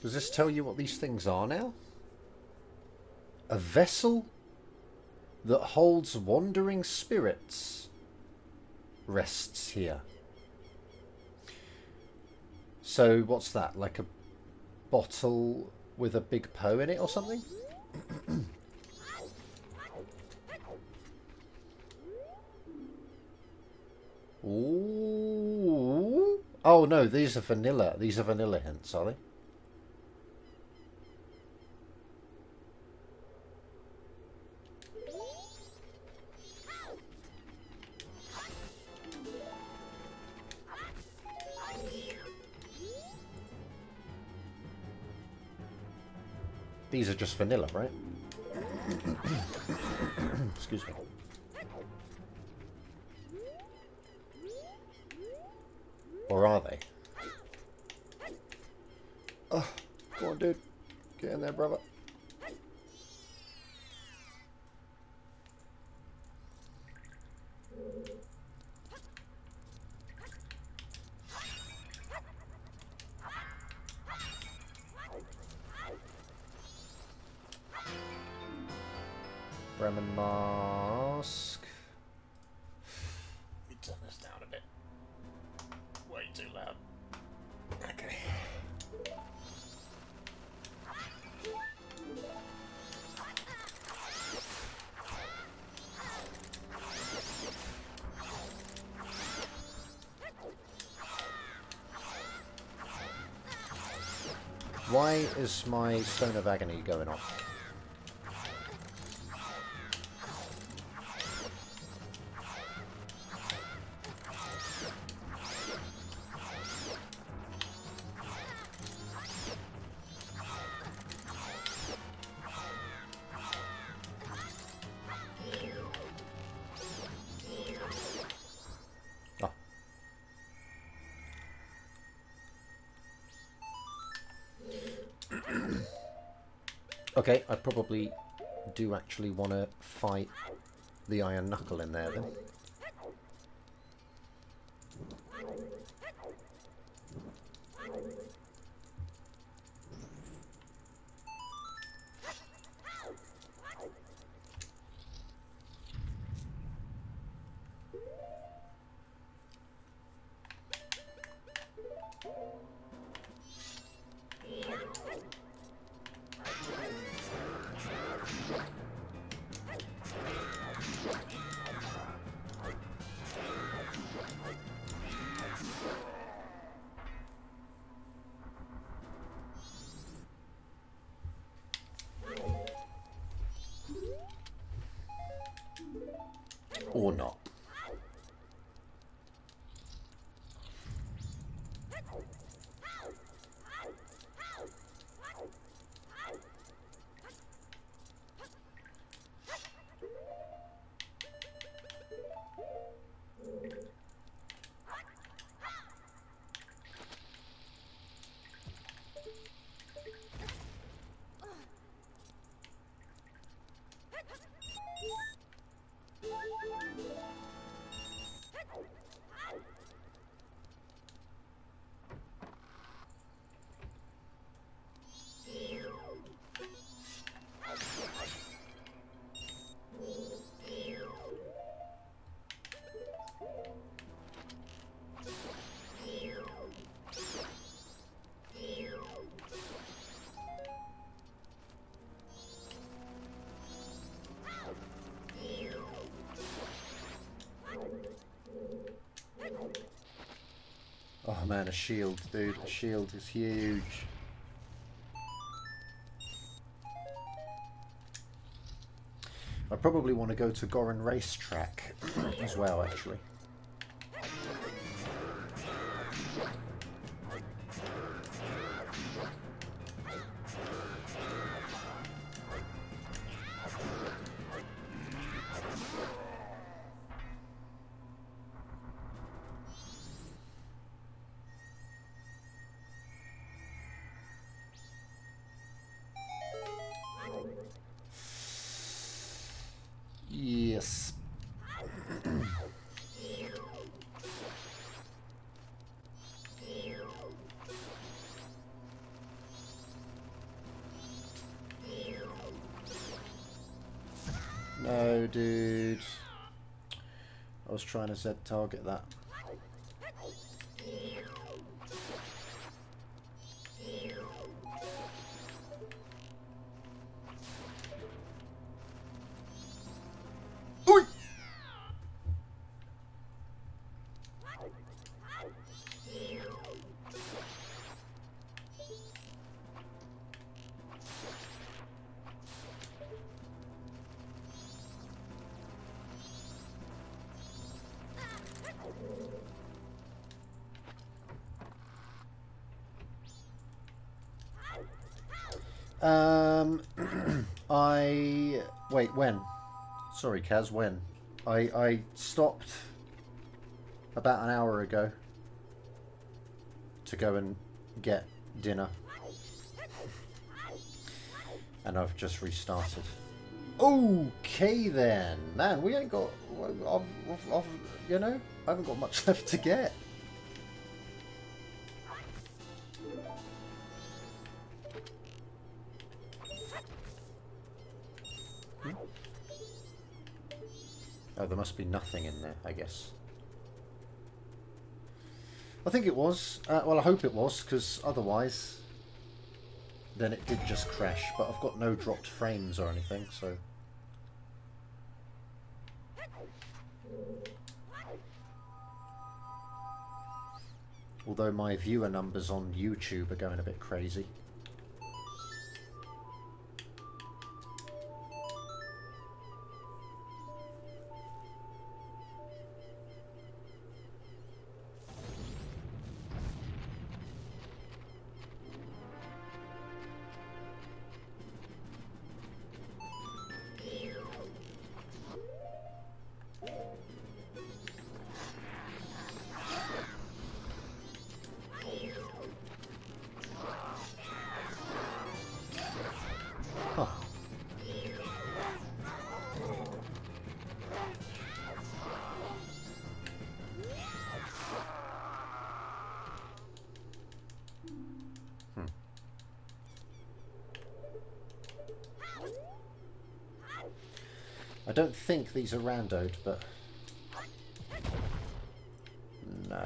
Does this tell you what these things are now? A vessel that holds wandering spirits rests here. So what's that? Like a bottle with a big Poe in it or something? Ooh. Oh no, these are vanilla. These are vanilla hints, are they? These are just vanilla, right? Excuse me. Or are they? Oh, go on, dude. Get in there, brother. Bremen mask. Let me turn this down a bit. Way too loud. Okay. Why is my Stone of Agony going off? Okay, I probably do actually want to fight the Iron Knuckle in there then. Or not. Oh man, a shield, dude. A shield is huge. I probably want to go to Goron Racetrack as well, actually. Yes. dude. I was trying to Z target that. Oi! Wait, when? Sorry, Kaz, when? I stopped about an hour ago to go and get dinner. And I've just restarted. Okay then. Man, we ain't got... you know, I haven't got much left to get. Oh, there must be nothing in there, I guess. I think it was. Well, I hope it was, because otherwise... then it did just crash. But I've got no dropped frames or anything, so... although my viewer numbers on YouTube are going a bit crazy. I don't think these are randoed, but... no.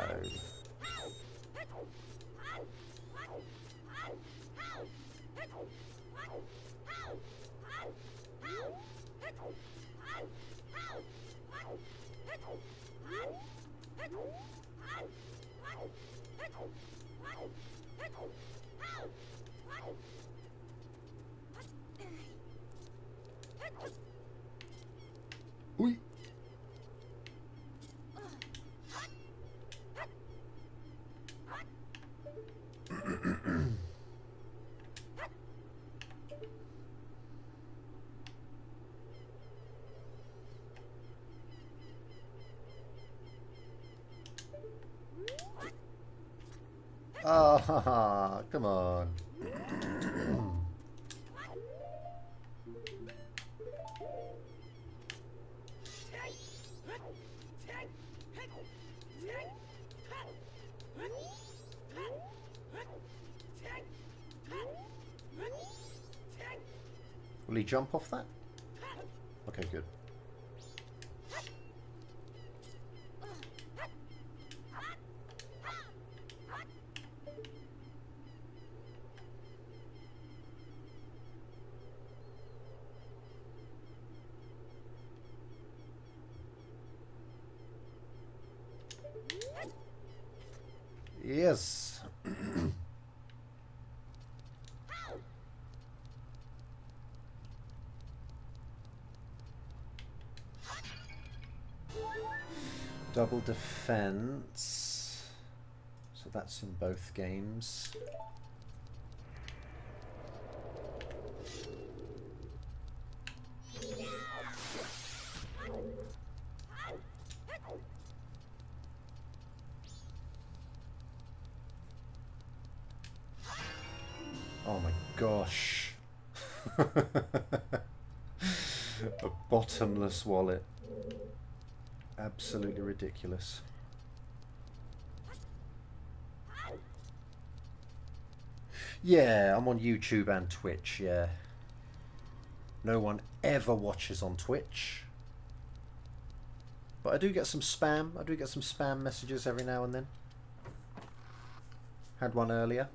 Oi. Ah, come on. Will he jump off that? Okay, good. Yes. Double defense. So that's in both games. Oh my gosh. A bottomless wallet. Absolutely ridiculous. Yeah, I'm on YouTube and Twitch, yeah. No one ever watches on Twitch. But I do get some spam. I do get some spam messages every now and then. Had one earlier.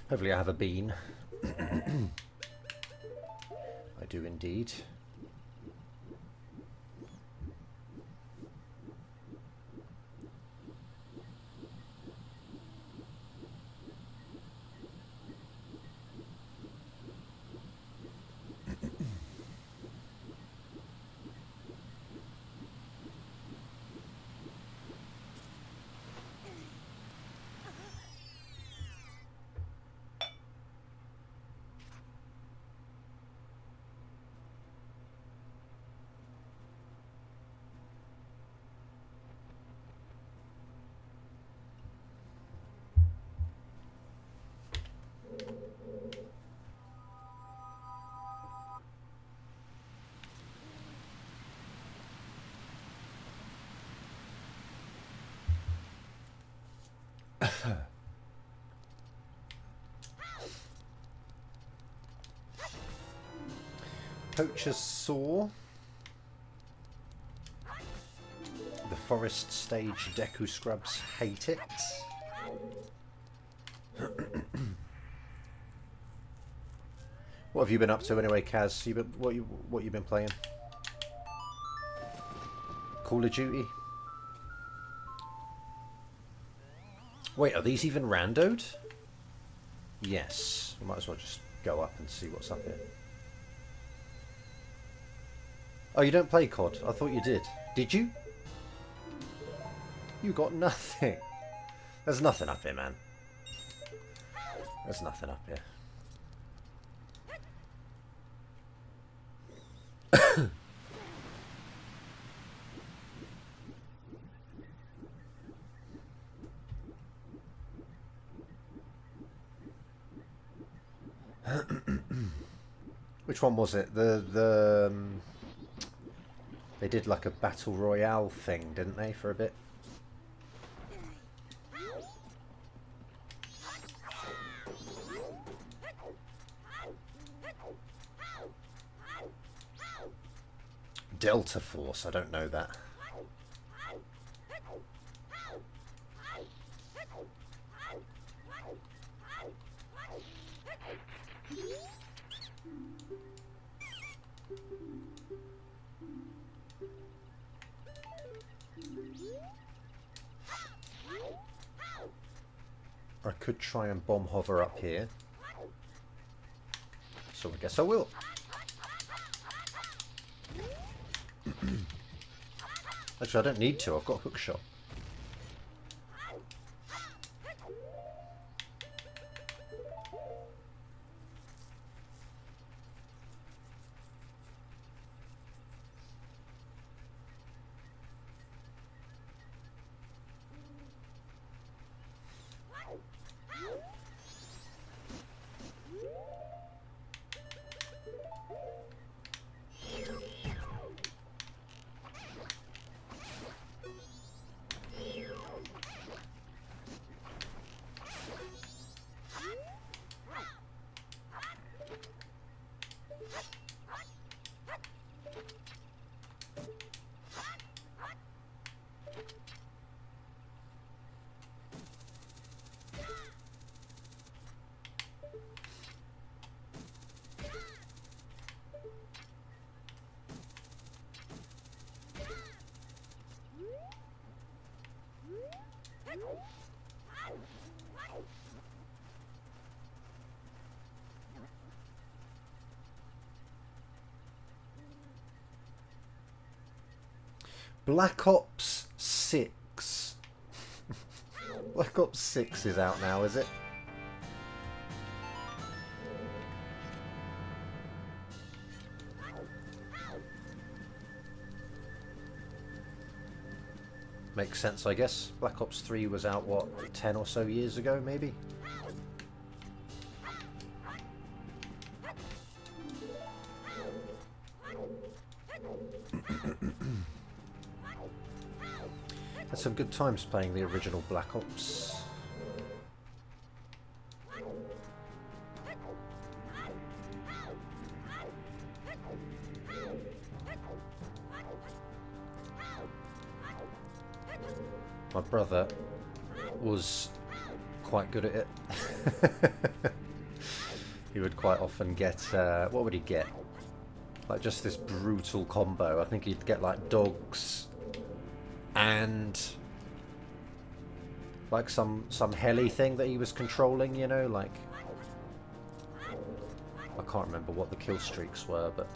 Hopefully I have a bean. I do indeed. Poacher's Saw. The Forest Stage Deku Scrubs hate it. What have you been up to anyway, Kaz? What you been playing? Call of Duty? Wait, are these even randoed? Yes. We might as well just go up and see what's up here. Oh, you don't play COD? I thought you did. Did you? You got nothing. There's nothing up here, man. There's nothing up here. Which one was it? They did like a battle royale thing, didn't they, for a bit? Delta Force, I don't know that. I could try and bomb hover up here. So I guess I will. Actually, I don't need to. I've got hookshot. Black Ops 6. Black Ops 6 is out now, is it? Makes sense, I guess. Black Ops 3 was out, what, 10 or so years ago, maybe? Had some good times playing the original Black Ops. My brother was quite good at it. He would quite often get, what would he get? Like just this brutal combo. I think he'd get like dogs and like some heli thing that he was controlling, you know, like I can't remember what the kill streaks were, but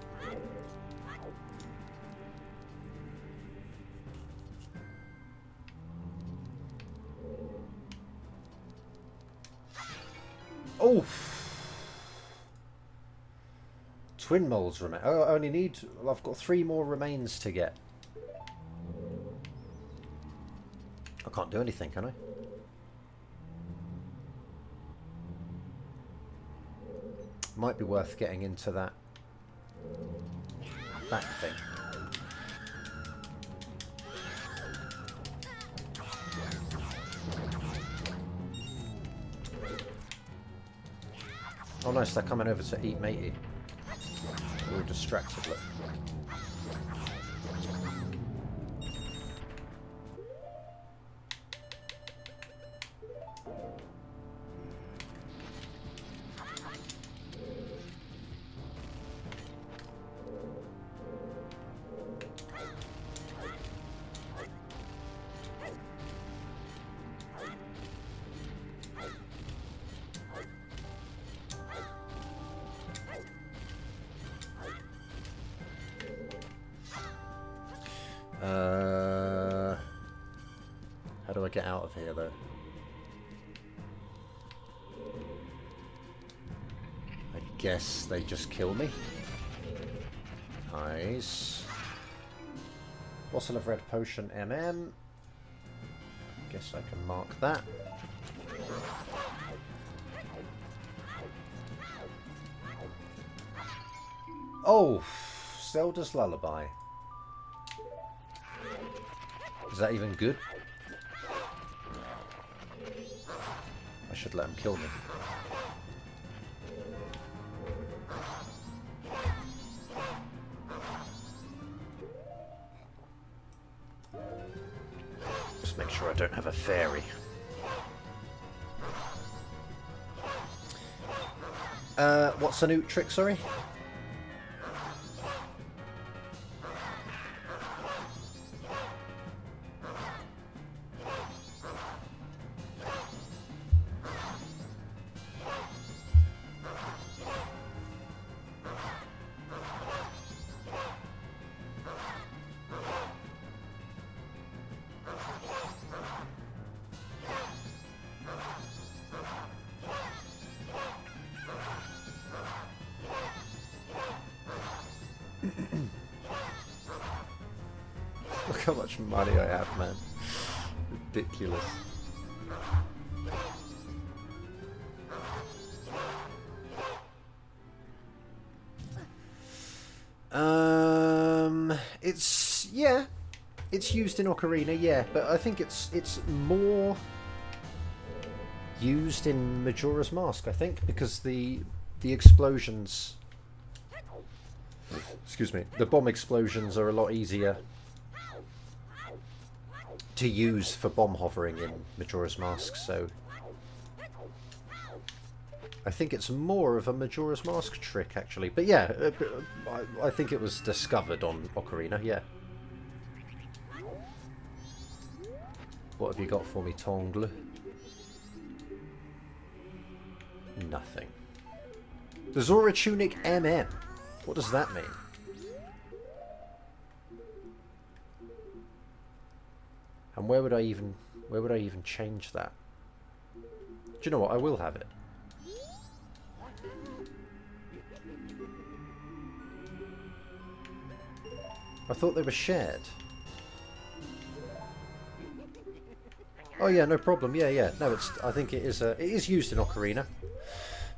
oh, twin moles remain. Oh, I only need. I've got 3 more remains to get. I can't do anything, can I? Might be worth getting into that back thing. Oh nice, they're coming over to eat matey. We were distracted, look. How do I get out of here, though? I guess they just kill me. Nice. Bottle of red potion MM. Guess I can mark that. Oh, Zelda's Lullaby. Is that even good? I should let him kill me. Just make sure I don't have a fairy. What's a new trick, sorry? Look how much money I have, man. Ridiculous. It's used in Ocarina, yeah, but I think it's more used in Majora's Mask, I think, because the explosions Excuse me. The bomb explosions are a lot easier to use for bomb hovering in Majora's Mask, so I think it's more of a Majora's Mask trick, actually. But yeah, I think it was discovered on Ocarina, yeah. What have you got for me, Tongle? Nothing. The Zora Tunic MM. What does that mean? And where would I even change that? Do you know what? I will have it. I thought they were shared. Oh yeah, no problem. Yeah, yeah. No, it's. I think it is used in Ocarina,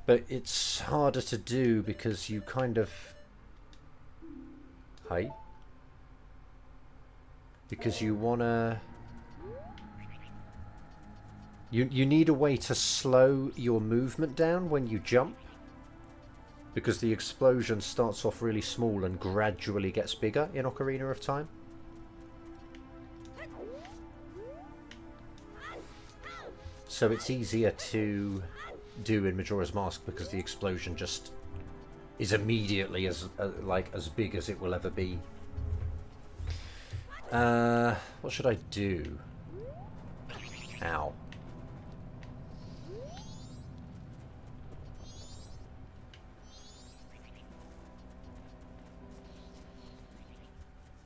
but it's harder to do because you kind of. Hi. Because you wanna. You need a way to slow your movement down when you jump, because the explosion starts off really small and gradually gets bigger in Ocarina of Time. So it's easier to do in Majora's Mask because the explosion just is immediately as big as it will ever be. What should I do? Ow.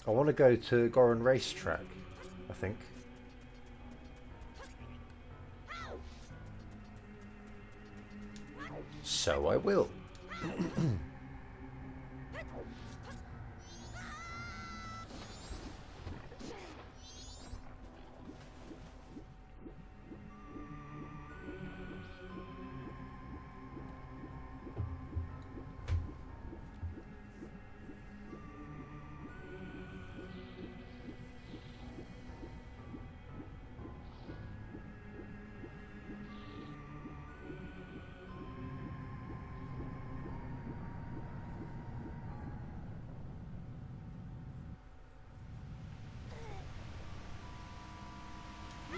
I want to go to Goron Racetrack, I think. So I will.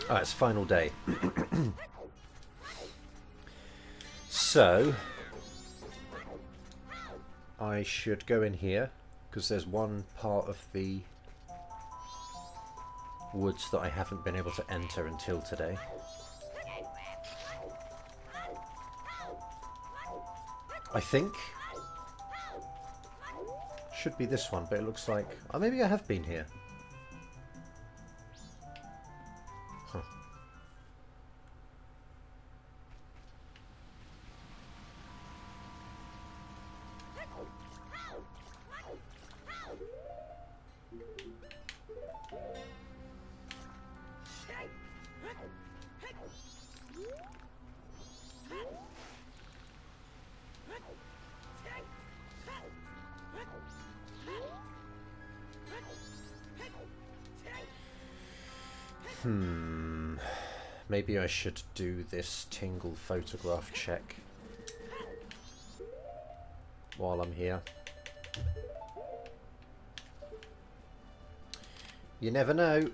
Ah, it's final day. So I should go in here because there's one part of the woods that I haven't been able to enter until today. I think should be this one, but it looks like maybe I have been here. Maybe I should do this Tingle photograph check while I'm here. You never know.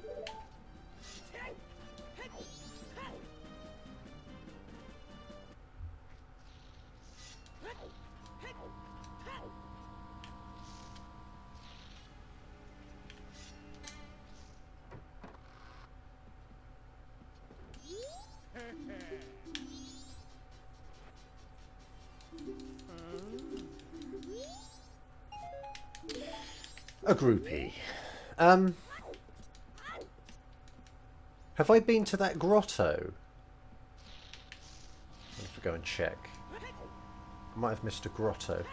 A groupie. Have I been to that grotto? I have to go and check. I might have missed a grotto.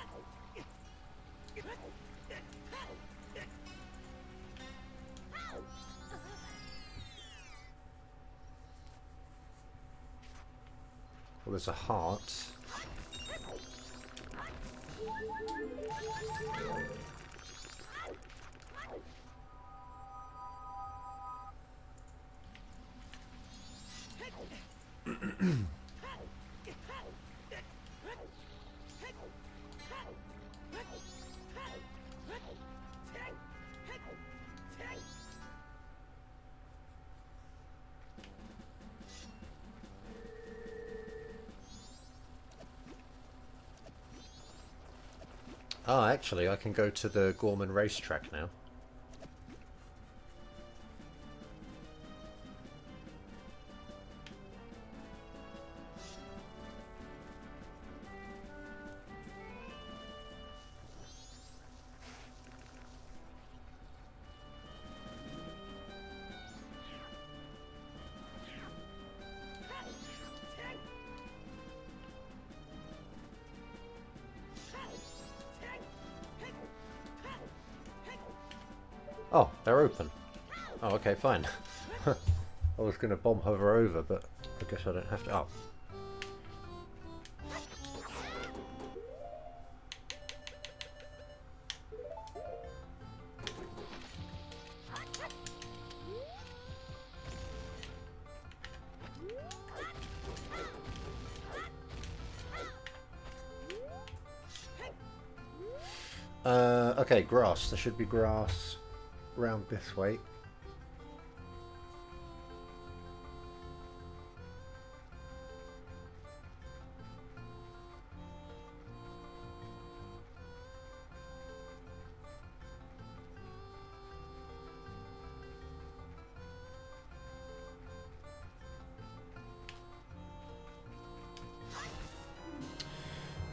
Well, there's a heart. Oh, actually, I can go to the Gorman racetrack now. Oh, they're open. Oh, okay, fine. I was going to bomb hover over, but I guess I don't have to. Oh. Okay, grass. There should be grass round this way.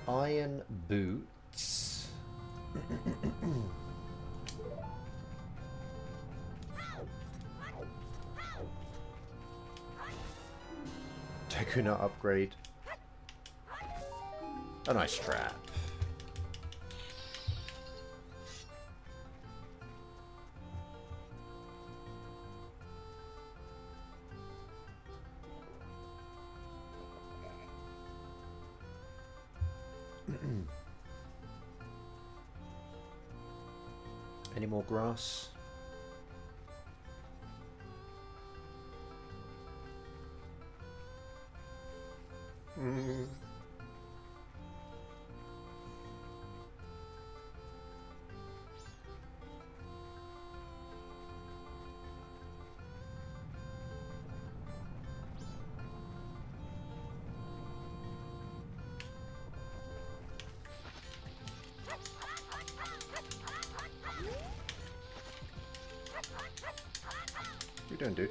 Iron boots. Takuna upgrade. A nice trap. Any more grass? What are you doing, dude?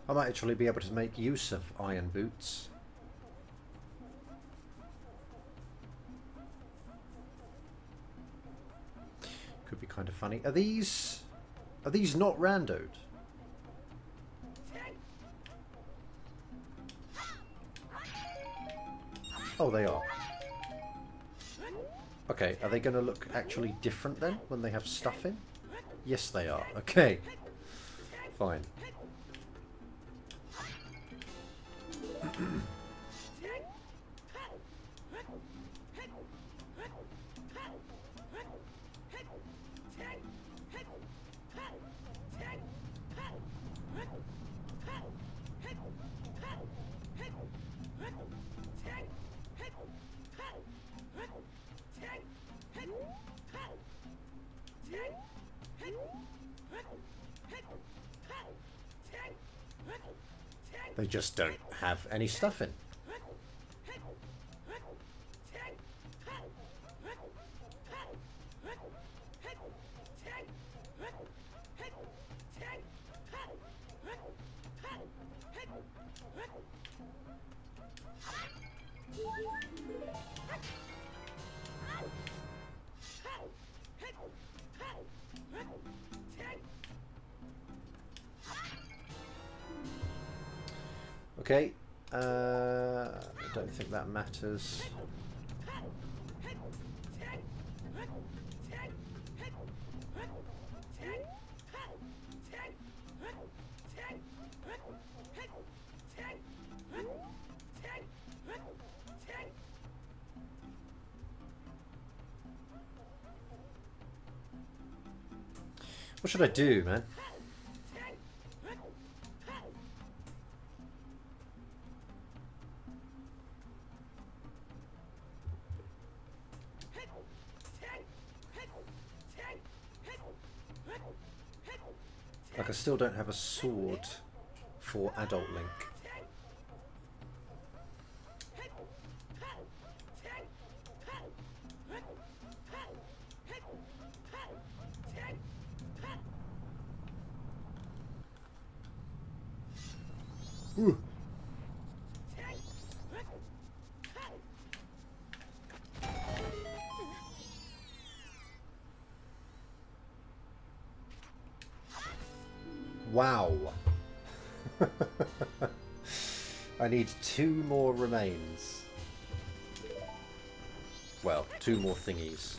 I might actually be able to make use of iron boots. Could be kind of funny. Are these not randoed? Oh, they are. Okay, are they going to look actually different then when they have stuff in? Yes, they are. Okay. Fine. They just don't have any stuff in. Okay, I don't think that matters. What should I do, man? Like, I still don't have a sword for Adult Link. Ooh. Wow. I need 2 more remains. Well, 2 more thingies.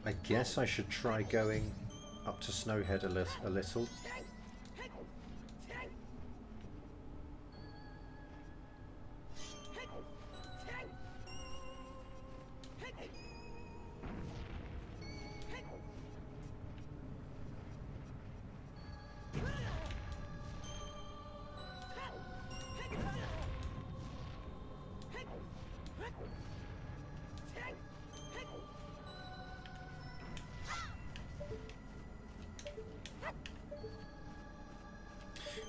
I guess I should try going up to Snowhead a little.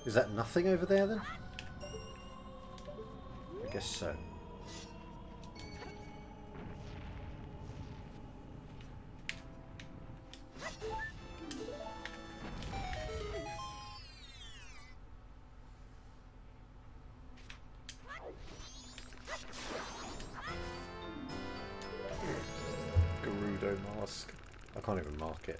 Is that nothing over there then? I guess so. Gerudo mask. I can't even mark it.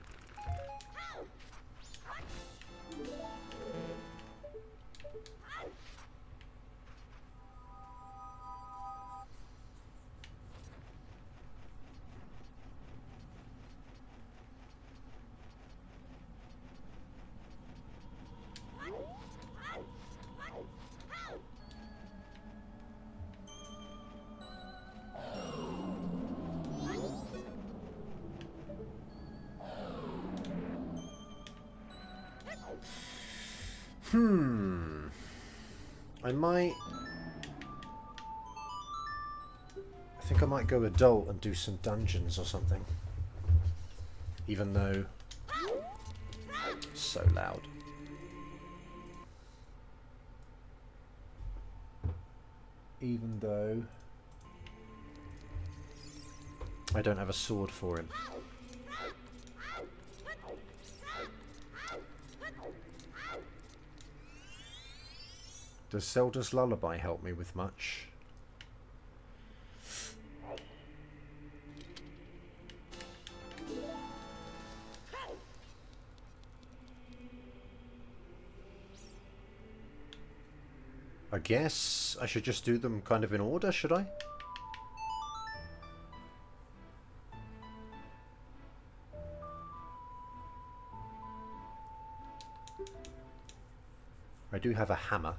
I think I might go adult and do some dungeons or something. Even though... so loud. Even though... I don't have a sword for him. Does Zelda's Lullaby help me with much? I guess I should just do them kind of in order, should I? I do have a hammer.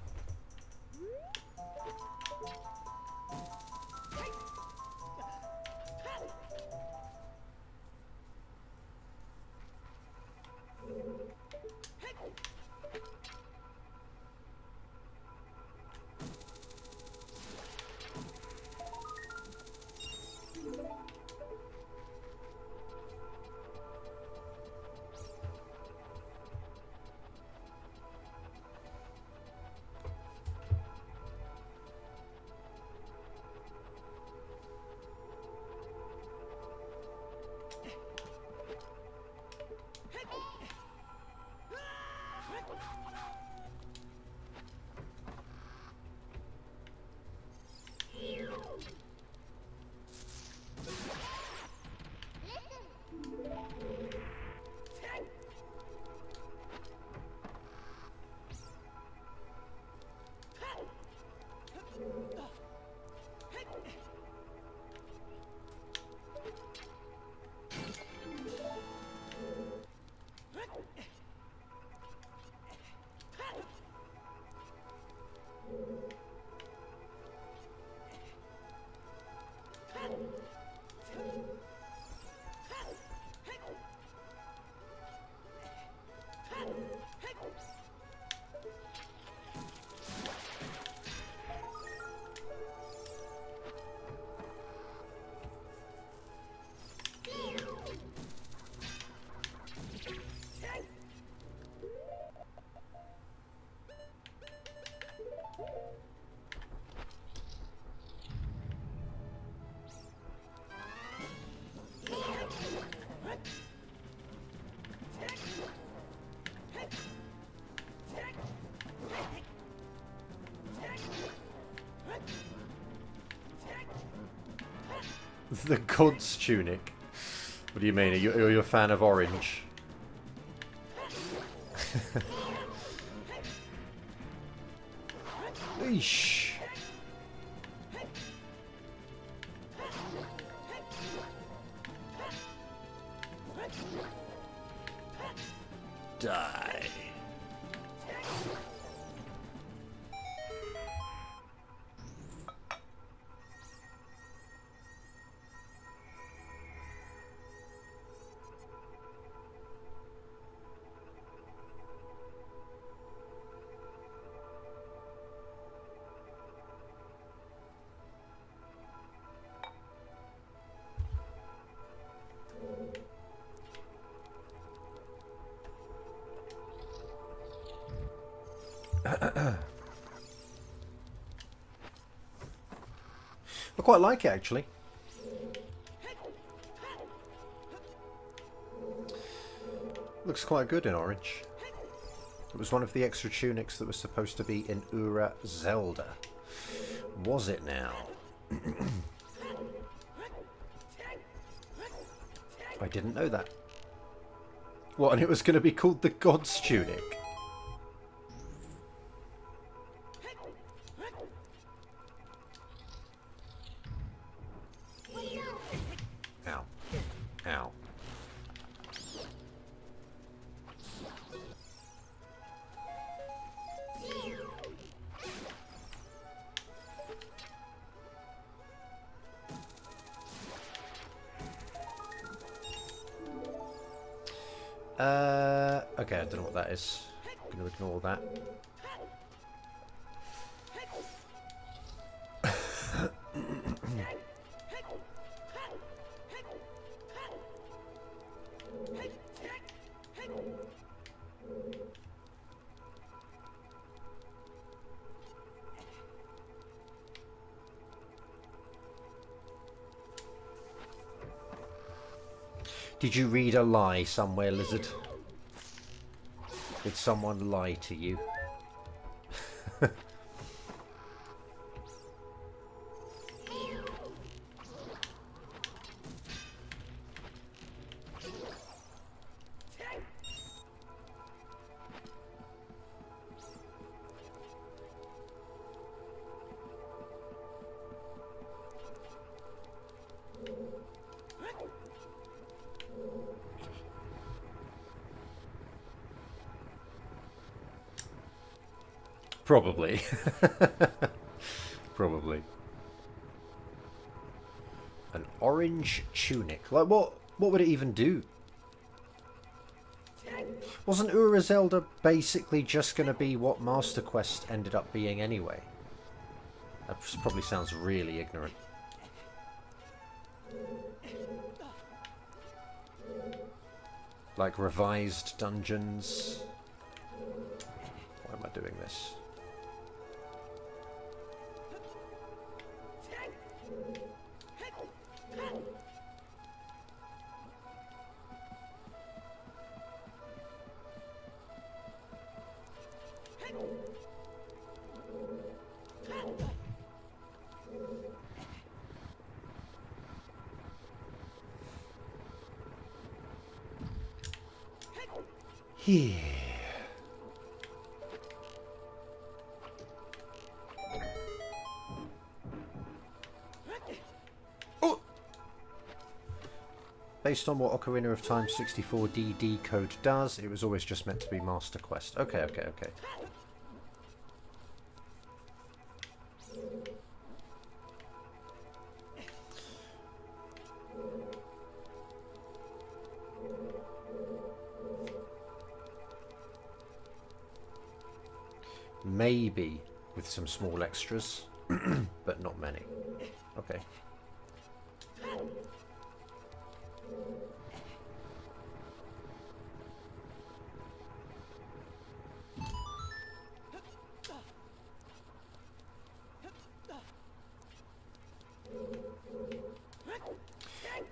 The God's Tunic. What do you mean? Are you a fan of orange? Eesh. Die. I quite like it, actually. Looks quite good in orange. It was one of the extra tunics that was supposed to be in Ura Zelda. Was it now? I didn't know that. What, and it was going to be called the God's Tunic? Ow. Ow. Okay, I don't know what that is. I'm going to ignore that. Did you read a lie somewhere, lizard? Did someone lie to you? Probably. Probably. An orange tunic. Like, what would it even do? Wasn't Urizelda basically just going to be what Master Quest ended up being anyway? That probably sounds really ignorant. Like revised dungeons. Why am I doing this? Here. Oh! Based on what Ocarina of Time 64D decode does, it was always just meant to be Master Quest. Okay, okay, okay. Maybe with some small extras, but not many. Okay.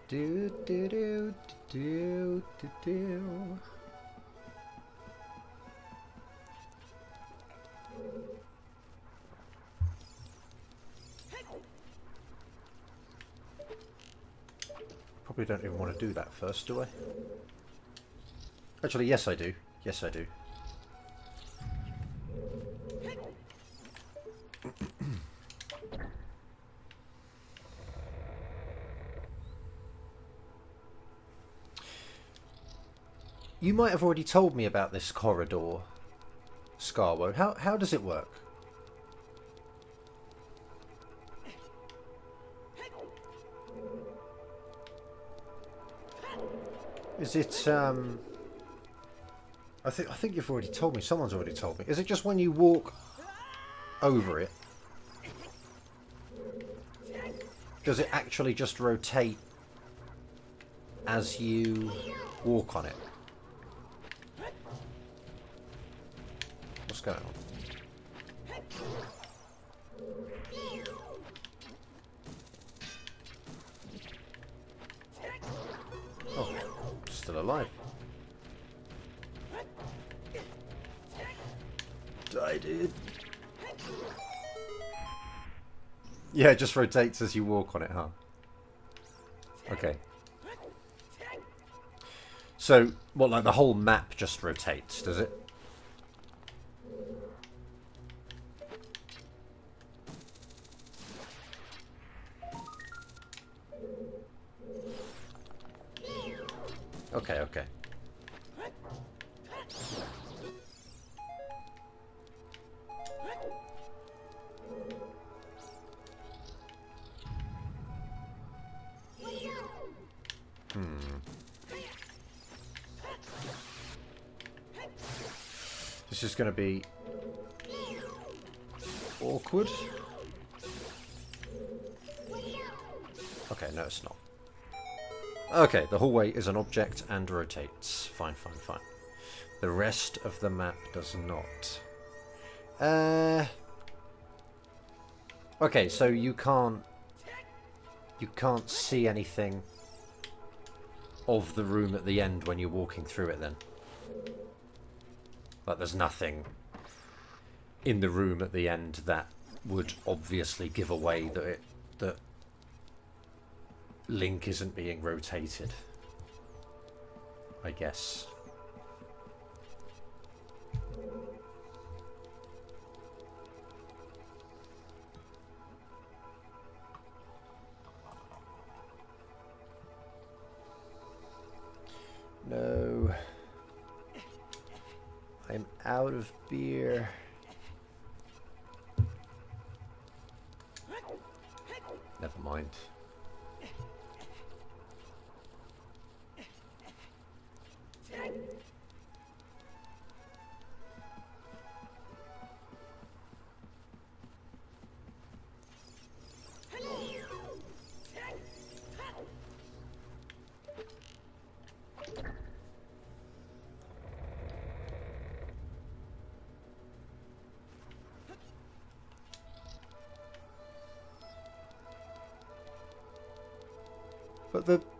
Do do do do do do. Probably don't even want to do that first, do I? Actually, yes I do. Yes I do. You might have already told me about this corridor, Scarwo. How does it work? Is it I think you've already told me. Someone's already told me. Is it just when you walk over it? Does it actually just rotate as you walk on it? What's going on? Oh, still alive. Die, dude. Yeah, it just rotates as you walk on it, huh? Okay. So, what, like the whole map just rotates, does it? Okay, okay. This is going to be awkward. Okay, no it's not. Okay, the hallway is an object and rotates. Fine, fine, fine. The rest of the map does not. Okay, so you can't see anything of the room at the end when you're walking through it then? Like there's nothing in the room at the end that would obviously give away that Link isn't being rotated, I guess. No. I'm out of beer. Never mind.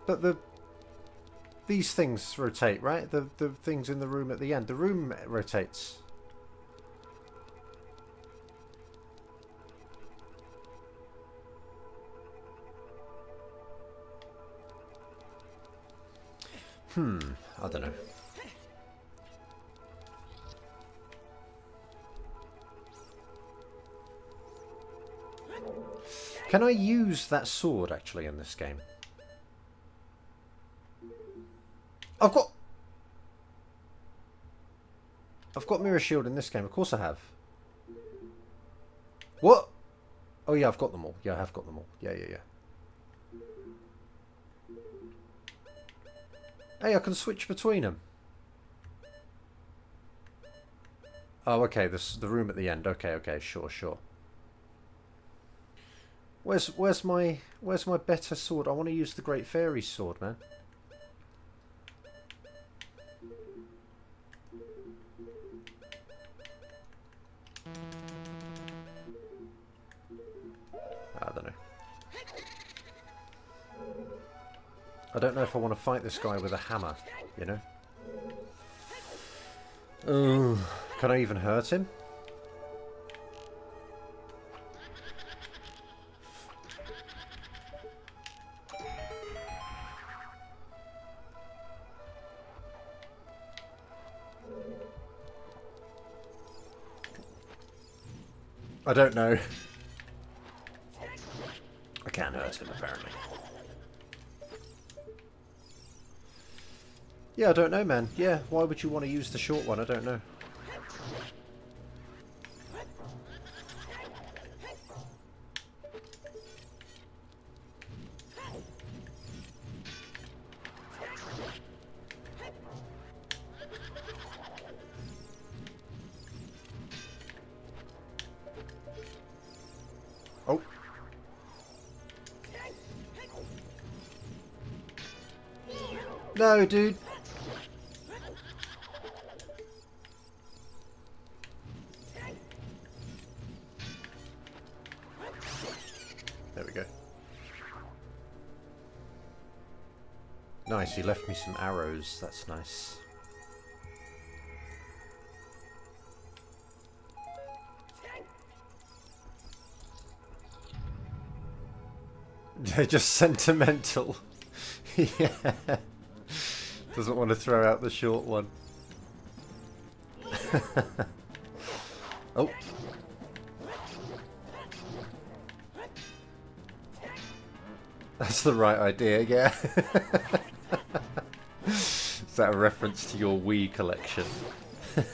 But these things rotate, right? The things in the room at the end. The room rotates. I don't know. Can I use that sword actually in this game? I've got Mirror Shield in this game. Of course I have. What? Oh yeah, I've got them all. Yeah, I have got them all. Yeah. Hey, I can switch between them. Oh, okay. The room at the end. Okay. Sure. Where's my better sword? I want to use the Great Fairy's sword, man. I don't know. I don't know if I want to fight this guy with a hammer, you know? Oh, can I even hurt him? I don't know. I can't hurt him, apparently. Yeah, I don't know, man. Yeah, why would you want to use the short one? I don't know. Oh. No, dude. There we go. Nice, he left me some arrows. That's nice. They're just sentimental. Yeah. Doesn't want to throw out the short one. Oh. That's the right idea, yeah. Is that a reference to your Wii collection? I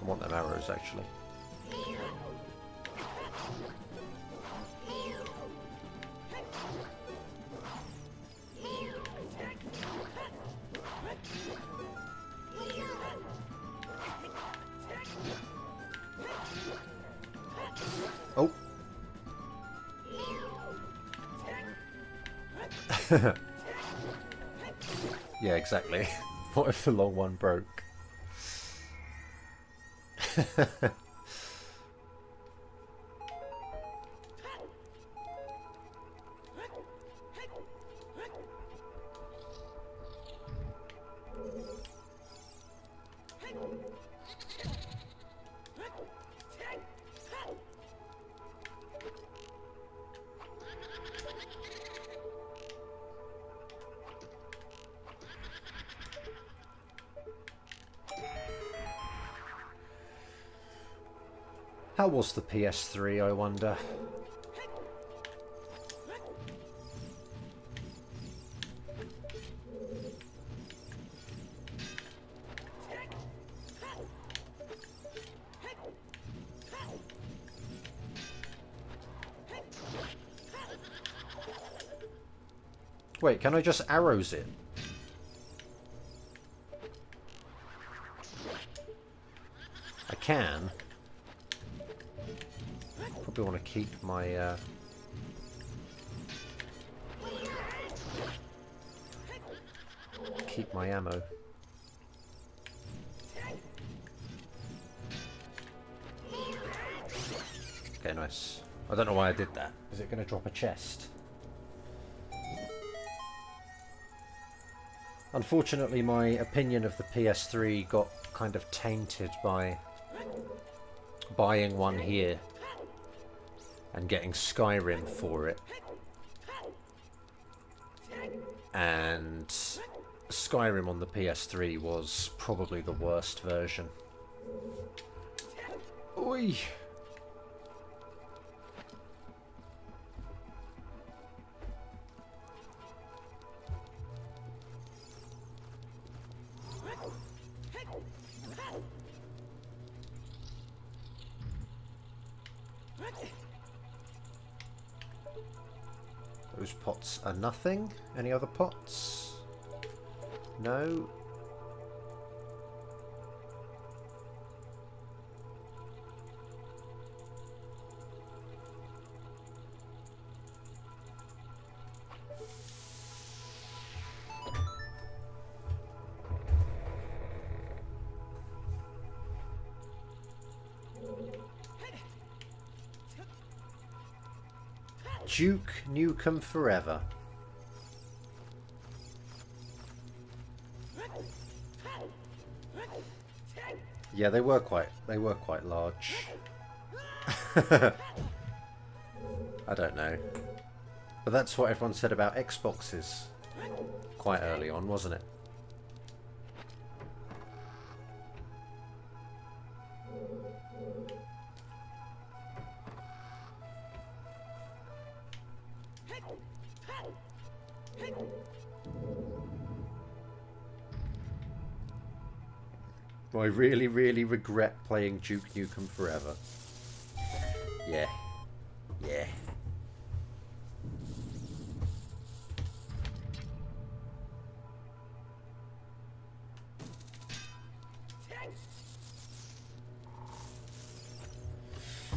want them arrows, actually. Oh. Yeah, exactly. What if the long one broke? How was the PS3, I wonder? Wait, can I just arrows it? I can. Probably want to keep my ammo. Okay, nice. I don't know why I did that. Is it going to drop a chest? Unfortunately, my opinion of the PS3 got kind of tainted by buying one here and getting Skyrim for it. And Skyrim on the PS3 was probably the worst version. Oi! Those pots are nothing. Any other pots? No. Duke Nukem Forever. Yeah, they were quite large. I don't know. But that's what everyone said about Xboxes quite early on, wasn't it? I really, really regret playing Duke Nukem Forever. Yeah. Yeah.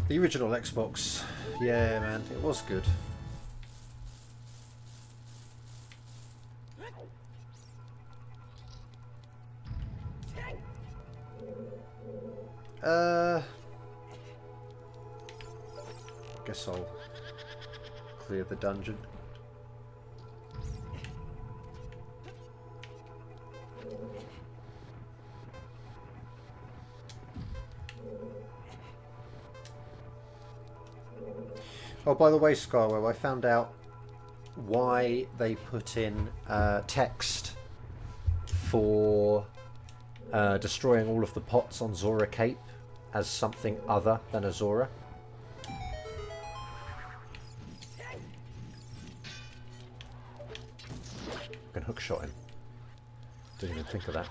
The original Xbox, yeah, man, it was good. Guess I'll clear the dungeon. Oh, by the way, Scarwell, I found out why they put in text for destroying all of the pots on Zora Cape as something other than a Zora. I can hookshot him. Didn't even think of that.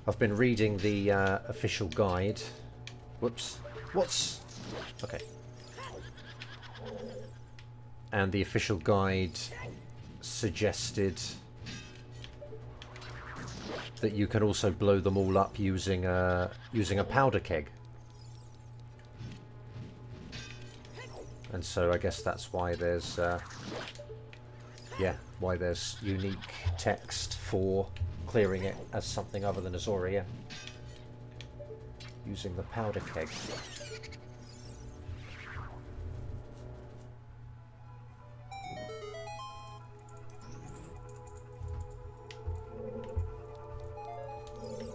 I've been reading the official guide. Whoops. What's... Okay. And the official guide suggested that you can also blow them all up using a powder keg. And so I guess that's why there's why there's unique text for clearing it as something other than a Zora, yeah. Using the powder keg.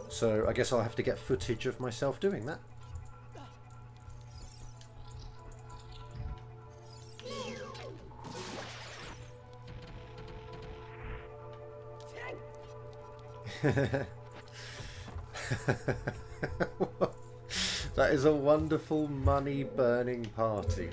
So I guess I'll have to get footage of myself doing that. That is a wonderful money-burning party.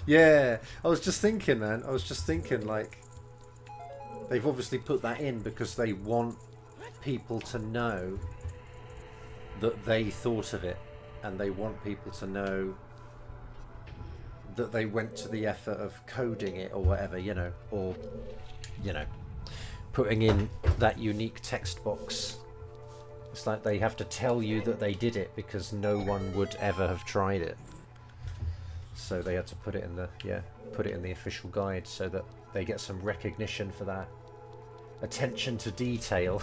Yeah, I was just thinking, man. I was just thinking, like, they've obviously put that in because they want people to know that they thought of it, and they want people to know that they went to the effort of coding it or whatever, you know, or, you know, putting in that unique text box. It's like they have to tell you that they did it because no one would ever have tried it. So they had to put it in the, yeah, put it in the official guide so that they get some recognition for that attention to detail.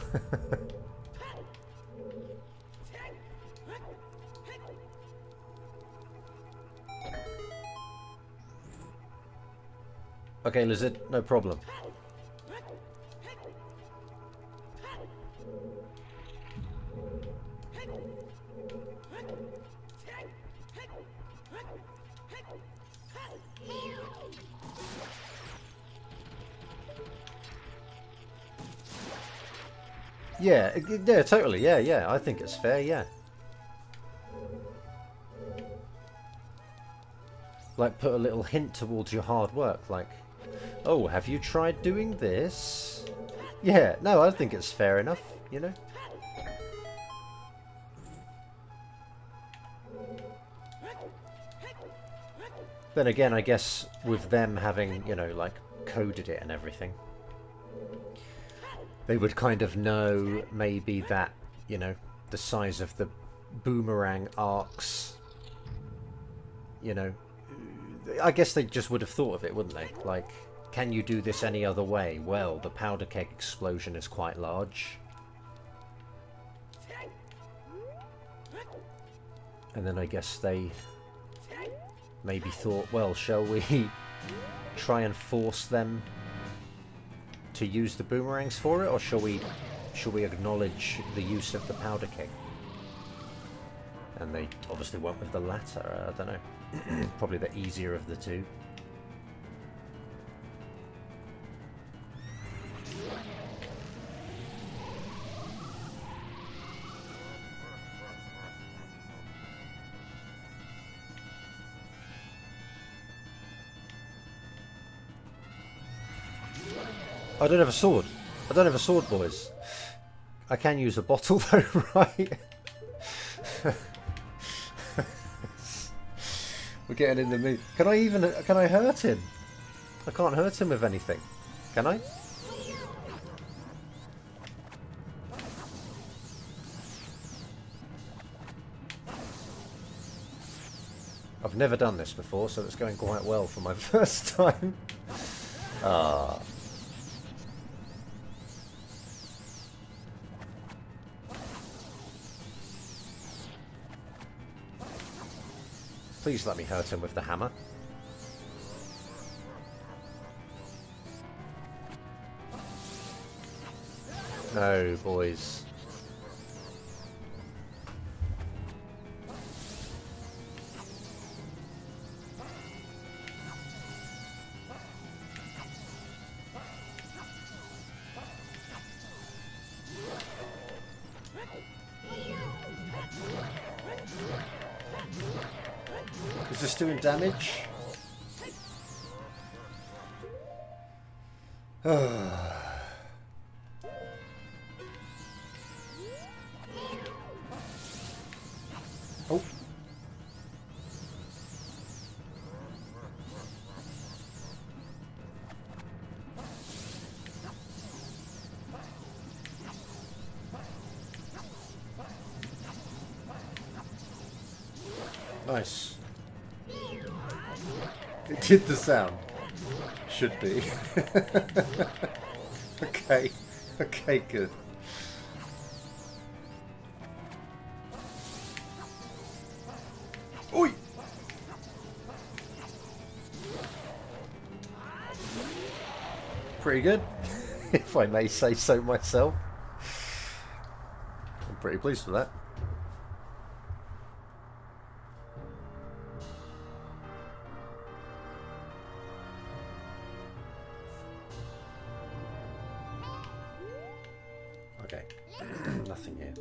Okay, Lizard, no problem. Yeah, yeah, totally, yeah, I think it's fair, yeah. Like, put a little hint towards your hard work, like, oh, have you tried doing this? Yeah, no, I think it's fair enough, you know? Then again, I guess with them having, you know, like, coded it and everything, they would kind of know maybe that, you know, the size of the boomerang arcs, you know, I guess they just would have thought of it, wouldn't they? Like, can you do this any other way? Well, the powder keg explosion is quite large. And then I guess they maybe thought, well, shall we try and force them to use the boomerangs for it, or shall we acknowledge the use of the powder keg? And they obviously went with the latter. I don't know. Probably the easier of the two. I don't have a sword. I don't have a sword, boys. I can use a bottle though, right? We're getting in the mood. Can I hurt him? I can't hurt him with anything. Can I? I've never done this before, so it's going quite well for my first time. Ah. Please let me hurt him with the hammer. No, boys. Is this doing damage? Oh. Nice. It did the sound. Should be. Okay. Okay, good. Oi! Pretty good, if I may say so myself. I'm pretty pleased with that. Okay, nothing here.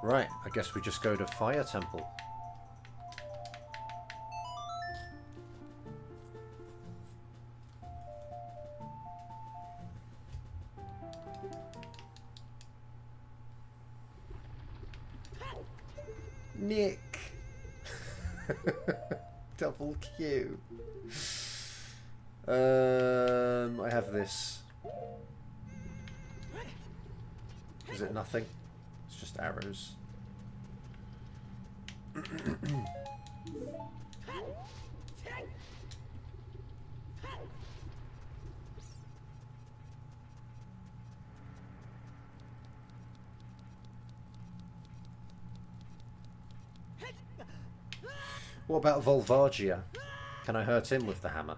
Right, I guess we just go to Fire Temple. Nick! Double Q. I have this. Is it nothing? It's just arrows. What about Volvagia? Can I hurt him with the hammer?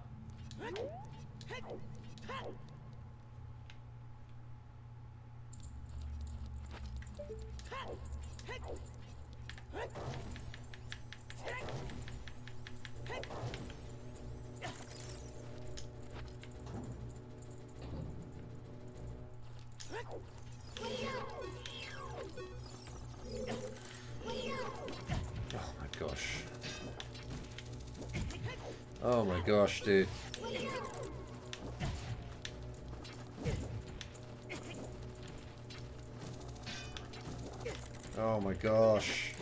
Oh my gosh, dude. Oh my gosh.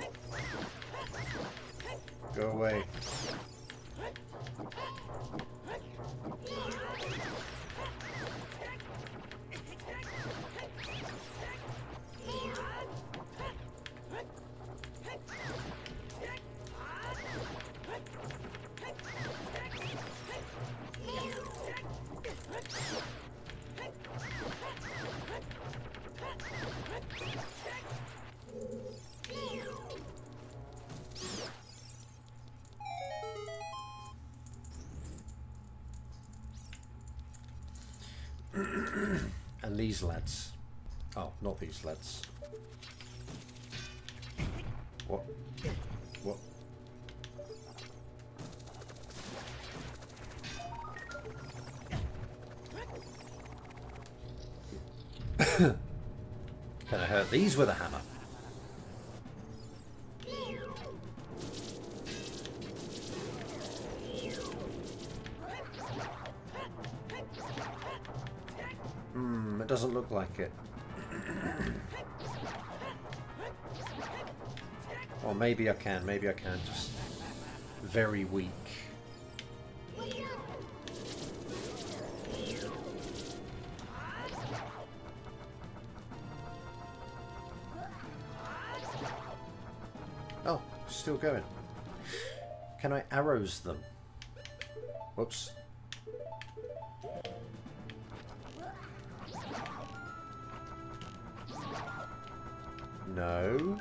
Go away. And these lads. Oh, not these lads. What? What? Can I hurt these with a hammer? It doesn't look like it. Or maybe I can, maybe I can. Just very weak. Oh, still going. Can I arrows them? Whoops. No.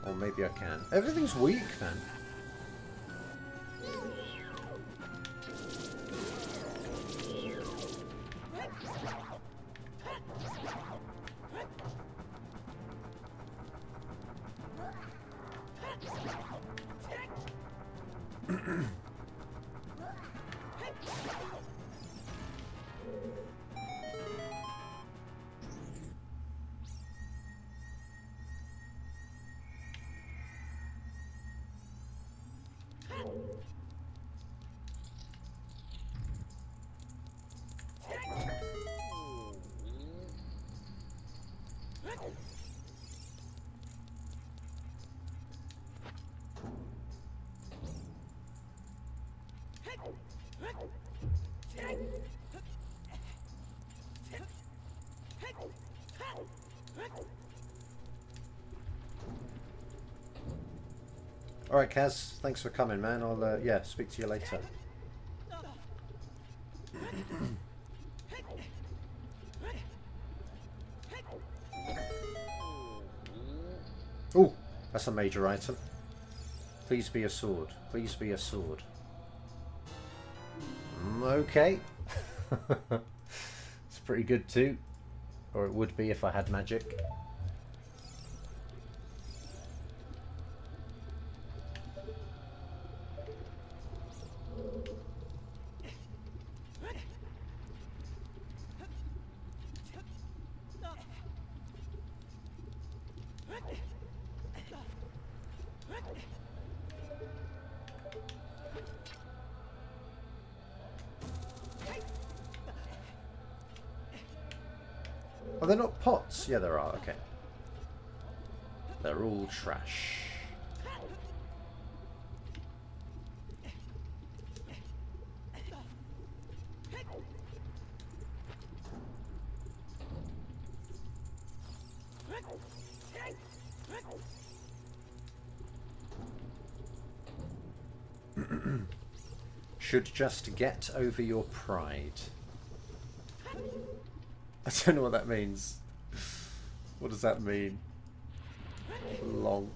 Or maybe I can. Everything's weak, man. Alright, Kaz, thanks for coming, man. I'll, yeah, speak to you later. Oh, that's a major item. Please be a sword. Please be a sword. Okay. It's pretty good too. Or it would be if I had magic. Are there not pots? Yeah, there are. Okay. They're all trash. Should just get over your pride. I don't know what that means. What does that mean? Lonk.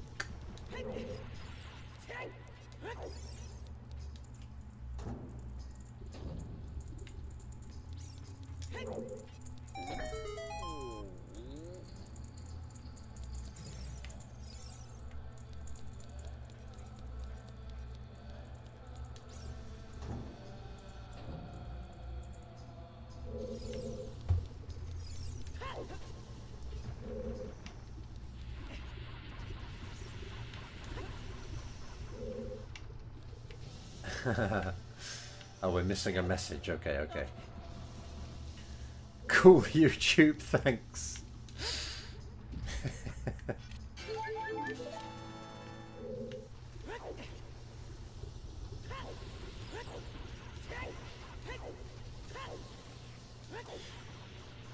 Oh, we're missing a message. Okay, okay. Cool, YouTube, thanks.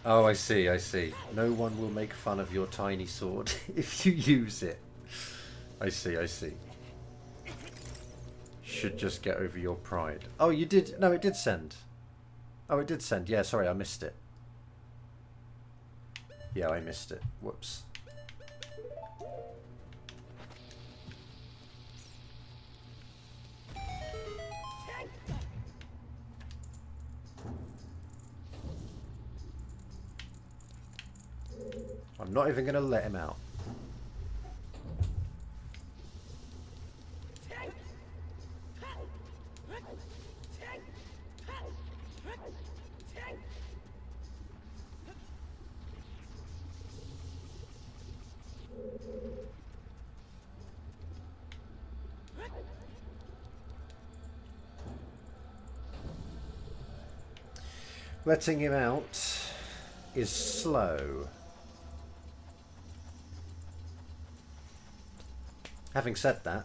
Oh, I see, I see. No one will make fun of your tiny sword if you use it. I see, I see. Should just get over your pride. Oh, you did? No, it did send. Oh, it did send. Yeah, sorry, I missed it. Yeah, I missed it. Whoops. I'm not even going to let him out. Letting him out is slow. Having said that,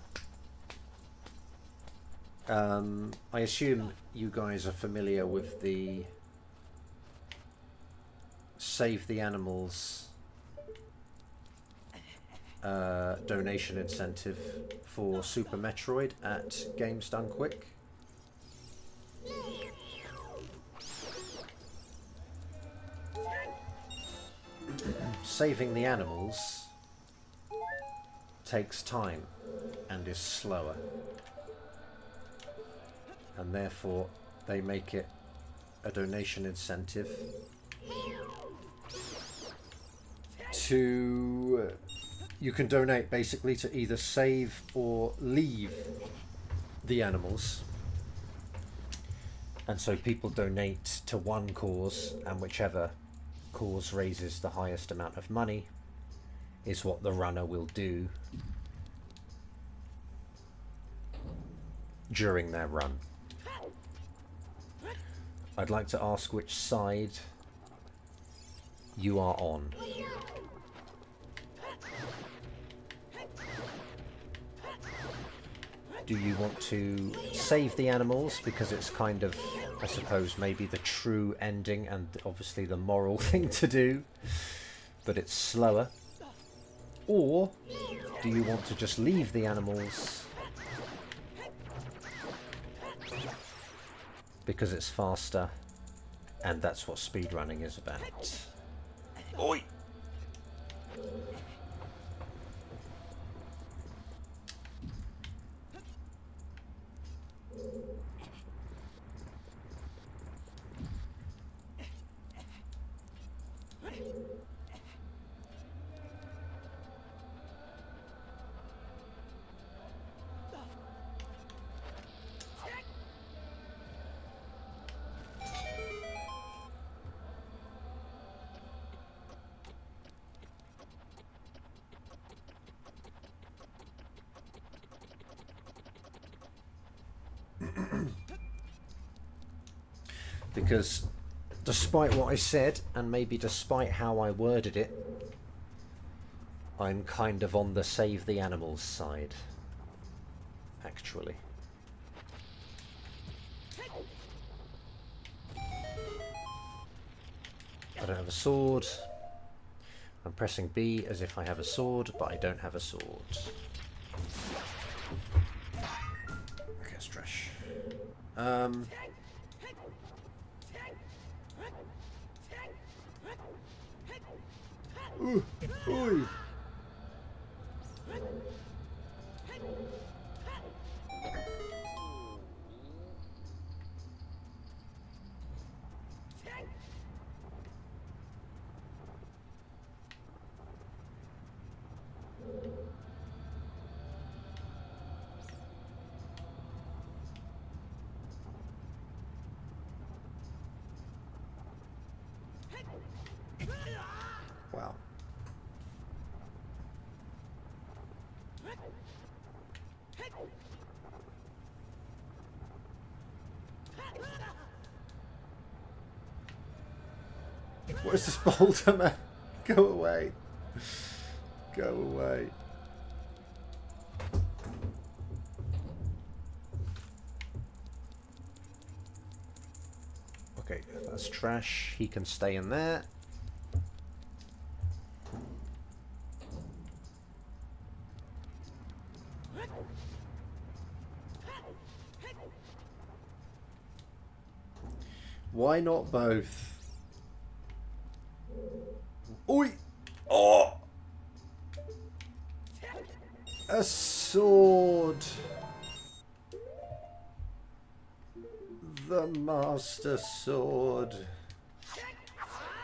I assume you guys are familiar with the Save the Animals donation incentive for Super Metroid at Games Done Quick. Saving the animals takes time and is slower, and therefore they make it a donation incentive to... You can donate basically to either save or leave the animals, and so people donate to one cause, and whichever cause raises the highest amount of money is what the runner will do during their run. I'd like to ask which side you are on. Do you want to save the animals because it's kind of, I suppose, maybe the true ending and obviously the moral thing to do, but it's slower? Or do you want to just leave the animals because it's faster, and that's what speedrunning is about. Oi! Because despite what I said, and maybe despite how I worded it, I'm kind of on the save the animals side, actually. I don't have a sword. I'm pressing B as if I have a sword, but I don't have a sword. Okay, it's trash. Ooh, ooh. Wow. What is this boulder, man? Go away. Go away. Okay, that's trash. He can stay in there. Why not both? Oi! Oh! A sword! The Master Sword.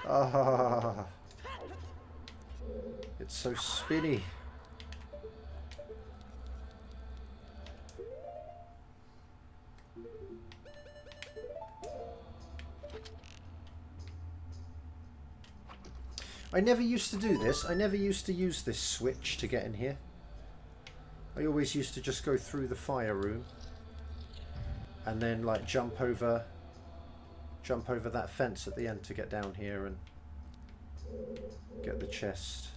Ah! It's so spinny. I never used to do this. I never used to use this switch to get in here. I always used to just go through the fire room and then like jump over that fence at the end to get down here and get the chest.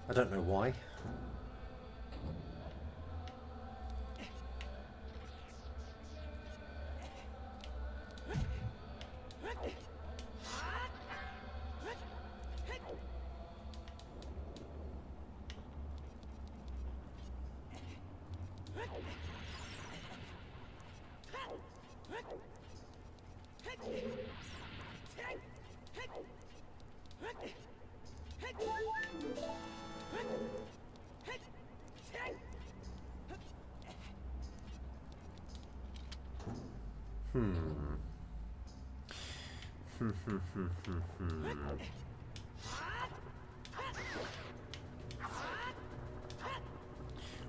I don't know why.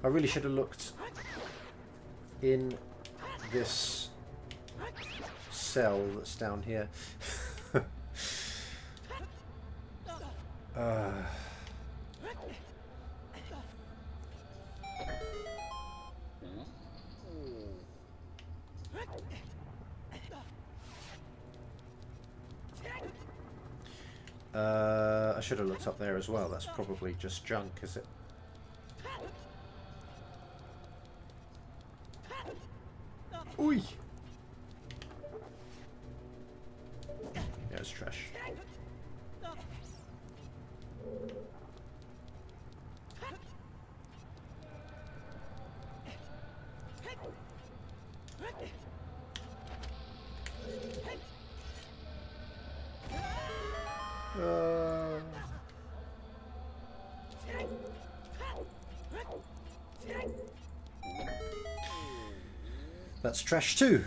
I really should have looked in this cell that's down here. I should have looked up there as well. That's probably just junk, is it? Oi! Yeah, it's trash. That's trash too.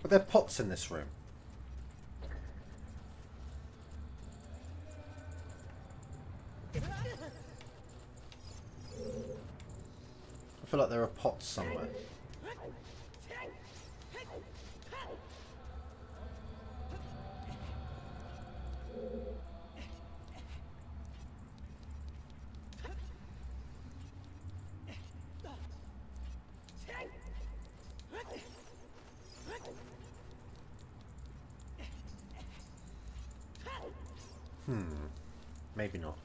Are there pots in this room? I feel like there are pots somewhere. Maybe not.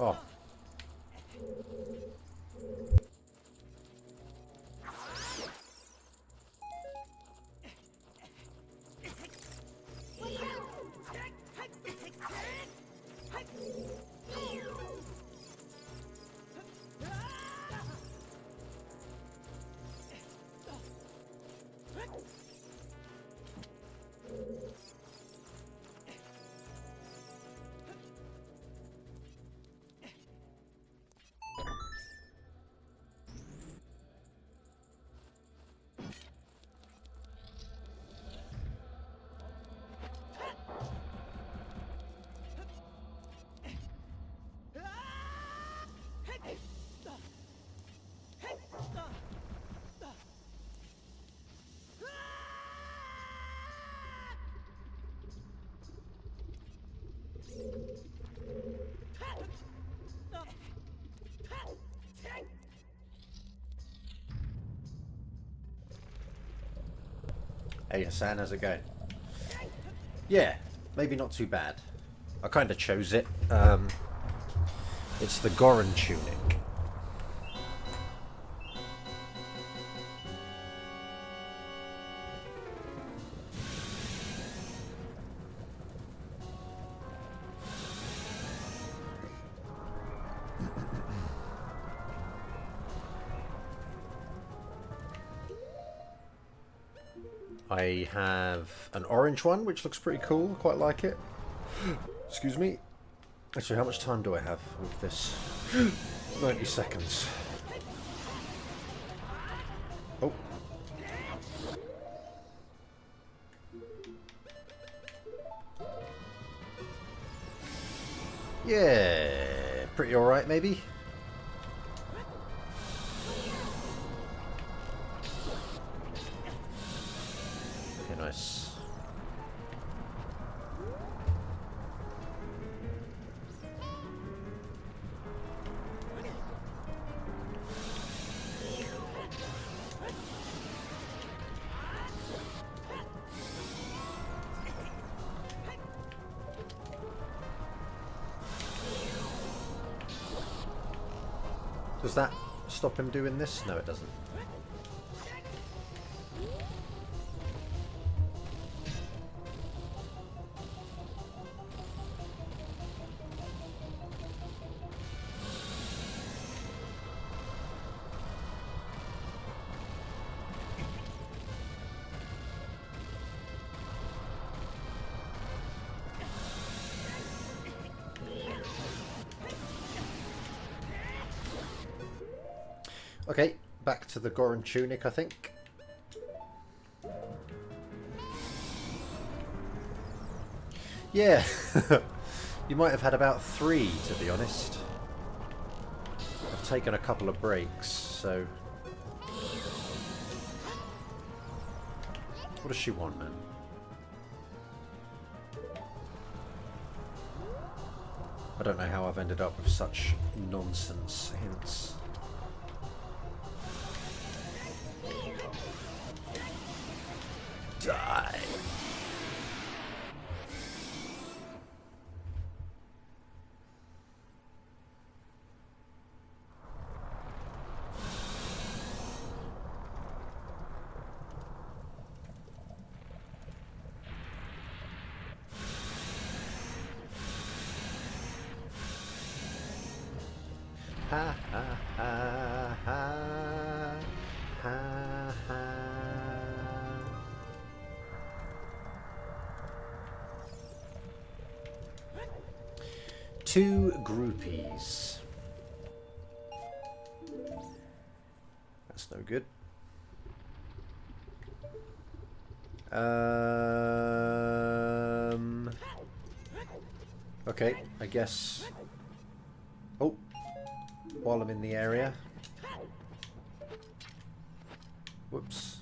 Oh. Hey Hassan, how's it going? Yeah, maybe not too bad. I kind of chose it. It's the Goran tunic. I have an orange one, which looks pretty cool. Quite like it. Excuse me. Actually, how much time do I have with this? 90 seconds. Oh. Yeah, pretty alright maybe. Okay, nice. Does that stop him doing this? No, it doesn't. Okay, back to the Goran tunic, I think. Yeah, you might have had about 3, to be honest. I've taken a couple of breaks, so... What does she want, man? I don't know how I've ended up with such nonsense hints. Die! Ha ha ha ha ha ha. 2 groupies. That's no good. Okay, I guess. Oh. While I'm in the area. Whoops.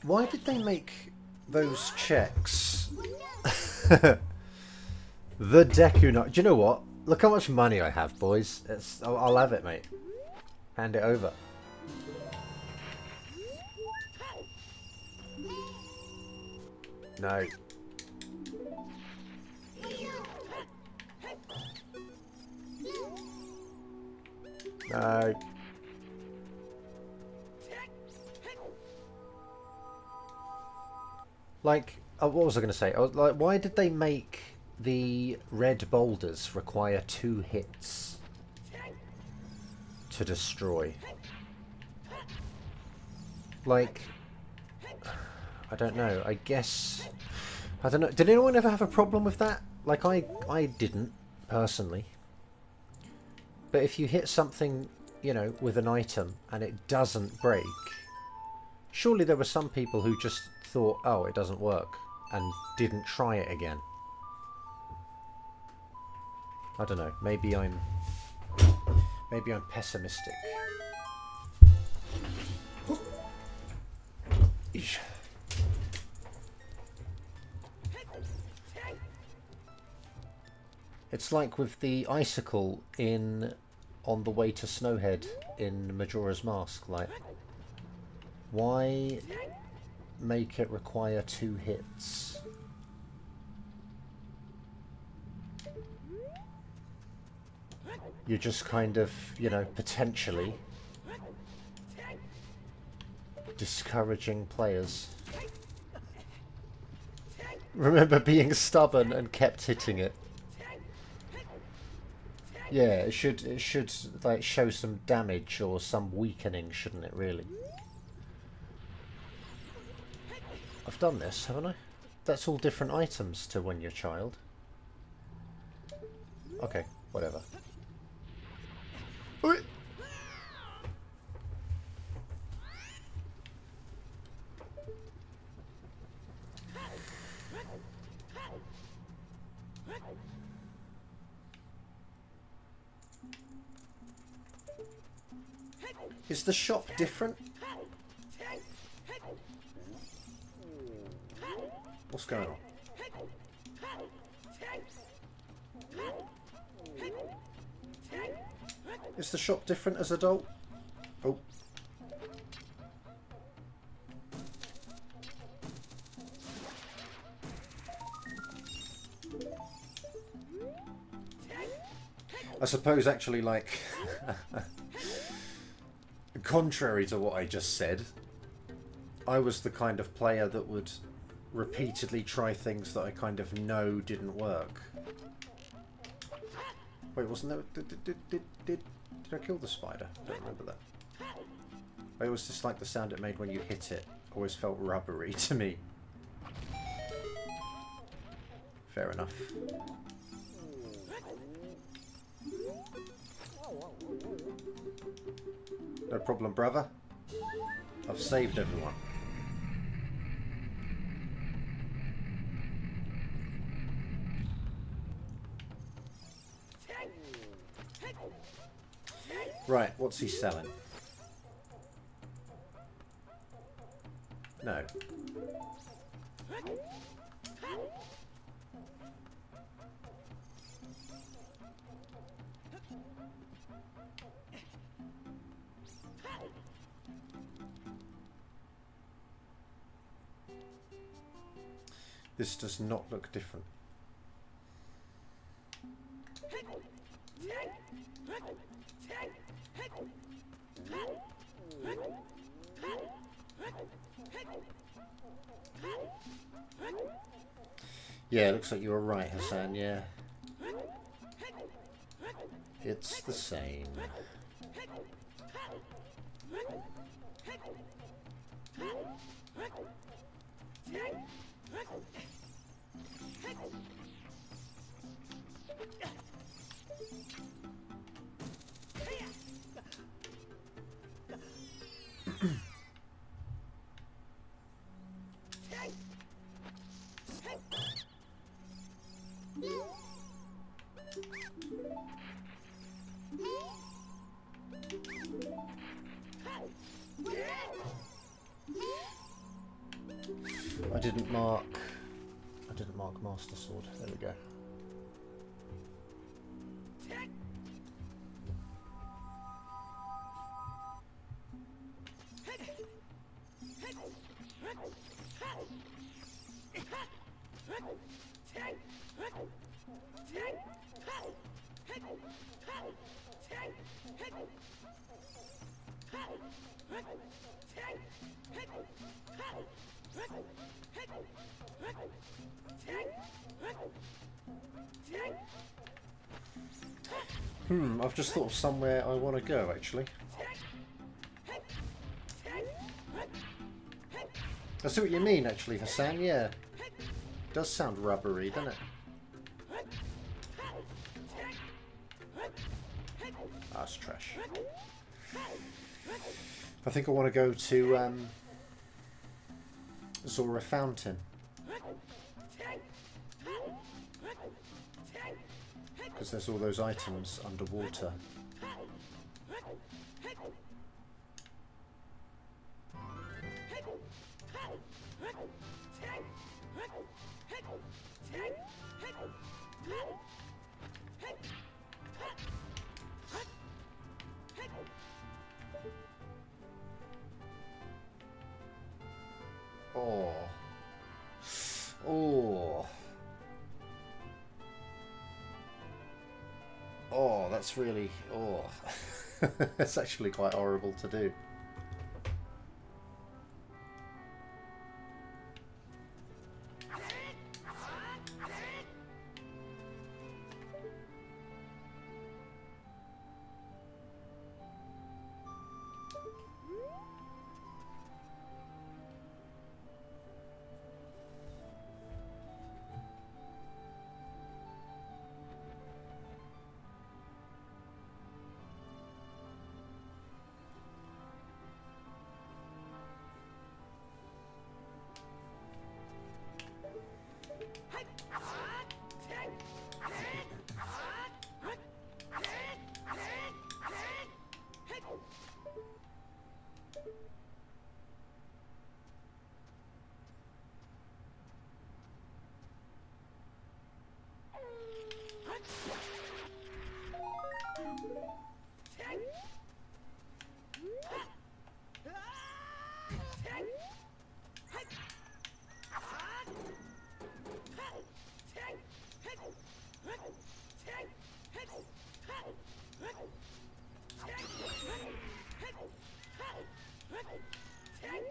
Why did they make those checks? The Deku Knight. Do you know what? Look how much money I have, boys. I'll have it, mate. Hand it over. No. No. Like, what was I going to say? Like, why did they make the red boulders require 2 hits to destroy? Like, I don't know. I guess, I don't know. Did anyone ever have a problem with that? Like, I didn't personally. But if you hit something, you know, with an item and it doesn't break, surely there were some people who just thought, oh, it doesn't work, and didn't try it again. I don't know. Maybe I'm pessimistic. Eesh. It's like with the icicle on the way to Snowhead in Majora's Mask. Like, why make it require 2 hits? You're just kind of, you know, potentially discouraging players. Remember being stubborn and kept hitting it. Yeah, it should like show some damage or some weakening, shouldn't it, really? I've done this, haven't I? That's all different items to when you're a child. Okay, whatever. Oi. Is the shop different? What's going on? Is the shop different as adult? Oh. I suppose actually, like, contrary to what I just said, I was the kind of player that would repeatedly try things that I kind of know didn't work. Wait, wasn't there... Did I kill the spider? I don't remember that. It was just like the sound it made when you hit it. Always felt rubbery to me. Fair enough. No problem, brother. I've saved everyone. Right, what's he selling? No. This does not look different. Yeah, it looks like you were right, Hassan, yeah. It's the same. I didn't mark Master Sword. There we go. I've just thought of somewhere I want to go, actually. I see what you mean, actually, Hassan, yeah. It does sound rubbery, doesn't it? Ah, it's trash. I think I want to go to Zora Fountain. Because there's all those items underwater. Oh. Oh. Oh, that's really... Oh. It's actually quite horrible to do.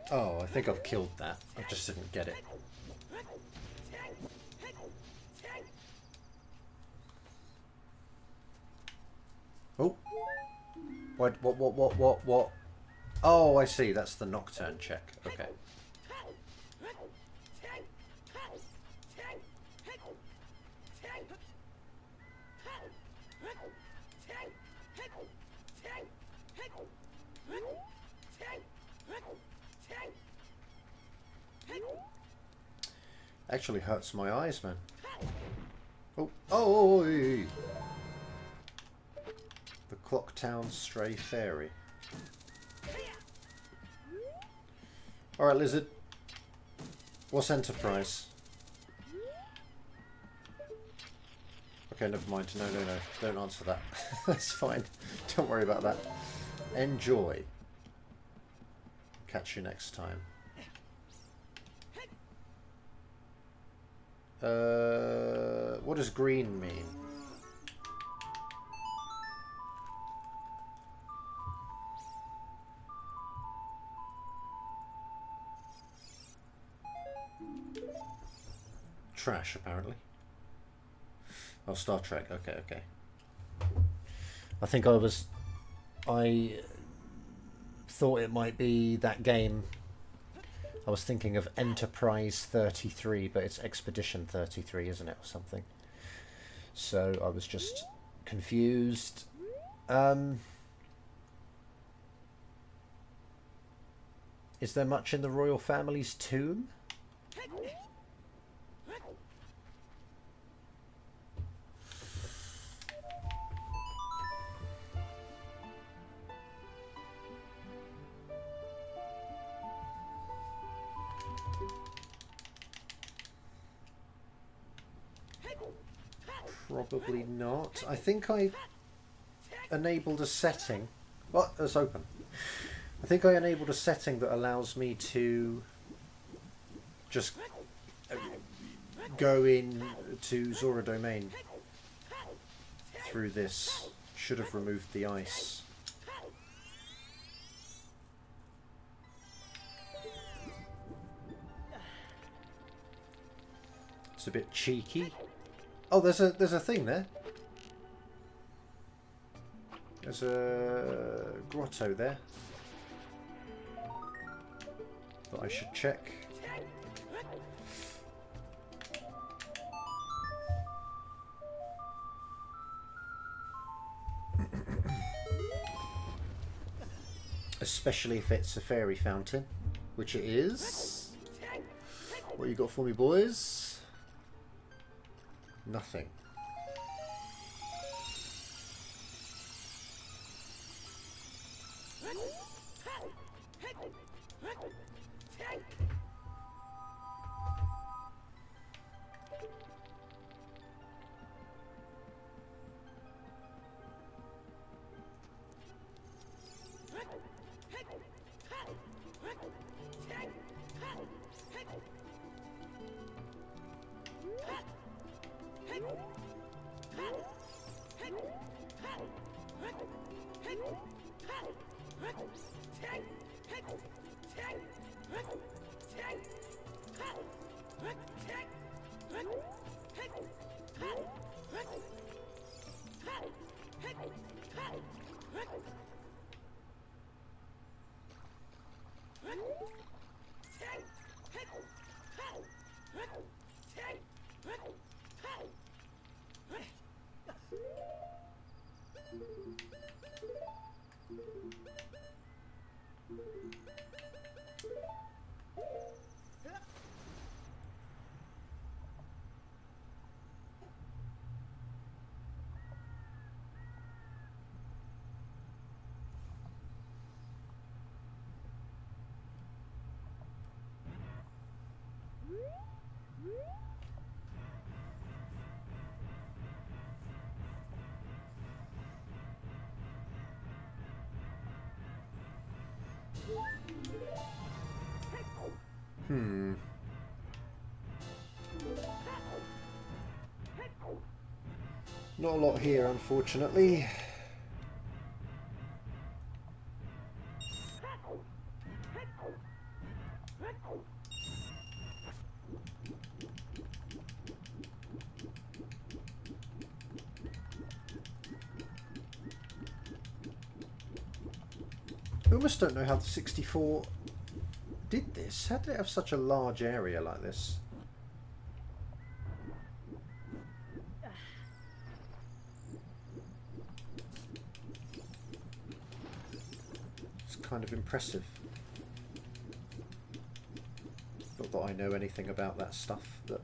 Oh, I think I've killed that. I just didn't get it. Oh. What? Oh, I see. That's the nocturne check. Okay. Actually hurts my eyes, man. Oh, oh, the Clocktown Stray Fairy. Alright, Lizard. What's Enterprise? Okay, never mind. No, no, no. Don't answer that. That's fine. Don't worry about that. Enjoy. Catch you next time. What does green mean? Trash, apparently. Oh, Star Trek. Okay, okay. I thought it might be that game. I was thinking of Enterprise 33, but it's Expedition 33, isn't it, or something? So I was just confused. Is there much in the royal family's tomb? Probably not. I think I enabled a setting. Well, it's open. I think I enabled a setting that allows me to just go in to Zora Domain through this. Should have removed the ice. It's a bit cheeky. Oh, there's a thing there. There's a grotto there that I should check. Especially if it's a fairy fountain, which it is. What you got for me, boys? Nothing. Not a lot here, unfortunately. I almost don't know how the 64 did this. How did it have such a large area like this? It's kind of impressive. Not that I know anything about that stuff, but...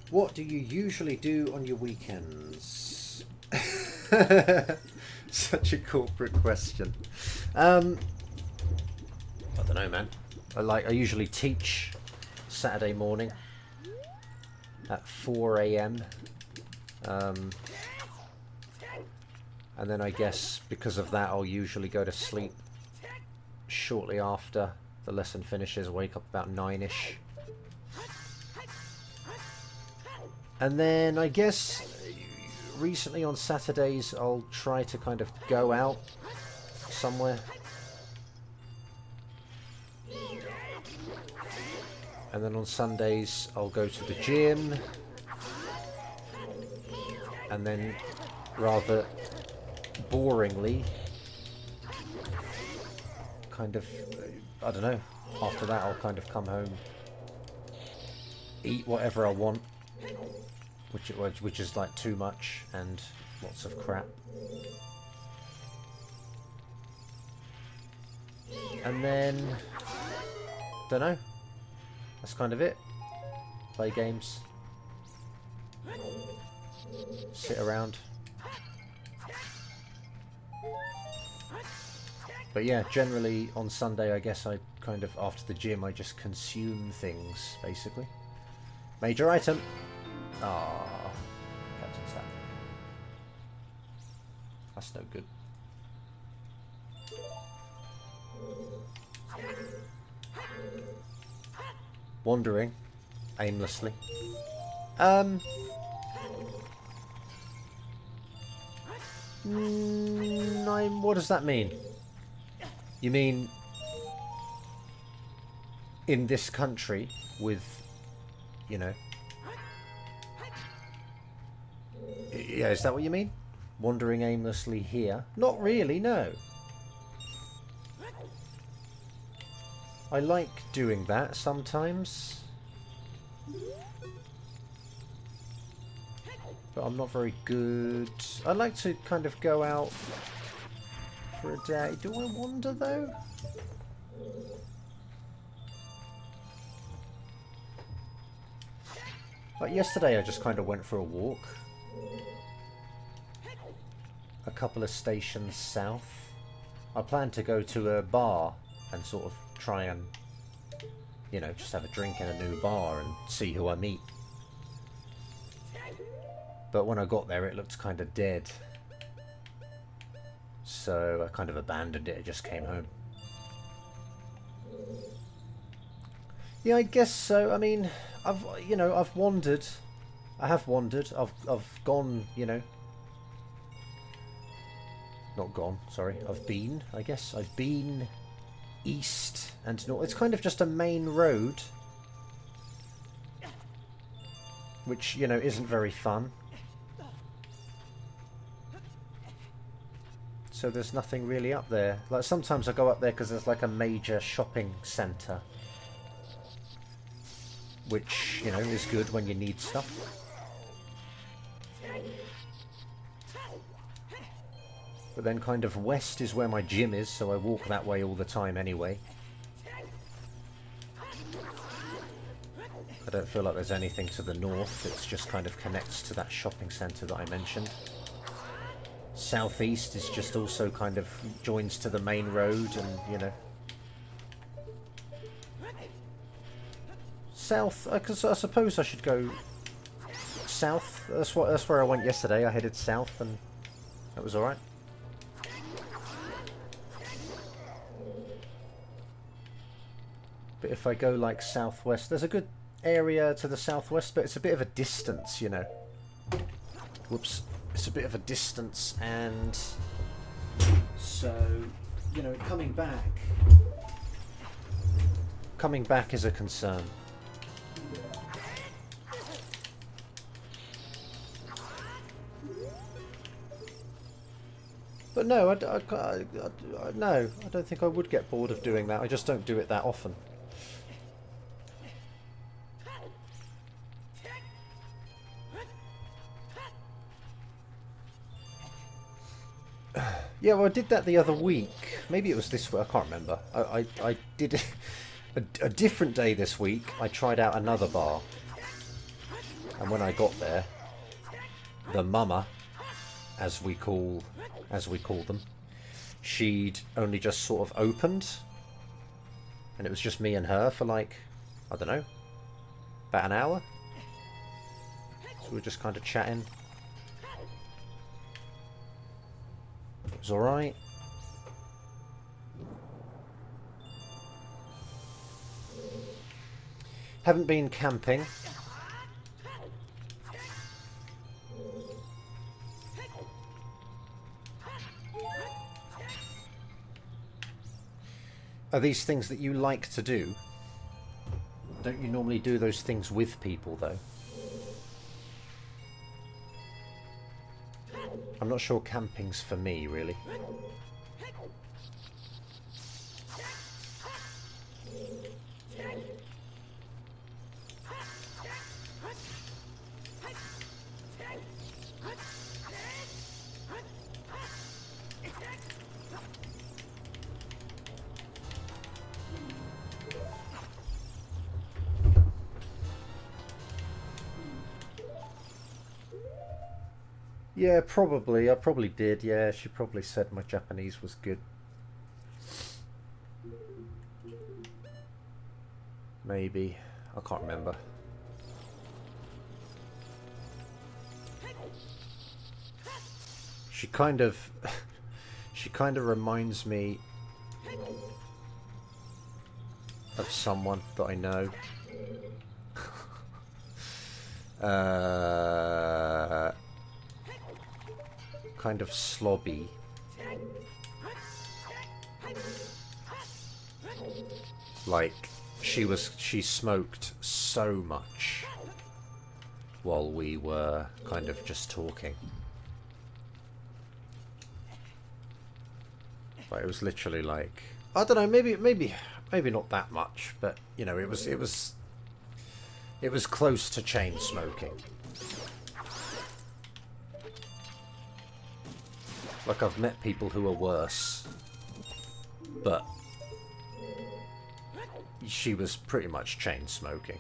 What do you usually do on your weekends? Such a corporate question. I don't know, man. I usually teach Saturday morning at 4 AM. And then I guess because of that I'll usually go to sleep shortly after the lesson finishes, wake up about 9ish. And then I guess recently on Saturdays I'll try to kind of go out somewhere. And then on Sundays I'll go to the gym. And then rather boringly, kind of, I don't know, after that I'll kind of come home, eat whatever I want. Which is like too much and lots of crap. And then, don't know, that's kind of it. Play games. Sit around. But yeah, generally on Sunday I guess I kind of, after the gym, I just consume things, basically. Major item! Ah, Captain Stat. That's no good. Wandering aimlessly. What does that mean? You mean in this country with, you know... Yeah, is that what you mean? Wandering aimlessly here? Not really, no. I like doing that sometimes. But I'm not very good. I like to kind of go out for a day. Do I wander though? Like yesterday I just kind of went for a walk. A couple of stations south. I plan to go to a bar and sort of try and you know, just have a drink in a new bar and see who I meet. But when I got there, it looked kind of dead. So I kind of abandoned it. I just came home. Yeah, I guess so. I mean, I've wandered. I have wandered. I've gone, you know. Not gone, sorry. I've been, I guess. I've been east and north. It's kind of just a main road. Which, you know, isn't very fun. So there's nothing really up there. Like sometimes I go up there because there's like a major shopping centre. Which, you know, is good when you need stuff. But then kind of west is where my gym is, so I walk that way all the time anyway. I don't feel like there's anything to the north. It just kind of connects to that shopping centre that I mentioned. Southeast is just also kind of joins to the main road and, you know. South, I suppose I should go south. That's where I went yesterday. I headed south and that was alright. But if I go like southwest, there's a good area to the southwest, but it's a bit of a distance, you know. Whoops. It's a bit of a distance, and so, you know, coming back is a concern. But no, no, I don't think I would get bored of doing that. I just don't do it that often. Yeah, well, I did that the other week. Maybe it was this week. I can't remember. I did it a different day this week. I tried out another bar, and when I got there, the mama, as we call them, she'd only just sort of opened, and it was just me and her for like, I don't know, about an hour. So we were just kind of chatting. It was alright. Haven't been camping. Are these things that you like to do? Don't you normally do those things with people, though? I'm not sure camping's for me, really. Yeah, probably. I probably did. Yeah, she probably said my Japanese was good. Maybe. I can't remember. She kind of reminds me of someone that I know. Kind of slobby. Like she smoked so much while we were kind of just talking. Like it was literally like, I don't know, maybe not that much, but you know, it was close to chain smoking. Like I've met people who are worse, but she was pretty much chain smoking.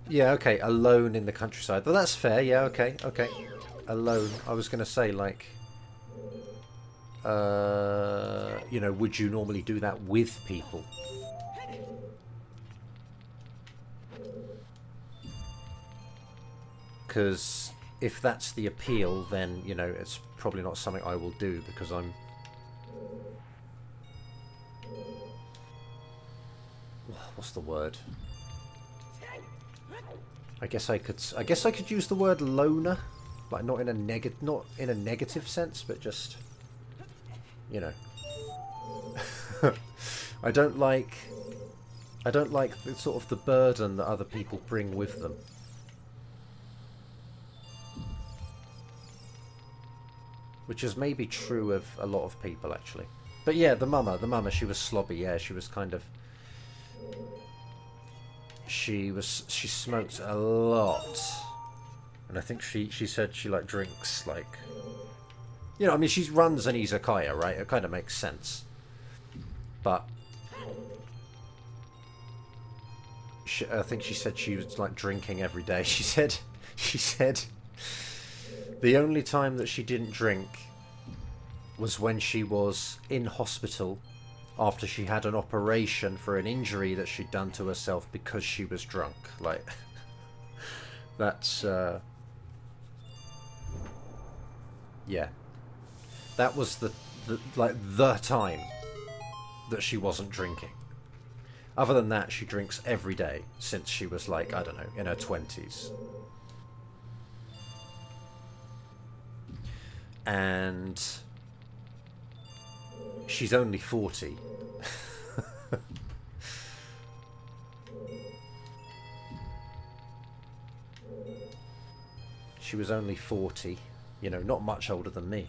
Yeah, okay, alone in the countryside. Well, that's fair, yeah, okay. Alone. I was going to say, like, you know, would you normally do that with people? Because if that's the appeal, then, you know, it's probably not something I will do, because I'm... What's the word? I guess I could use the word loner, like not in a negative sense, but just, you know. I don't like the sort of the burden that other people bring with them. Which is maybe true of a lot of people, actually. But yeah, the mama, she was slobby. Yeah, she was kind of... She smoked a lot. And I think she said she, like, drinks, like... You know, I mean, she runs an izakaya, right? It kind of makes sense. But... I think she said she was, like, drinking every day. She said... The only time that she didn't drink was when she was in hospital after she had an operation for an injury that she'd done to herself because she was drunk. Like, that's, yeah. That was the time that she wasn't drinking. Other than that, she drinks every day since she was, like, I don't know, in her 20s. And she's only 40. She was only 40, you know, not much older than me.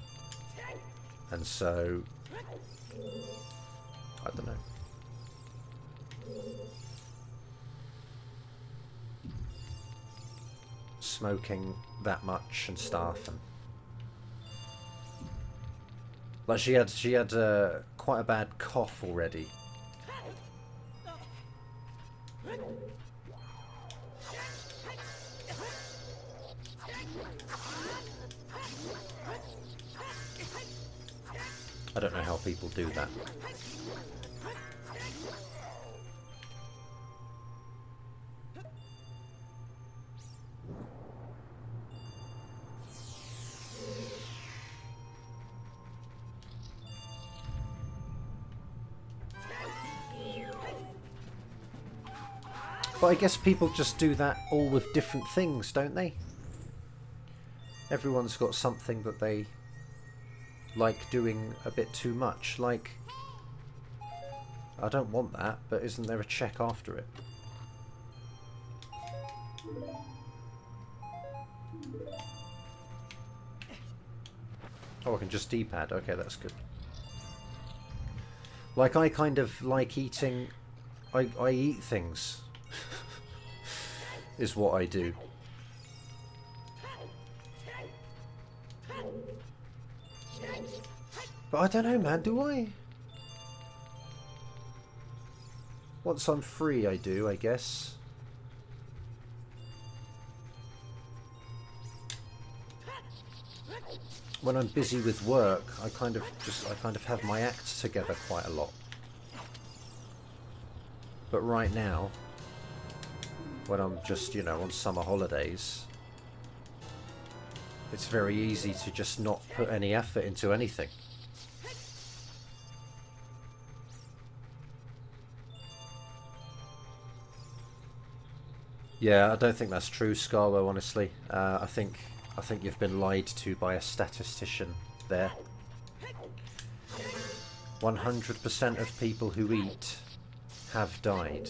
And so, I don't know. Smoking that much and stuff, and like she had quite a bad cough already. I don't know how people do that. But I guess people just do that all with different things, don't they? Everyone's got something that they like doing a bit too much. Like, I don't want that, but isn't there a check after it? Oh, I can just D-pad. Okay, that's good. Like, I kind of like eating... I eat things. Is what I do. But I don't know, man, do I? Once I'm free, I do, I guess. When I'm busy with work, I kind of have my act together quite a lot. But right now, when I'm just, you know, on summer holidays, it's very easy to just not put any effort into anything. Yeah, I don't think that's true, Scarlo, honestly. I think you've been lied to by a statistician there. 100% of people who eat have died.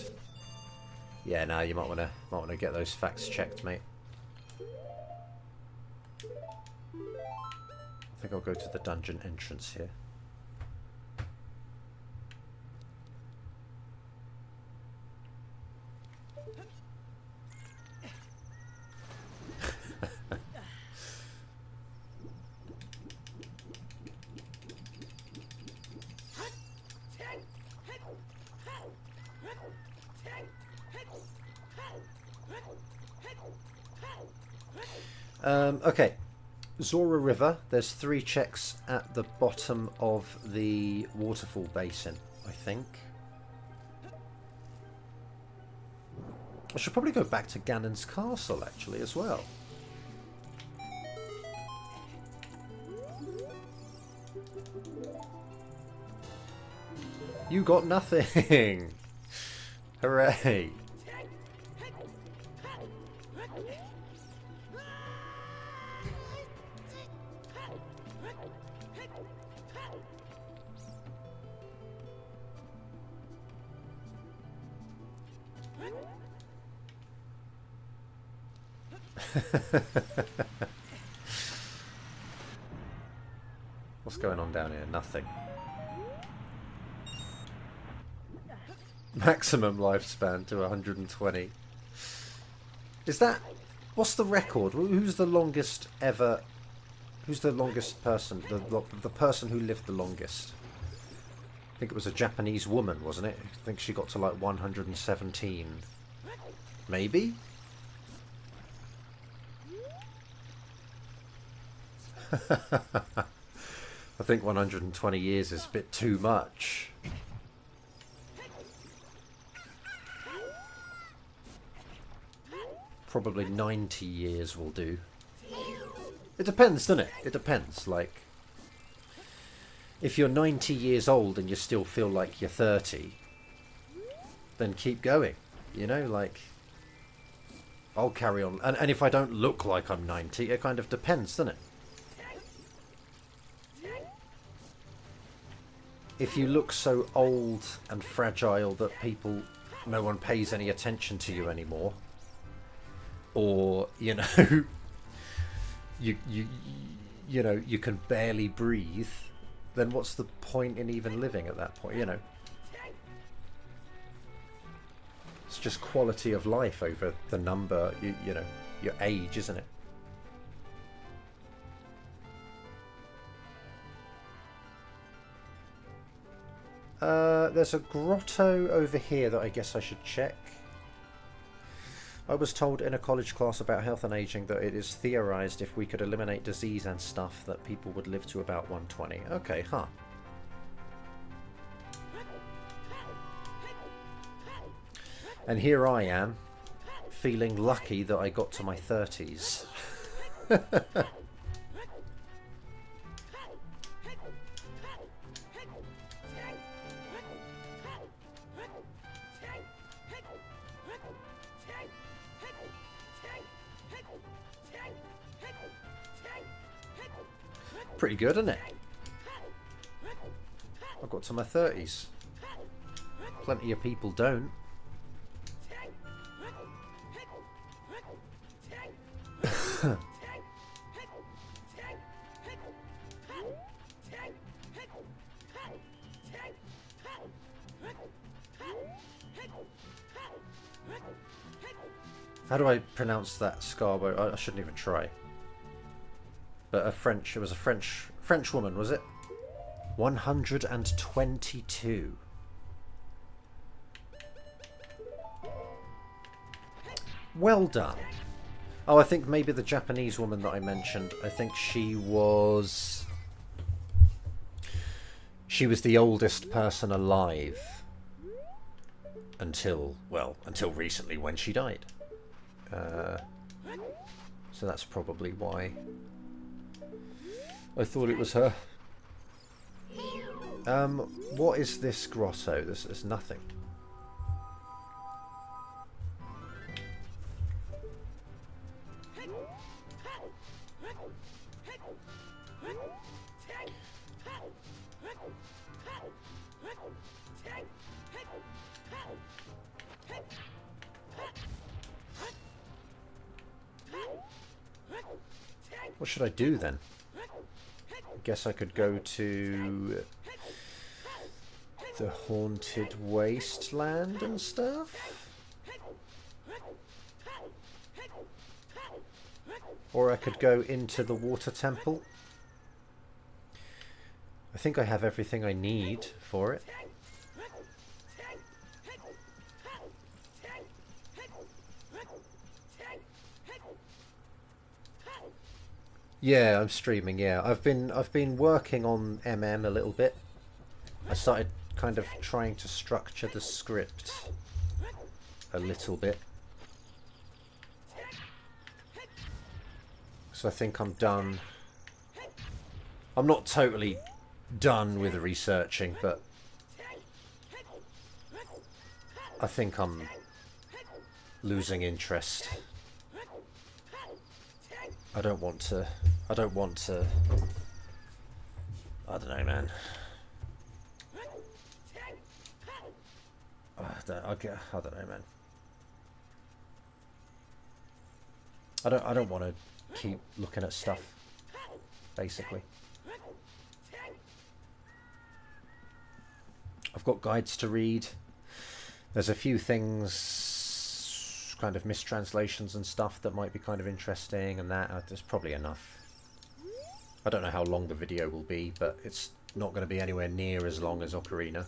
Yeah, now you might wanna get those facts checked, mate. I think I'll go to the dungeon entrance here. Okay, Zora River. There's 3 checks at the bottom of the waterfall basin, I think. I should probably go back to Ganon's castle, actually, as well. You got nothing! Hooray! What's going on down here? Nothing. Maximum lifespan to 120. Is that... What's the record? Who's the longest ever... Who's the longest person? The person who lived the longest? I think it was a Japanese woman, wasn't it? I think she got to like 117. Maybe? I think 120 years is a bit too much. Probably 90 years will do. It depends, doesn't it? It depends. Like, if you're 90 years old and you still feel like you're 30, then keep going. You know, like, I'll carry on. And if I don't look like I'm 90, it kind of depends, doesn't it? If you look so old and fragile that no one pays any attention to you anymore, or, you know, you know, you can barely breathe, then what's the point in even living at that point, you know? It's just quality of life over the number, you know, your age, isn't it? There's a grotto over here that I guess I should check. I was told in a college class about health and aging that it is theorized if we could eliminate disease and stuff that people would live to about 120. Okay, huh. And here I am, feeling lucky that I got to my 30s. Pretty good, isn't it? I got to my 30s. Plenty of people don't. How do I pronounce that, Scarbo? I shouldn't even try. But it was a French woman, was it? 122. Well done. Oh, I think maybe the Japanese woman that I mentioned, I think she was the oldest person alive until recently when she died. So that's probably why I thought it was her. What is this grotto? There's nothing. What should I do then? I guess I could go to the haunted wasteland and stuff. Or I could go into the water temple. I think I have everything I need for it. Yeah, I'm streaming. Yeah, I've been working on MM a little bit. I started kind of trying to structure the script a little bit. So I think I'm done. I'm not totally done with researching, but I think I'm losing interest. I don't want to. I don't know, man. I don't know, man. I don't want to keep looking at stuff, basically. I've got guides to read. There's a few things, kind of mistranslations and stuff that might be kind of interesting, and that there's probably enough. I don't know how long the video will be, but it's not going to be anywhere near as long as Ocarina.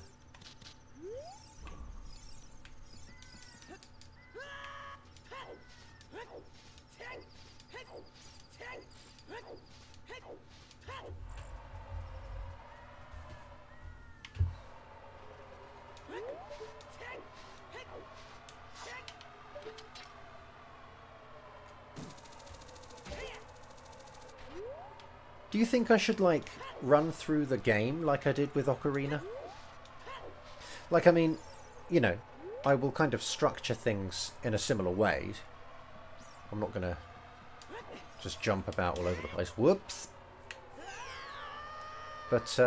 Do you think I should, like, run through the game like I did with Ocarina? Like, I mean, you know, I will kind of structure things in a similar way. I'm not going to just jump about all over the place. Whoops! But,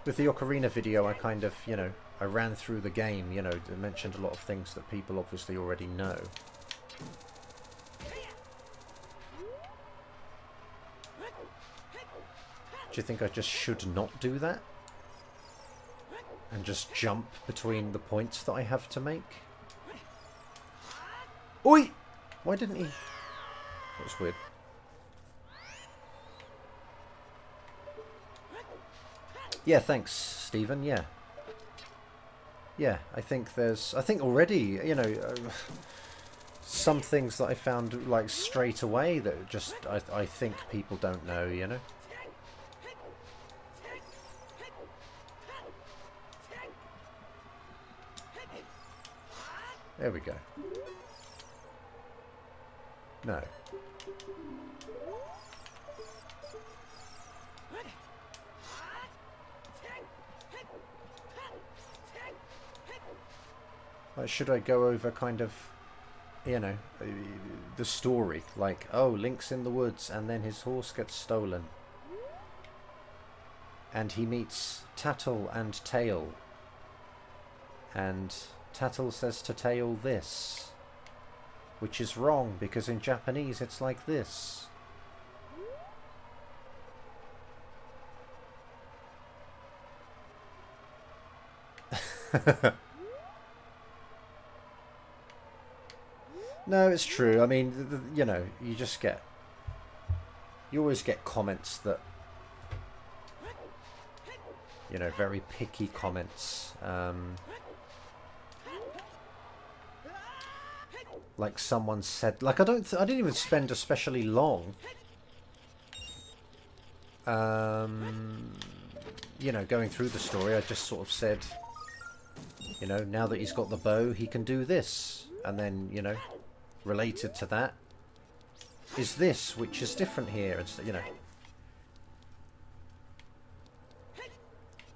with the Ocarina video, I kind of, you know, I ran through the game, you know, I mentioned a lot of things that people obviously already know. Do you think I just should not do that? And just jump between the points that I have to make? Oi! Why didn't he? That was weird. Yeah, thanks, Stephen, yeah. Yeah, I think already, you know, some things that I found, like, straight away that just, I think people don't know, you know? There we go. No. Like, should I go over kind of, you know, the story? Like, oh, Link's in the woods and then his horse gets stolen. And he meets Tattle and Tail. And Tattle says to Tail this, which is wrong because in Japanese it's like this. No, it's true. I mean, you know, you always get comments that, you know, very picky comments. Like someone said, like I didn't even spend especially long, you know, going through the story. I just sort of said, you know, now that he's got the bow, he can do this, and then, you know, related to that is this, which is different here, and you know.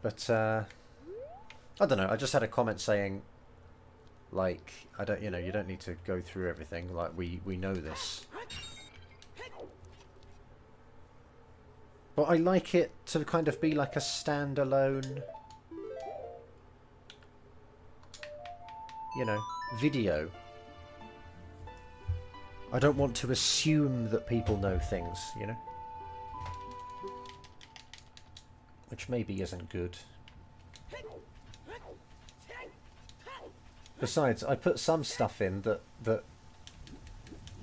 But I don't know. I just had a comment saying, like, you know, you don't need to go through everything. Like, we know this. But I like it to kind of be like a standalone, you know, video. I don't want to assume that people know things, you know? Which maybe isn't good. Besides, I put some stuff in that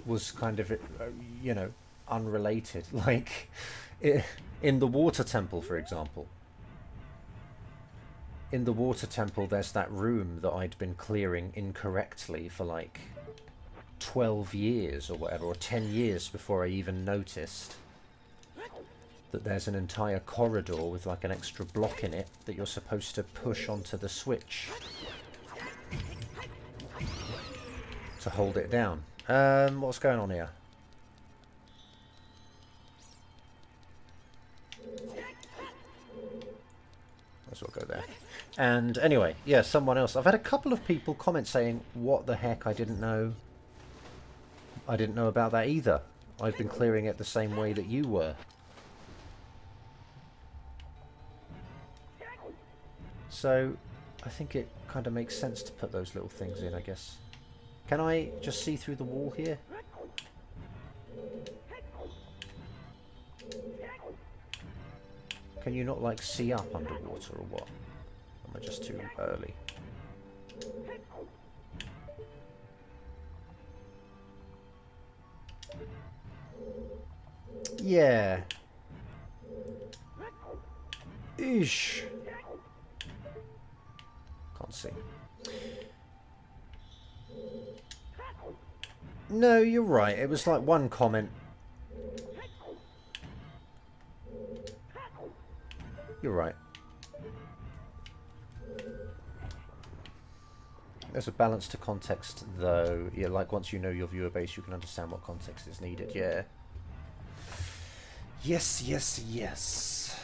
was kind of, you know, unrelated. Like, in the water temple, for example. In the water temple, there's that room that I'd been clearing incorrectly for, like, 12 years or whatever, or 10 years before I even noticed that there's an entire corridor with like an extra block in it that you're supposed to push onto the switch to hold it down. What's going on here? Might as well go there. And anyway, yeah, someone else. I've had a couple of people comment saying, what the heck, I didn't know about that either. I've been clearing it the same way that you were. So, I think it kind of makes sense to put those little things in, I guess. Can I just see through the wall here? Can you not, like, see up underwater or what? Am I just too early? Yeah. Ish. Can't see. No, you're right. It was like one comment. You're right. There's a balance to context, though. Yeah, like once you know your viewer base, you can understand what context is needed. Yeah. Yes, yes, yes.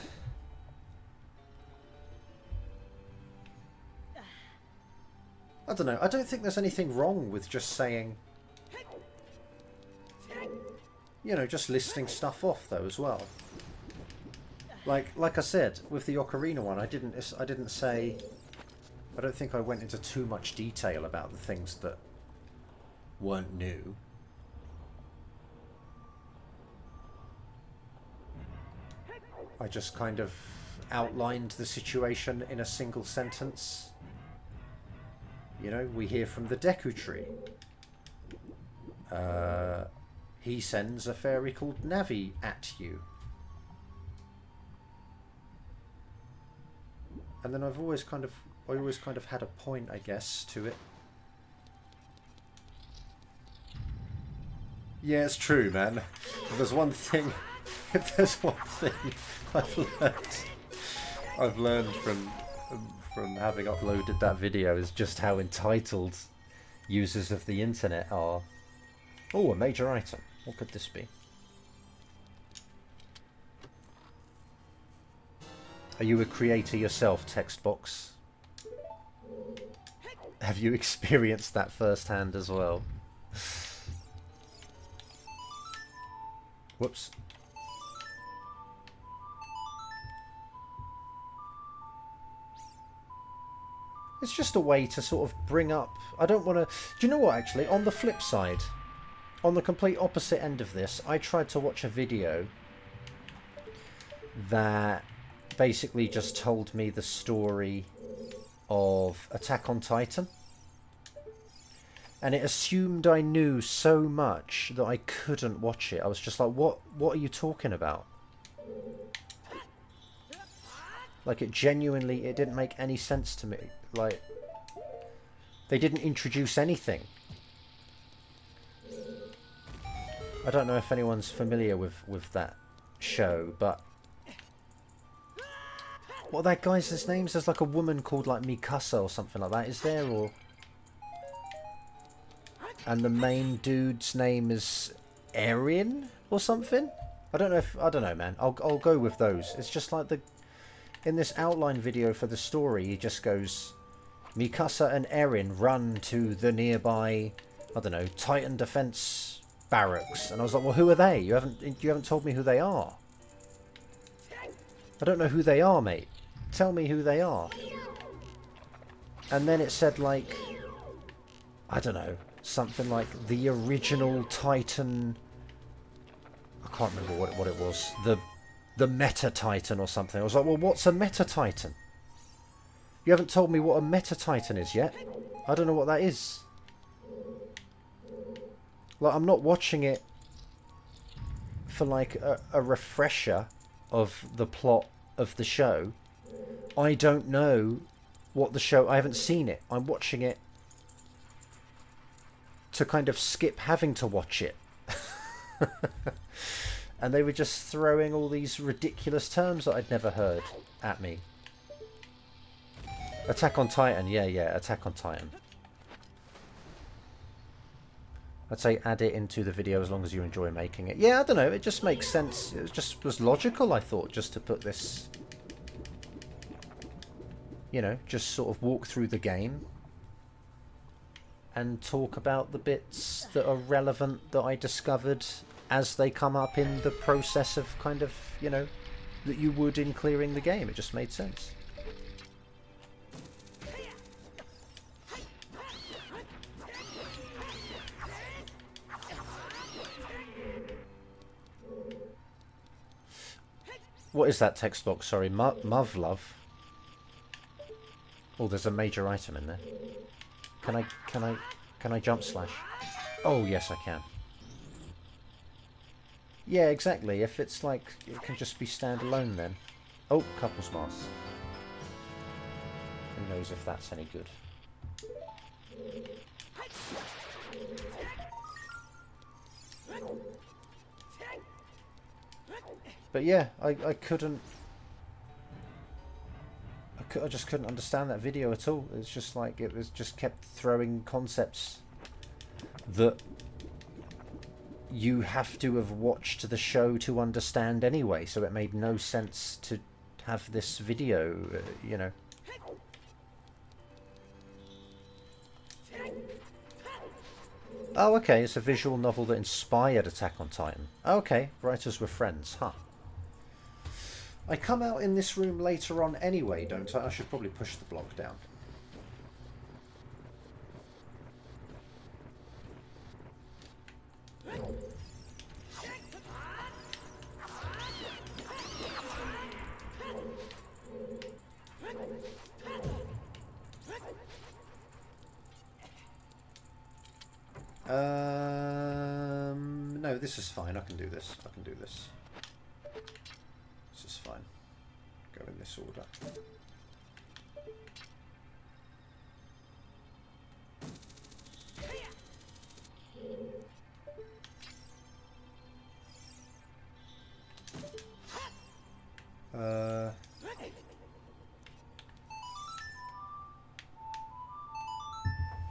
I don't know. I don't think there's anything wrong with just saying, you know, just listing stuff off though as well. Like I said with the Ocarina one, I didn't say. I don't think I went into too much detail about the things that weren't new. I just kind of outlined the situation in a single sentence. You know, we hear from the Deku Tree. He sends a fairy called Navi at you. And then I always kind of had a point, I guess, to it. Yeah, it's true, man. If there's one thing I've learned from having uploaded that video is just how entitled users of the internet are. Oh, a major item. What could this be? Are you a creator yourself, text box? Have you experienced that firsthand as well? Whoops. It's just a way to sort of bring up... I don't want to... Do you know what, actually? On the flip side, on the complete opposite end of this, I tried to watch a video that basically just told me the story of Attack on Titan. And it assumed I knew so much that I couldn't watch it. I was just like, what are you talking about? Like, it genuinely, it didn't make any sense to me. Like, they didn't introduce anything. I don't know if anyone's familiar with that show, but... What are that guy's names? There's like a woman called like Mikasa or something like that, is there? Or... And the main dude's name is Eren or something? I don't know, man. I'll go with those. It's just like the... In this outline video for the story, he just goes, Mikasa and Eren run to the nearby, I don't know, Titan Defense Barracks. And I was like, well, who are they? You haven't told me who they are. I don't know who they are, mate. Tell me who they are. And then it said, like, I don't know, something like the original Titan... I can't remember what it was. The Meta Titan or something. I was like, well, what's a Meta Titan? You haven't told me what a Meta Titan is yet. I don't know what that is. Like, I'm not watching it for like a refresher of the plot of the show. I don't know what the show... I haven't seen it. I'm watching it to kind of skip having to watch it. And they were just throwing all these ridiculous terms that I'd never heard at me. Attack on Titan, yeah, Attack on Titan. I'd say add it into the video as long as you enjoy making it. Yeah, I don't know, it just makes sense. It just was logical, I thought, just to put this... You know, just sort of walk through the game and talk about the bits that are relevant that I discovered as they come up in the process of kind of, you know, that you would in clearing the game. It just made sense. What is that text box? Sorry, Muvlove. Oh, there's a major item in there. Can I jump slash? Oh, yes, I can. Yeah, exactly. If it's like, it can just be standalone then. Oh, couples mask. Who knows if that's any good. But yeah, I couldn't... I just couldn't understand that video at all. It's just like, it was just kept throwing concepts that you have to have watched the show to understand anyway, so it made no sense to have this video, you know. Oh, okay, it's a visual novel that inspired Attack on Titan. Okay, writers were friends, huh. I come out in this room later on anyway, don't I? I should probably push the block down. No, this is fine. I can do this. I can do this. This is fine. Go in this order.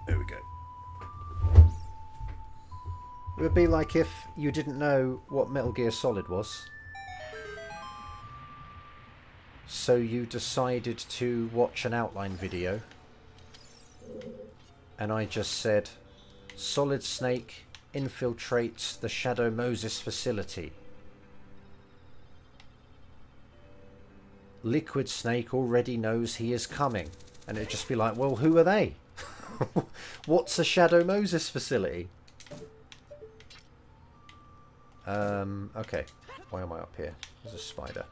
There we go. It would be like if you didn't know what Metal Gear Solid was, so you decided to watch an outline video, and I just said, Solid Snake infiltrates the Shadow Moses facility. Liquid Snake already knows he is coming. And it'd just be like, well, who are they? What's a Shadow Moses facility? Okay. Why am I up here? There's a spider.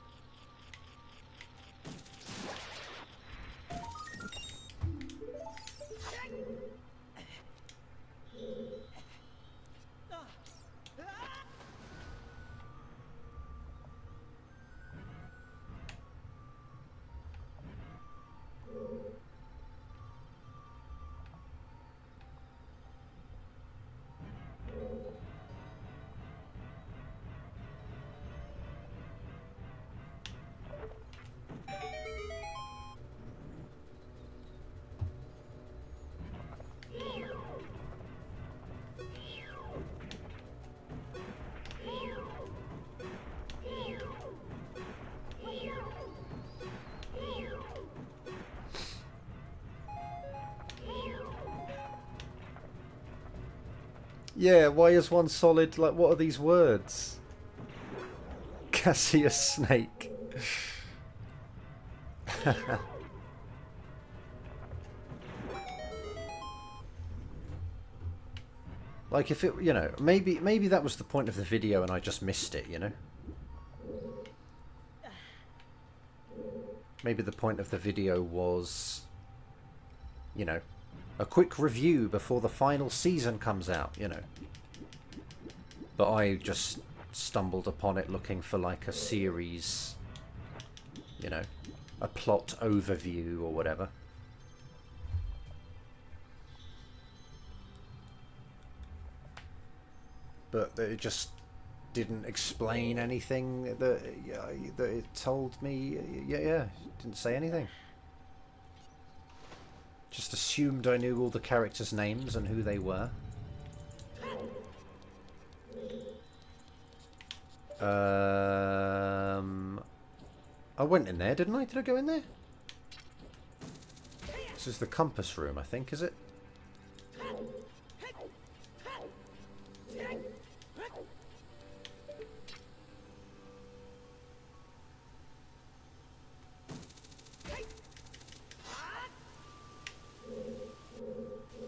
Yeah, why is one solid? Like, what are these words? Cassius Snake. Like, if it, you know, maybe that was the point of the video and I just missed it, you know? Maybe the point of the video was, you know, a quick review before the final season comes out, you know. But I just stumbled upon it looking for like a series, you know, a plot overview or whatever. but it just didn't explain anything that it told me. Yeah, didn't say anything. Just assumed I knew all the characters' names and who they were. I went in there, didn't I? Did I go in there? This is the compass room, I think, is it?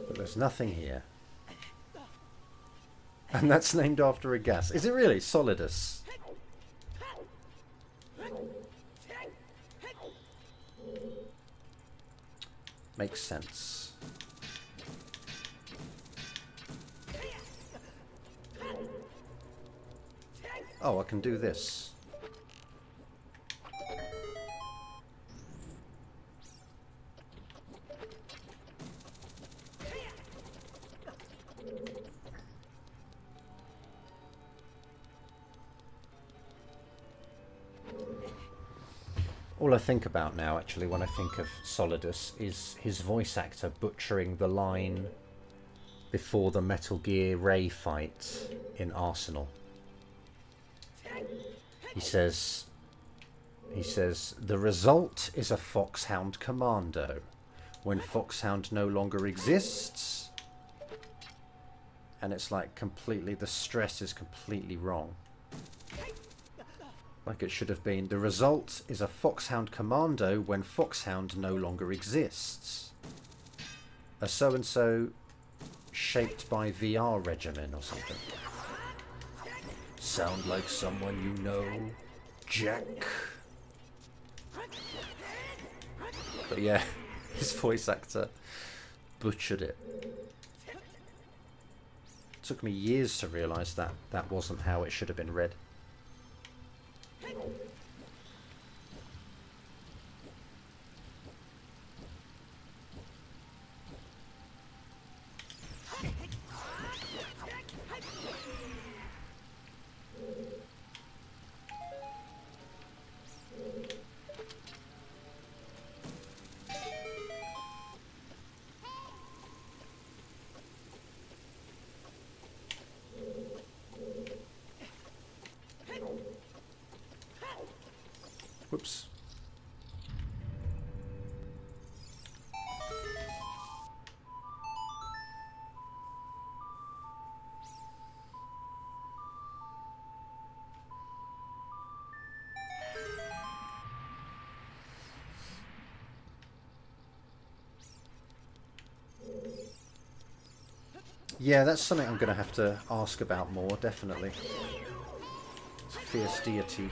But there's nothing here. And that's named after a gas. Is it really? Solidus. Makes sense. Oh, I can do this. All I think about now, actually, when I think of Solidus, is his voice actor butchering the line before the Metal Gear Ray fight in Arsenal. He says, the result is a Foxhound Commando. When Foxhound no longer exists, and it's like completely, the stress is completely wrong. Like it should have been, the result is a Foxhound Commando when Foxhound no longer exists. A so-and-so shaped by VR regimen or something. Sound like someone you know, Jack? But yeah, his voice actor butchered it. It took me years to realise that that wasn't how it should have been read. Whoops. Yeah, that's something I'm going to have to ask about more, definitely. It's a fierce deity.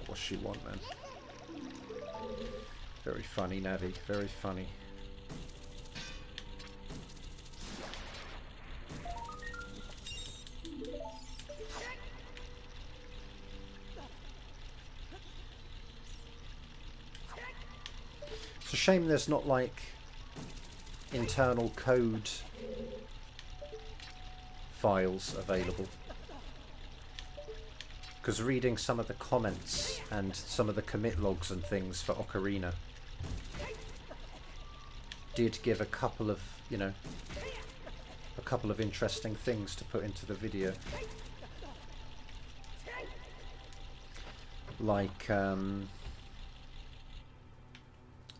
What's she want, man? Very funny, Navi. Very funny. It's a shame there's not like internal code files available. Because reading some of the comments and some of the commit logs and things for Ocarina did give a couple of, you know, a couple of interesting things to put into the video. Like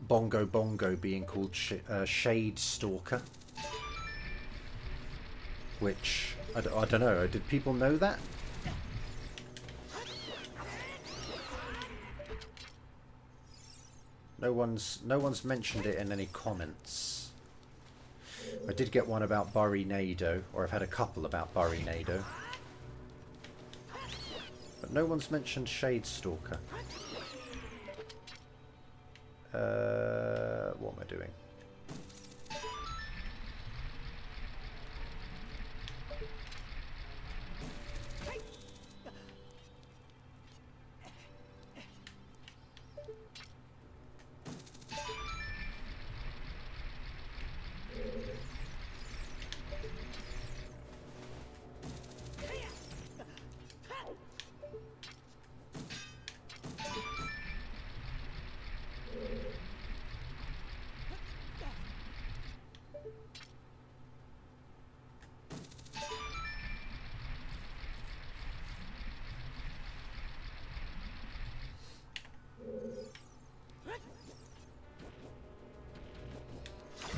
Bongo Bongo being called Shade Stalker. Which, I don't know, did people know that? No one's mentioned it in any comments. I did get one about Burinado, or I've had a couple about Burinado. But no one's mentioned Shade Stalker. What? doing.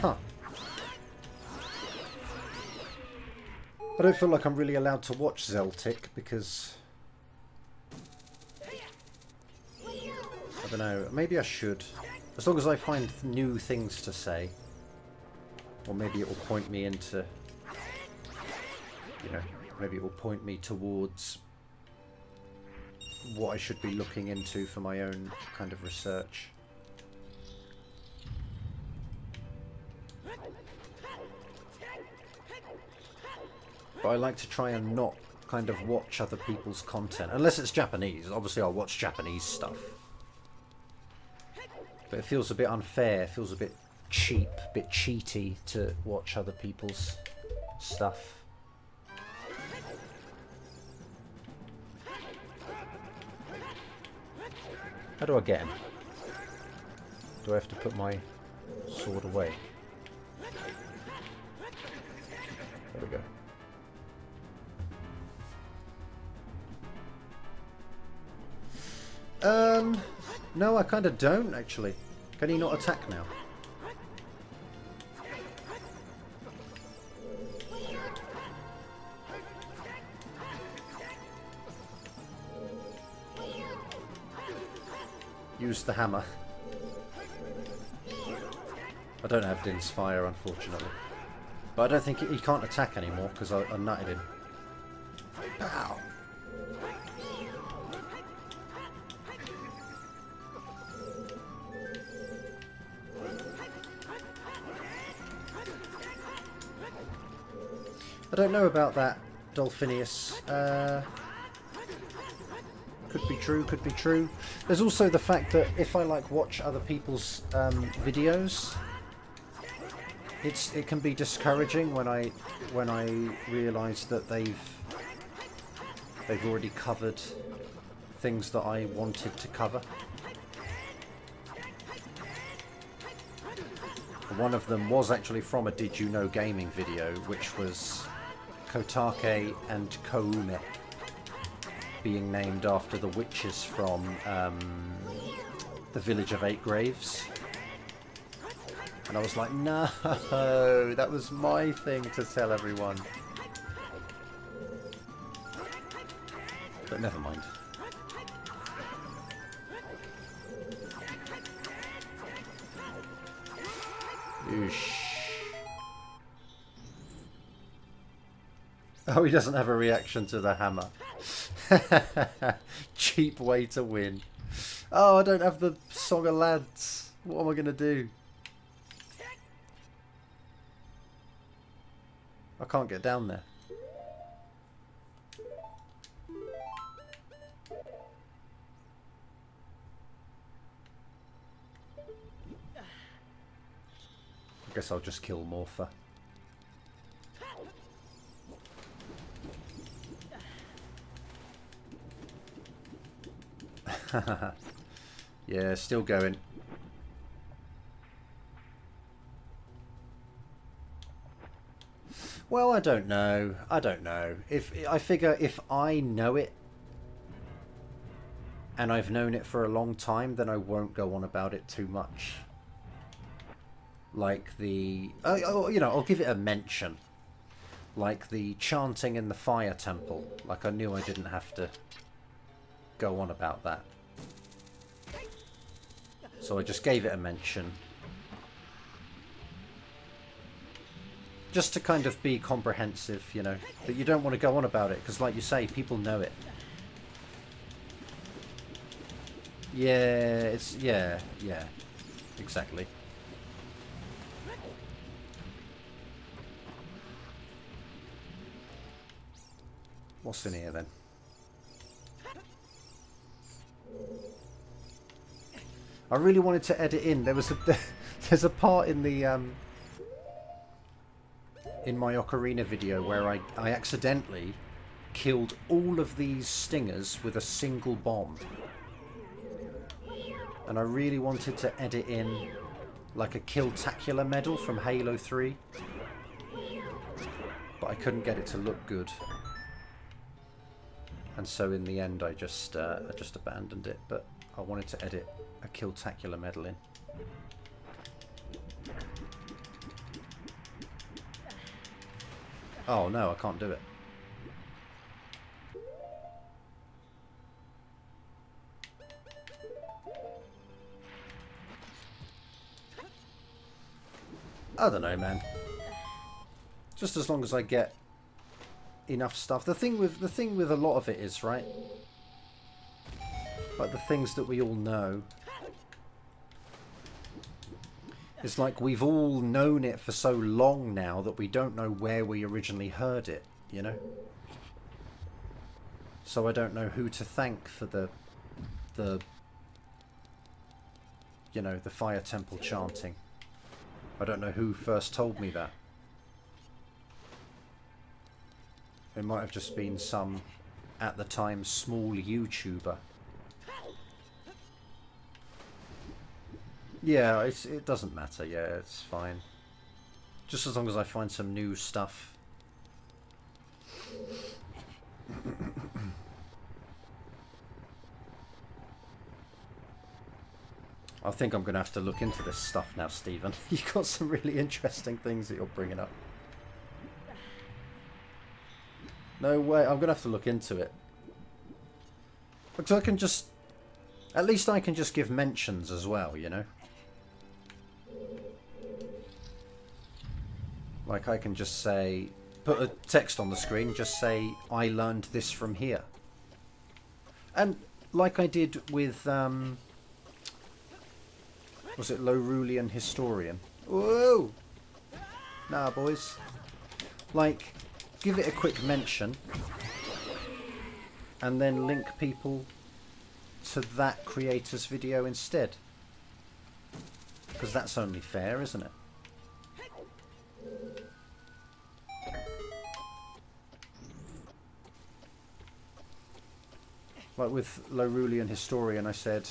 Huh. I don't feel like I'm really allowed to watch Zeltic because... I don't know, maybe I should. As long as I find new things to say. Or maybe it will point me into... You know, maybe it will point me towards what I should be looking into for my own kind of research. But I like to try and not kind of watch other people's content. Unless it's Japanese. Obviously I'll watch Japanese stuff. But it feels a bit unfair. It feels a bit cheap, a bit cheaty to watch other people's stuff. How do I get him? Do I have to put my sword away? There we go. No, I kind of don't, actually. Can he not attack now? Use the hammer. I don't have Din's fire, unfortunately. But I don't think he can't attack anymore, because I nutted him. Pow! I don't know about that, Dolphinius. Could be true, could be true. There's also the fact that if I like watch other people's videos, it can be discouraging when I realise that they've already covered things that I wanted to cover. One of them was actually from a Did You Know Gaming video, which was Kotake and Koume being named after the witches from the Village of Eight Graves. And I was like, no, that was my thing to tell everyone. But never mind. Oosh. Oh, he doesn't have a reaction to the hammer. Cheap way to win. Oh, I don't have the Song of Lads. What am I going to do? I can't get down there. I guess I'll just kill Morpher. Yeah, still going. Well, I don't know. I don't know. I figure if I know it and I've known it for a long time, then I won't go on about it too much. Like the... you know, I'll give it a mention. Like the chanting in the fire temple. Like I knew I didn't have to go on about that. So I just gave it a mention. Just to kind of be comprehensive, you know. But you don't want to go on about it, because like you say, people know it. Yeah, it's... Yeah, exactly. What's in here then? I really wanted to edit in. There was a there's a part in the in my Ocarina video where I accidentally killed all of these stingers with a single bomb. And I really wanted to edit in like a Kill-tacular medal from Halo 3. But I couldn't get it to look good. And so in the end I just abandoned it, but I wanted to edit a Kill-tacular medal in. Oh no, I can't do it. I don't know, man. Just as long as I get enough stuff. The thing with a lot of it is, right? Like the things that we all know. It's like we've all known it for so long now that we don't know where we originally heard it, you know? So I don't know who to thank for the you know, the fire temple chanting. I don't know who first told me that. It might have just been some, at the time, small YouTuber. Yeah, it doesn't matter. Yeah, it's fine. Just as long as I find some new stuff. I think I'm going to have to look into this stuff now, Stephen. You've got some really interesting things that you're bringing up. No way, I'm going to have to look into it. Because I can just... At least I can just give mentions as well, you know? Like I can just say... Put a text on the screen, just say, I learned this from here. And like I did with... was it Lorulian Historian? Whoa! Nah, boys. Like... Give it a quick mention and then link people to that creator's video instead, because that's only fair, isn't it? Like with Lorulian Historian, I said,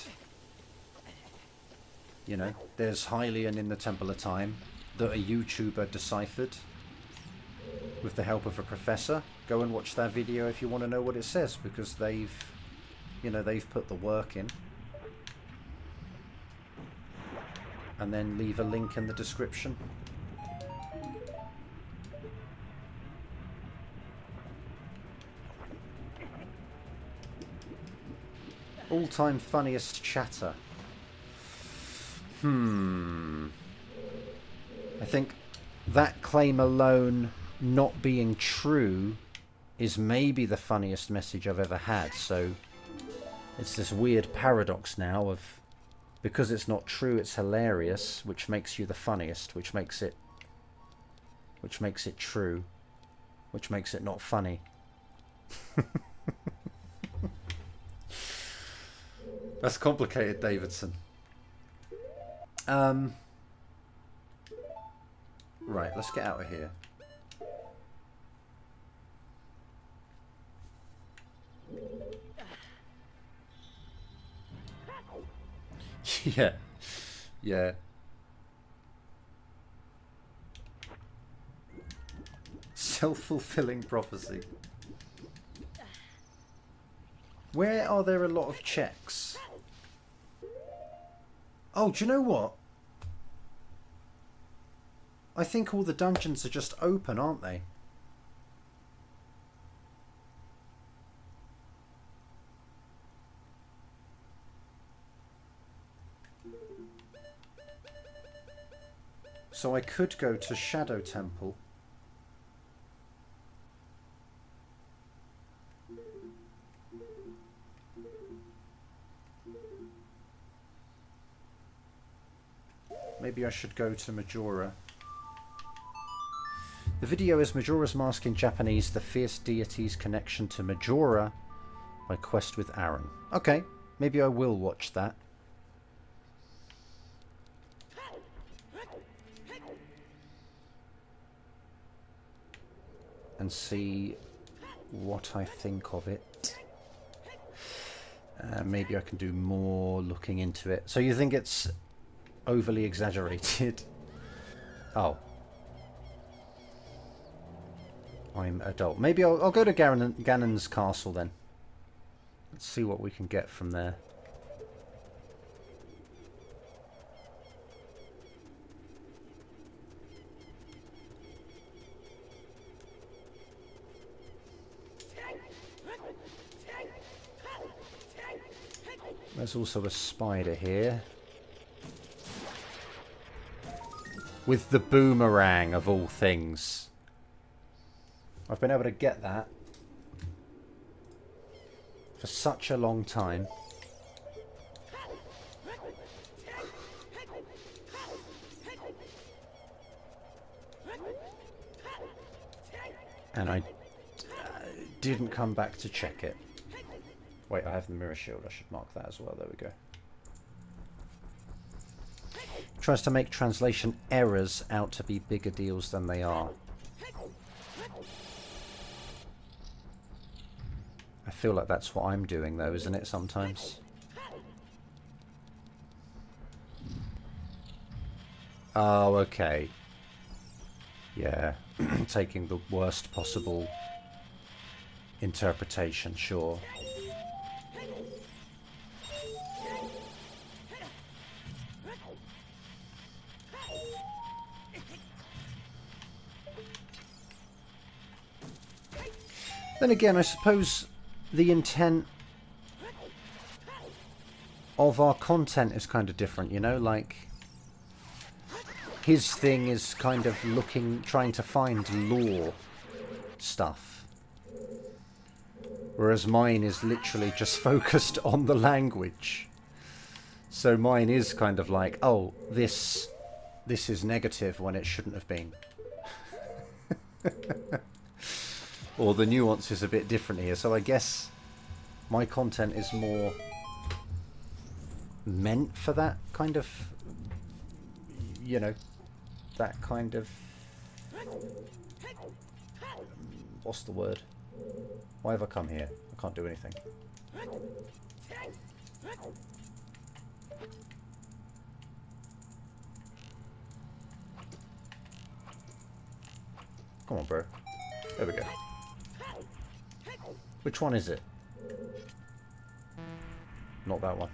you know, there's Hylian in the Temple of Time that a YouTuber deciphered with the help of a professor. Go and watch that video if you want to know what it says, because they've, you know, they've put the work in. And then leave a link in the description. All-time funniest chatter. I think that claim alone not being true is maybe the funniest message I've ever had. So it's this weird paradox now of, because it's not true, it's hilarious, which makes you the funniest, which makes it true, which makes it not funny. That's complicated, Davidson. Right, let's get out of here. Yeah. Yeah. Self-fulfilling prophecy. Where are there a lot of checks? Oh, do you know what? I think all the dungeons are just open, aren't they? So I could go to Shadow Temple. Maybe I should go to Majora. The video is Majora's Mask in Japanese, the fierce deity's connection to Majora by Quest with Aaron. Okay, maybe I will watch that. And see what I think of it. Maybe I can do more looking into it. So you think it's overly exaggerated? Oh. I'm adult. Maybe I'll go to Ganon's castle then. Let's see what we can get from there. There's also a spider here. With the boomerang of all things. I've been able to get that for such a long time. And I didn't come back to check it. Wait, I have the mirror shield. I should mark that as well. There we go. Tries to make translation errors out to be bigger deals than they are. I feel like that's what I'm doing though, isn't it, sometimes? Oh, okay. Yeah. Taking the worst possible interpretation, sure. Then again, I suppose the intent of our content is kind of different, you know? Like, his thing is kind of trying to find lore stuff. Whereas mine is literally just focused on the language. So mine is kind of like, oh, this is negative when it shouldn't have been. Or the nuance is a bit different here. So I guess my content is more meant for that kind of, you know, that kind of, what's the word? Why have I come here? I can't do anything. Come on, bro. There we go. Which one is it? Not that one.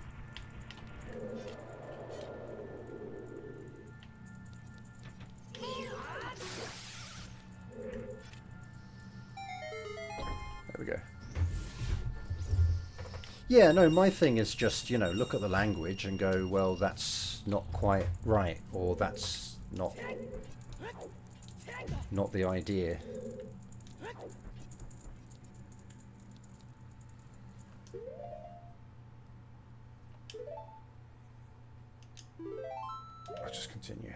There we go. Yeah, no, my thing is just, you know, look at the language and go, well, that's not quite right, or that's not the idea. I'll just continue.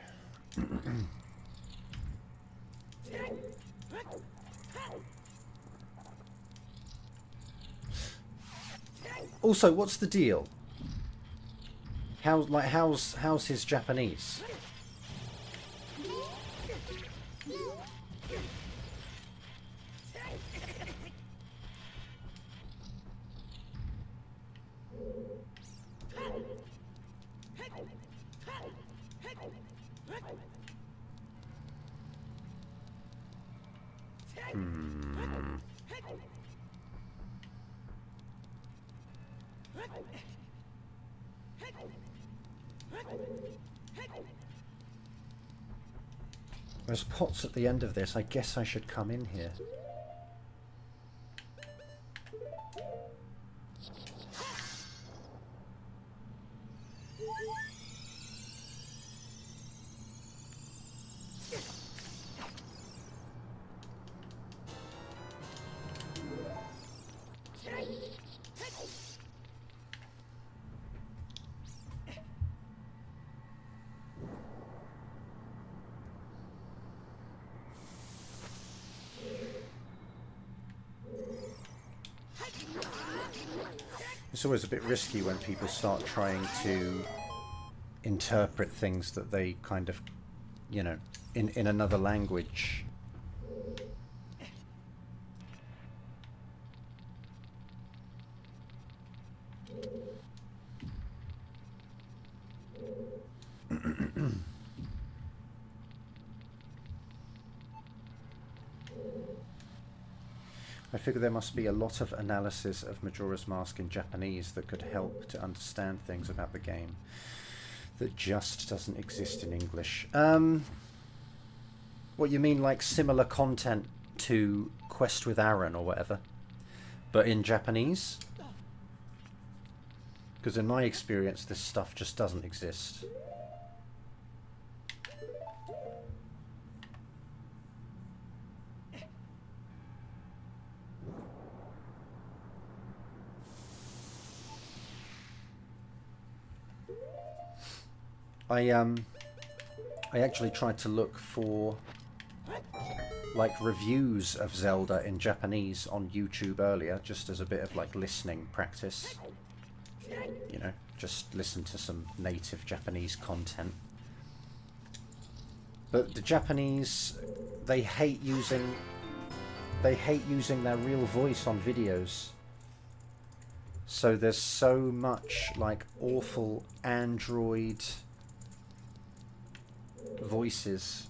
Also, what's the deal? How's his Japanese? There's pots at the end of this. I guess I should come in here. it's always a bit risky when people start trying to interpret things that they kind of, you know, in another language. I figure there must be a lot of analysis of Majora's Mask in Japanese that could help to understand things about the game that just doesn't exist in English. What you mean, like similar content to Quest with Aaron or whatever, but in Japanese? Because in my experience, this stuff just doesn't exist. I actually tried to look for like reviews of Zelda in Japanese on YouTube earlier, just as a bit of like listening practice. You know, just listen to some native Japanese content. But the Japanese, they hate using their real voice on videos. So there's so much like awful Android voices,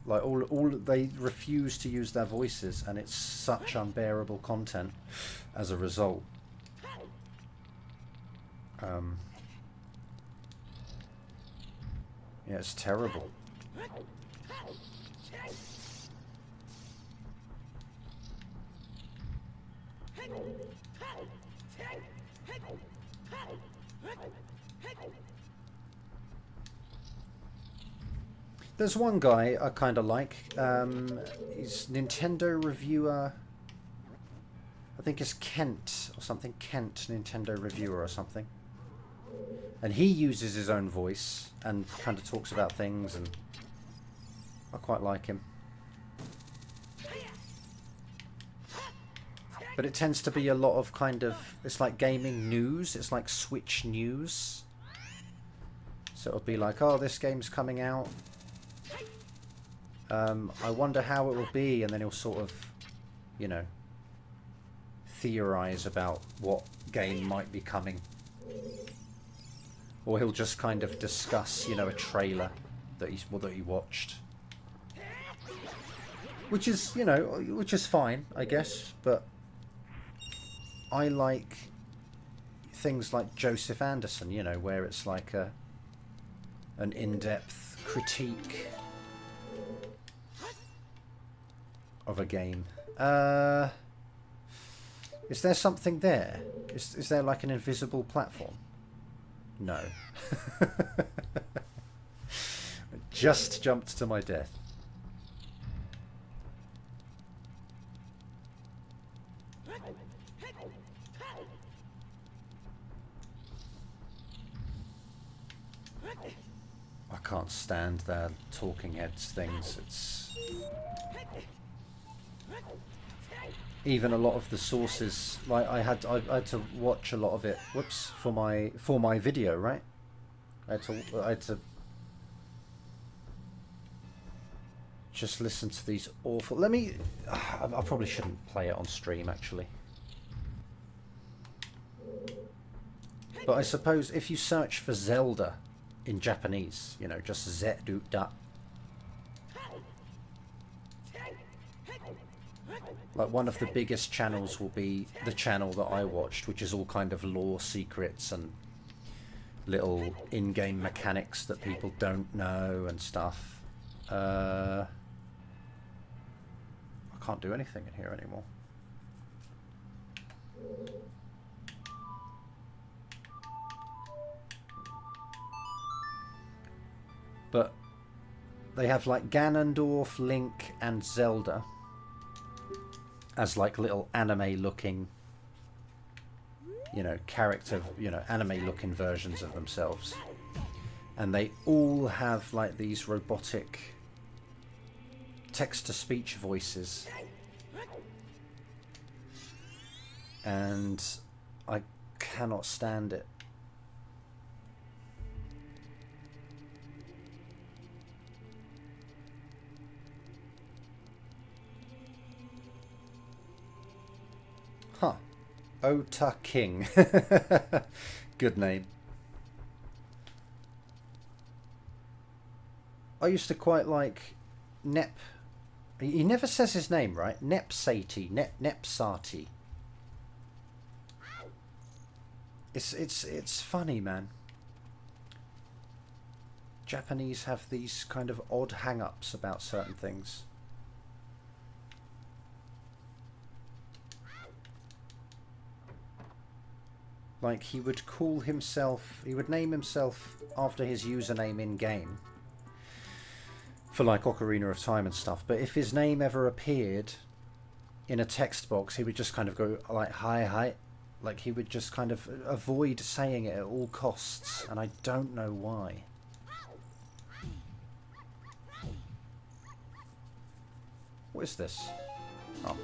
like all they refuse to use their voices, and it's such unbearable content as a result. Yeah, it's terrible. There's one guy I kind of like. He's Nintendo reviewer. I think it's Kent or something. Kent, Nintendo reviewer or something. And he uses his own voice and kind of talks about things, and I quite like him. But it tends to be a lot of kind of, it's like gaming news. It's like Switch news. So it'll be like, oh, this game's coming out. I wonder how it will be, and then he'll sort of, you know, theorize about what game might be coming. Or he'll just kind of discuss, you know, a trailer that he watched. Which is, you know, which is fine, I guess, but I like things like Joseph Anderson, you know, where it's like an in-depth critique of a game. Is there something there? Is there like an invisible platform? No. I just jumped to my death. I can't stand their talking heads things. It's even a lot of the sources, like I had to watch a lot of it. Whoops, for my video, right? I had to just listen to these awful. Let me. I probably shouldn't play it on stream, actually. But I suppose if you search for Zelda in Japanese, you know, just Zelda. Like one of the biggest channels will be the channel that I watched, which is all kind of lore secrets and little in-game mechanics that people don't know and stuff. I can't do anything in here anymore. But they have like Ganondorf, Link, and Zelda as like little anime looking, you know, character, you know, anime looking versions of themselves. And they all have like these robotic text to speech voices. And I cannot stand it. Huh. Ota King. Good name. I used to quite like Nep. He never says his name, right? Nepsati. Nepsati. It's funny, man. Japanese have these kind of odd hang-ups about certain things. Like, he would call himself, he would name himself after his username in game for like Ocarina of Time and stuff, but if his name ever appeared in a text box, he would just kind of go like hi, like he would just kind of avoid saying it at all costs, and I don't know why. What is this? Oh.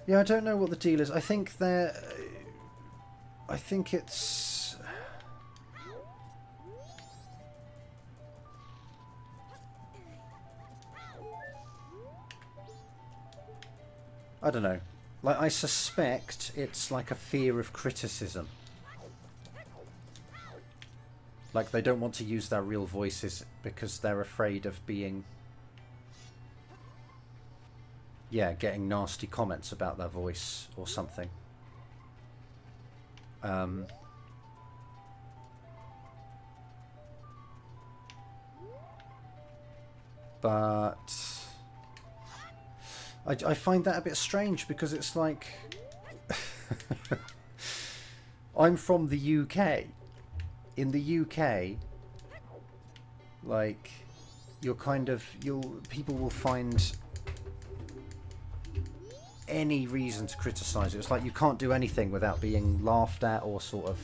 Yeah, I don't know what the deal is. I think it's... I don't know. Like, I suspect it's like a fear of criticism. Like, they don't want to use their real voices because they're afraid of being... yeah, getting nasty comments about their voice or something. But I find that a bit strange because it's like I'm from the UK. In the UK, like, people will find any reason to criticize it. It's like you can't do anything without being laughed at or sort of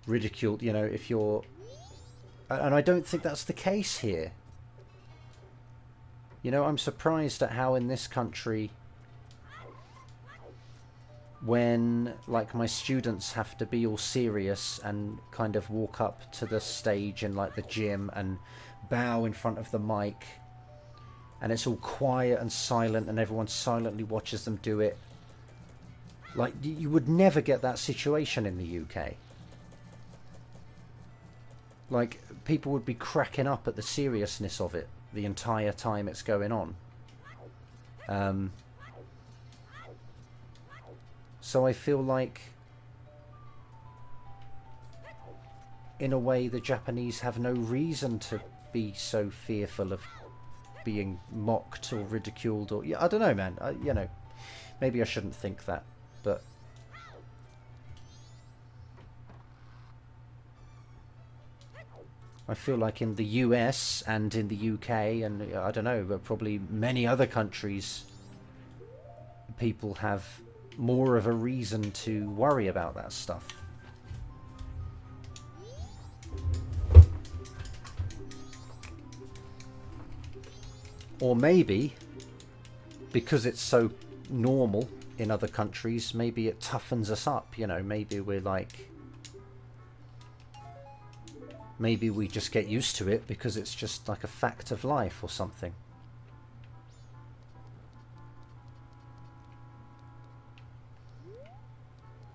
ridiculed, you know, if you're... And I don't think that's the case here. You know, I'm surprised at how in this country, when, like, my students have to be all serious and kind of walk up to the stage in, like, the gym and bow in front of the mic, and it's all quiet and silent and everyone silently watches them do it. Like, you would never get that situation in the UK. Like, people would be cracking up at the seriousness of it the entire time it's going on. So I feel like, in a way, the Japanese have no reason to be so fearful of being mocked or ridiculed, or... yeah, I don't know, man. You know, maybe I shouldn't think that, but... I feel like in the US and in the UK and, I don't know, but probably many other countries, people have more of a reason to worry about that stuff. Or maybe, because it's so normal in other countries, maybe it toughens us up, you know, maybe we're like... maybe we just get used to it because it's just like a fact of life or something.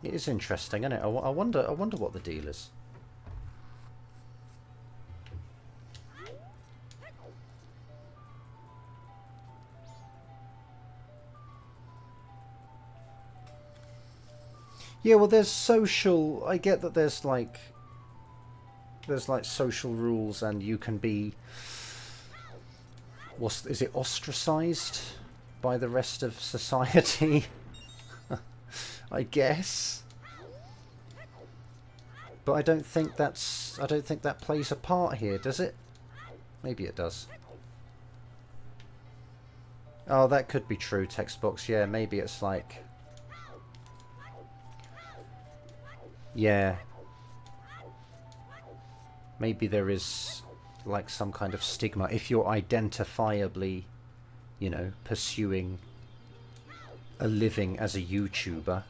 It is interesting, isn't it? I wonder what the deal is. Yeah, well, there's social... I get that there's like social rules, and you can be... is it ostracized by the rest of society? I guess. But I don't think that plays a part here, does it? Maybe it does. Oh, that could be true, text box. Yeah, maybe it's like... Yeah. Maybe there is like some kind of stigma. If you're identifiably, you know, pursuing a living as a YouTuber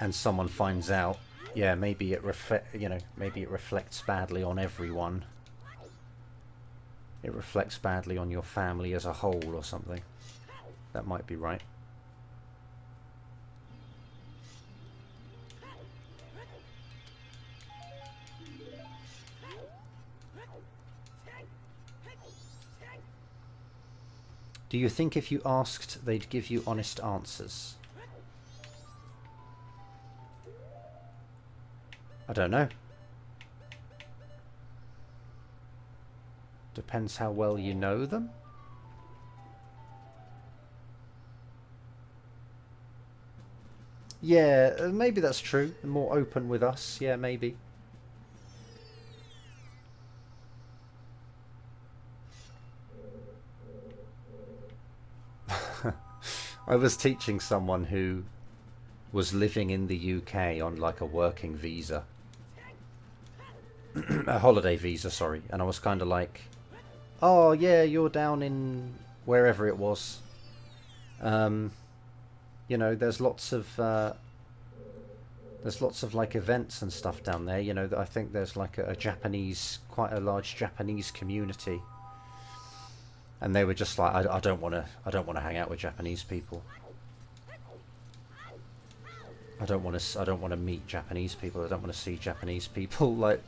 and someone finds out, yeah, maybe it maybe it reflects badly on everyone. It reflects badly on your family as a whole or something. That might be right. Do you think if you asked, they'd give you honest answers? I don't know. Depends how well you know them. Yeah, maybe that's true. More open with us. Yeah, maybe. I was teaching someone who was living in the UK on like a working visa. A holiday visa, sorry. And I was kind of like, oh yeah, you're down in wherever it was. You know, there's lots of like events and stuff down there. You know, I think there's like a Japanese, quite a large Japanese community. And they were just like, I don't want to hang out with Japanese people. I don't want to meet Japanese people. I don't want to see Japanese people. Like,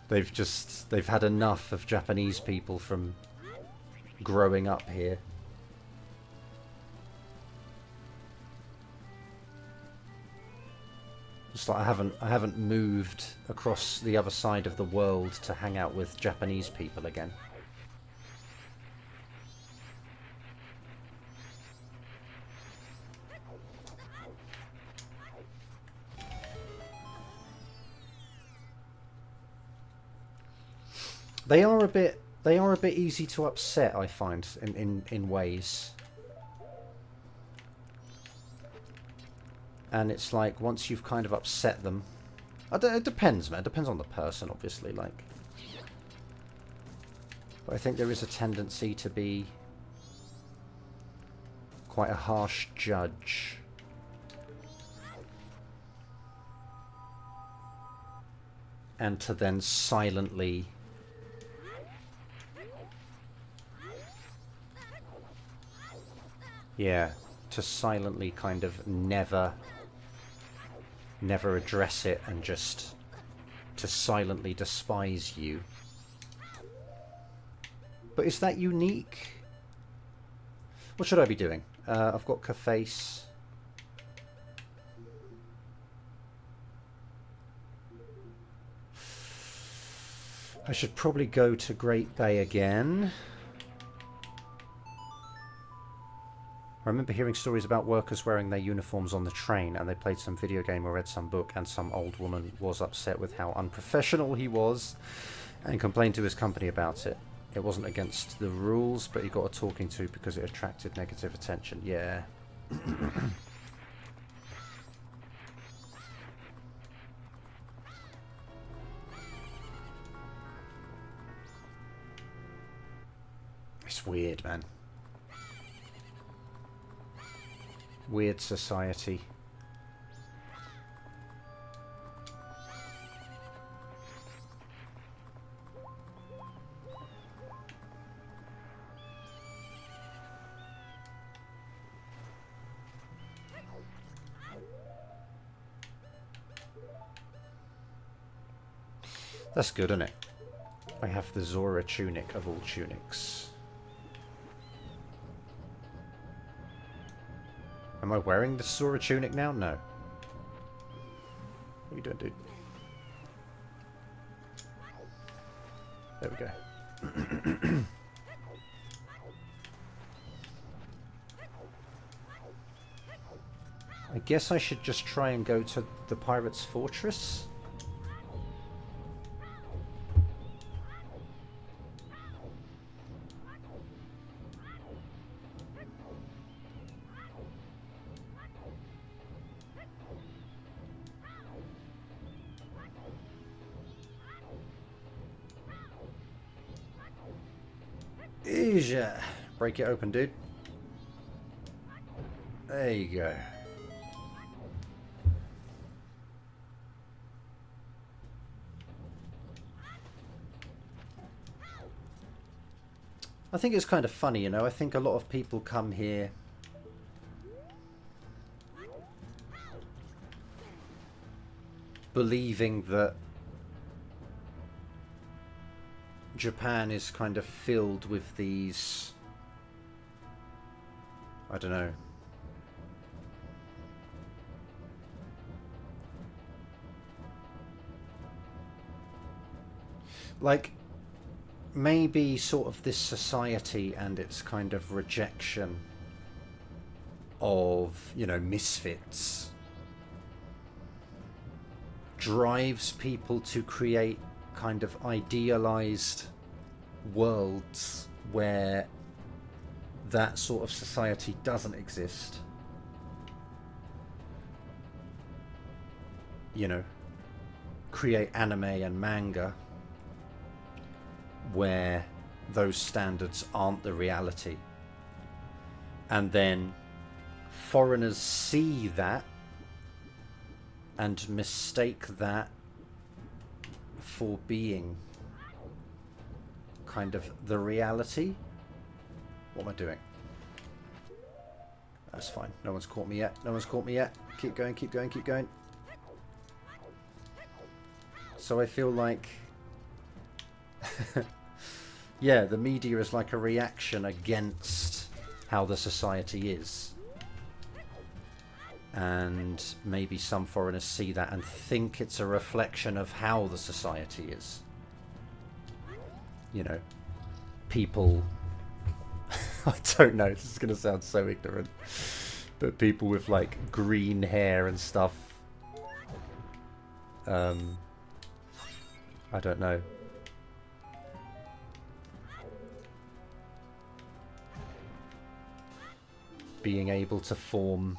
they've had enough of Japanese people from growing up here. Just like I haven't moved across the other side of the world to hang out with Japanese people again. They are a bit easy to upset, I find, in ways. And it's like, once you've kind of upset them... it depends, man. It depends on the person, obviously, like... But I think there is a tendency to be quite a harsh judge. And to then silently... Yeah, to silently kind of never address it and just to silently despise you. But is that unique? What should I be doing? I've got Caface. I should probably go to Great Bay again. I remember hearing stories about workers wearing their uniforms on the train, and they played some video game or read some book, and some old woman was upset with how unprofessional he was and complained to his company about it. It wasn't against the rules, but he got a talking to because it attracted negative attention. Yeah. It's weird, man. Weird society. That's good, isn't it? I have the Zora tunic of all tunics. Am I wearing the Zora tunic now? No. What are you doing, dude? There we go. I guess I should just try and go to the Pirate's Fortress. Asia. Break it open, dude. There you go. I think it's kind of funny, you know. I think a lot of people come here believing that Japan is kind of filled with these, I don't know, like maybe sort of this society and its kind of rejection of, you know, misfits drives people to create kind of idealized worlds where that sort of society doesn't exist. You know, create anime and manga where those standards aren't the reality. And then foreigners see that and mistake that for being kind of the reality. What am I doing? That's fine. No one's caught me yet. No one's caught me yet. Keep going, keep going, keep going. So I feel like yeah, the media is like a reaction against how the society is. And maybe some foreigners see that and think it's a reflection of how the society is. You know, people... I don't know, this is going to sound so ignorant. But people with, like, green hair and stuff. I don't know. Being able to form...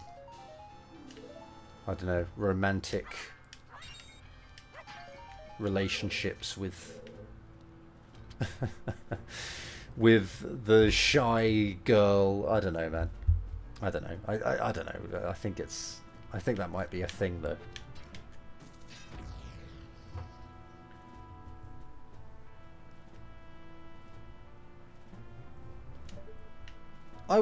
I don't know, romantic relationships with with the shy girl. I don't know, man. I don't know. I don't know. I think that might be a thing, though. I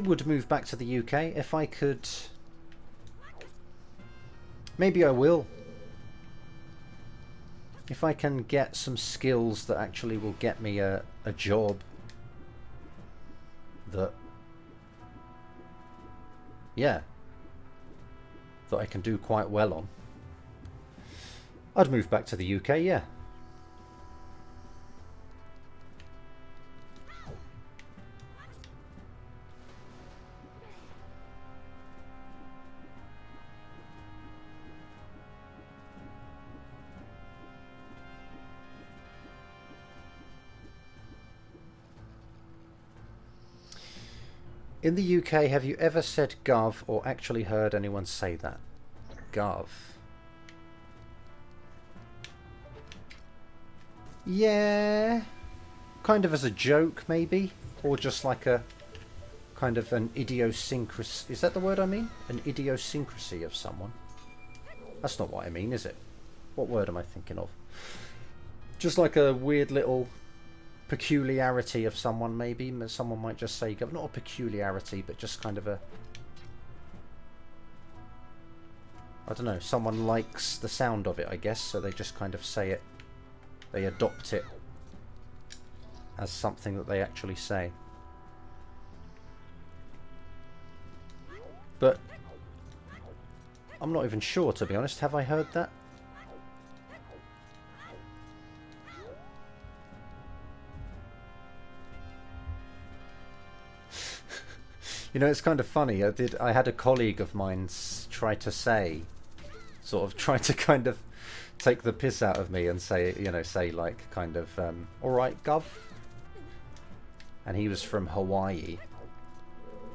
would move back to the UK if I could. Maybe I will. If I can get some skills that actually will get me a job that, yeah, that I can do quite well on, I'd move back to the UK, yeah. In the UK, have you ever said gov or actually heard anyone say that? Gov. Yeah. Kind of as a joke, maybe? Or just like a kind of an idiosyncrasy. Is that the word I mean? An idiosyncrasy of someone. That's not what I mean, is it? What word am I thinking of? Just like a weird little peculiarity of someone, maybe. Someone might just say gov. Not a peculiarity, but just kind of a... I don't know. Someone likes the sound of it, I guess, so they just kind of say it. They adopt it as something that they actually say. But I'm not even sure, to be honest. Have I heard that? You know, it's kind of funny. I had a colleague of mine try to say, sort of try to kind of take the piss out of me and say, you know, say like kind of, all right, gov. And he was from Hawaii,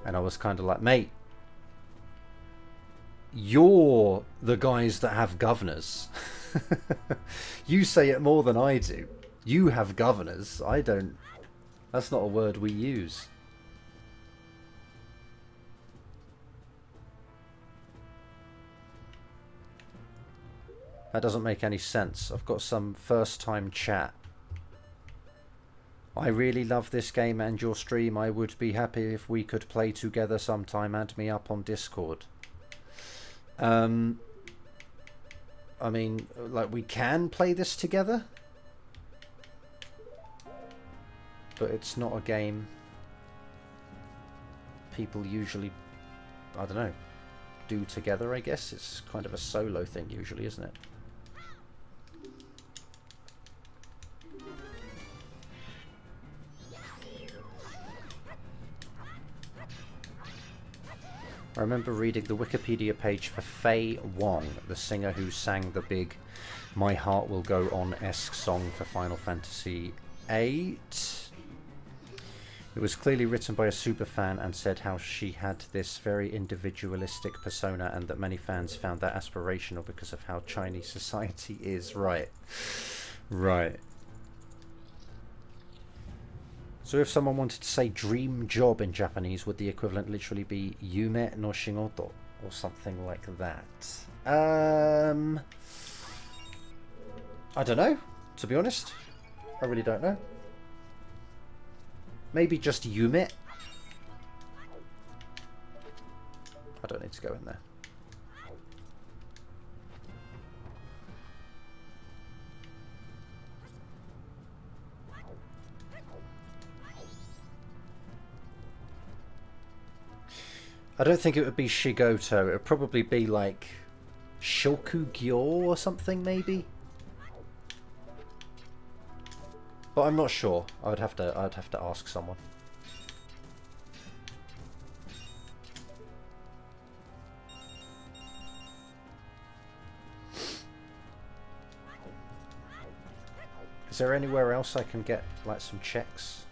and I was kind of like, mate, you're the guys that have governors. You say it more than I do. You have governors. I don't That's not a word we use. That doesn't make any sense. I've got some first-time chat. I really love this game and your stream. I would be happy if we could play together sometime. Add me up on Discord. I mean, like, we can play this together, but it's not a game people usually, I don't know, do together, I guess. It's kind of a solo thing usually, isn't it? I remember reading the Wikipedia page for Faye Wong, the singer who sang the big My Heart Will Go On-esque song for Final Fantasy VIII. It was clearly written by a superfan and said how she had this very individualistic persona and that many fans found that aspirational because of how Chinese society is. Right. Right. So if someone wanted to say dream job in Japanese, would the equivalent literally be yume no shigoto or something like that? I don't know, to be honest. I really don't know. Maybe just yume. I don't need to go in there. I don't think it would be Shigoto. It would probably be like Shokugyo or something, maybe. But I'm not sure. I'd have to ask someone. Is there anywhere else I can get like some checks?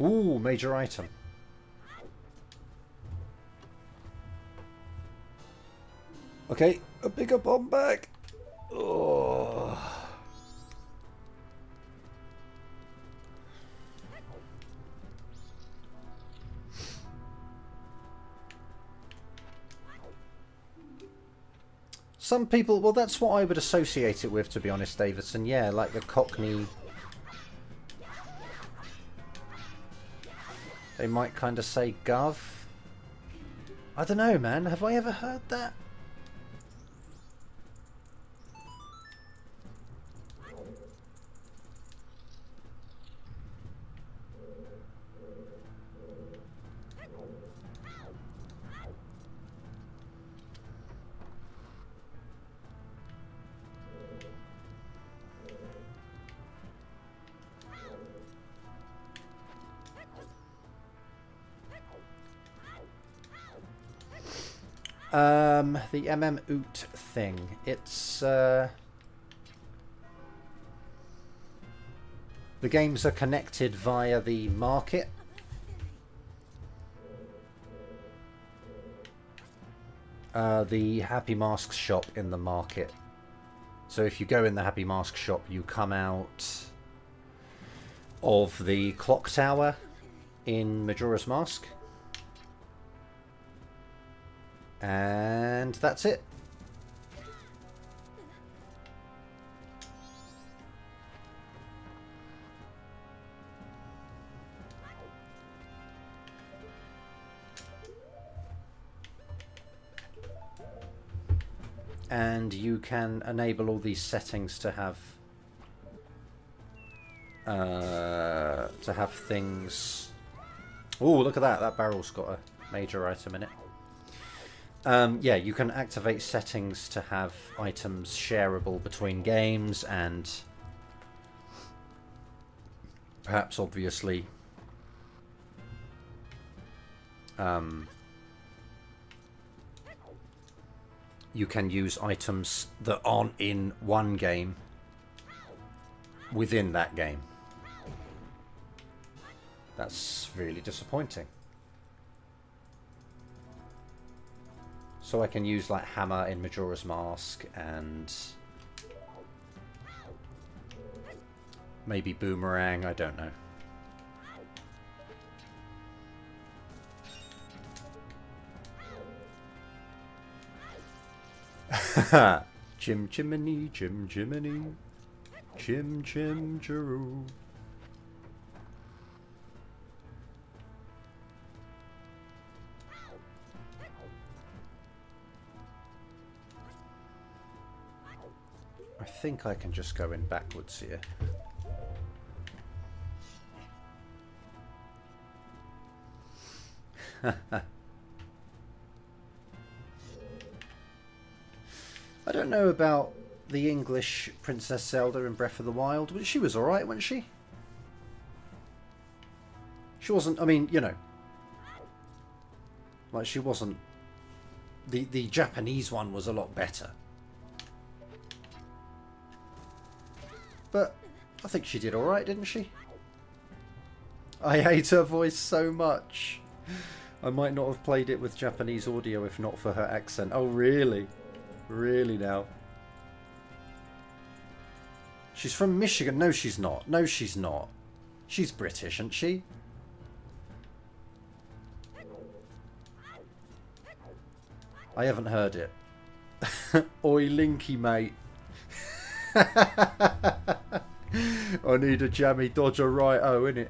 Ooh, major item. Okay, a bigger bomb bag. Oh. Some people, well, that's what I would associate it with, to be honest, Davidson. Yeah, like the Cockney. They might kind of say gov. I don't know, man. Have I ever heard that? The OoT thing. It's the games are connected via the market. The Happy Masks shop in the market. So if you go in the Happy Mask shop, you come out of the clock tower in Majora's Mask. And that's it. And you can enable all these settings to have things. Oh, look at that! That barrel's got a major item in it. Yeah, you can activate settings to have items shareable between games, and perhaps obviously you can use items that aren't in one game within that game. That's really disappointing. So I can use like hammer in Majora's Mask and maybe boomerang, I don't know. Chim chimney, chim chimney, chim chim chiroo. I think I can just go in backwards here. I don't know about the English Princess Zelda in Breath of the Wild, but she was alright, wasn't she? She wasn't, I mean, you know, like she wasn't, the Japanese one was a lot better. But I think she did alright, didn't she? I hate her voice so much. I might not have played it with Japanese audio if not for her accent. Oh, really? Really now? She's from Michigan. No, she's not. No, she's not. She's British, isn't she? I haven't heard it. Oi, Linky, mate. I need a jammy dodger right-o, innit?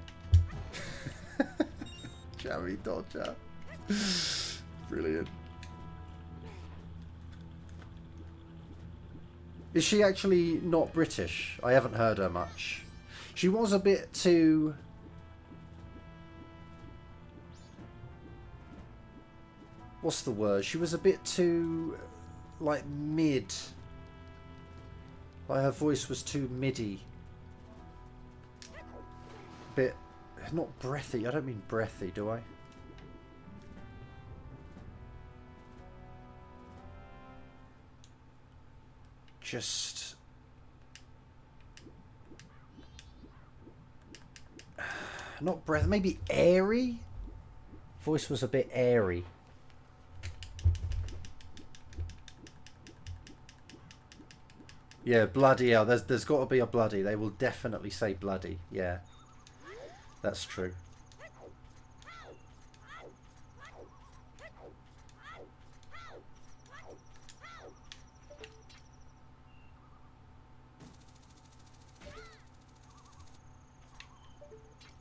Jammy dodger. Brilliant. Is she actually not British? I haven't heard her much. She was a bit too... What's the word? She was a bit too... like mid. Like her voice was too midi. Bit... not breathy. I don't mean breathy, do I? Just... not breath, maybe airy? Voice was a bit airy. Yeah, bloody hell. There's got to be a bloody. They will definitely say bloody. Yeah, that's true.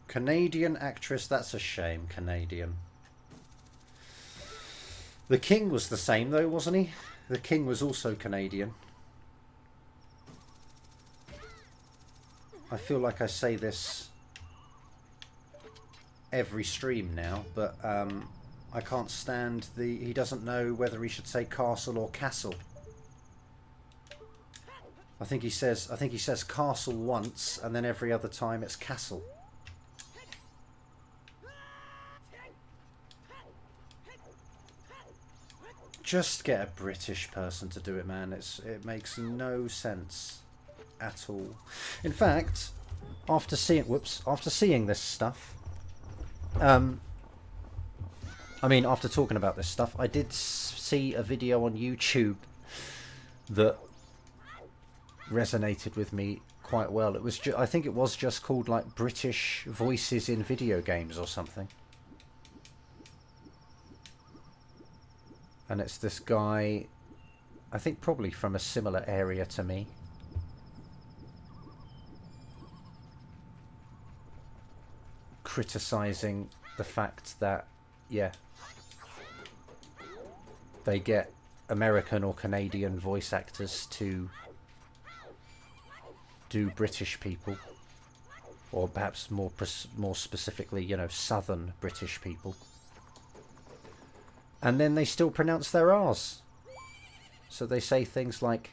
Canadian actress, that's a shame, Canadian. The King was the same though, wasn't he? The King was also Canadian. I feel like I say this every stream now, but I can't stand the... he doesn't know whether he should say castle or castle. I think he says castle once, and then every other time it's castle. Just get a British person to do it, man. It makes no sense at all. In fact, after seeing this stuff, I mean, after talking about this stuff, I did see a video on YouTube that resonated with me quite well. It was I think it was just called like British voices in video games or something. And it's this guy, I think probably from a similar area to me. Criticizing the fact that, yeah, they get American or Canadian voice actors to do British people. Or perhaps more specifically, you know, Southern British people. And then they still pronounce their R's. So they say things like,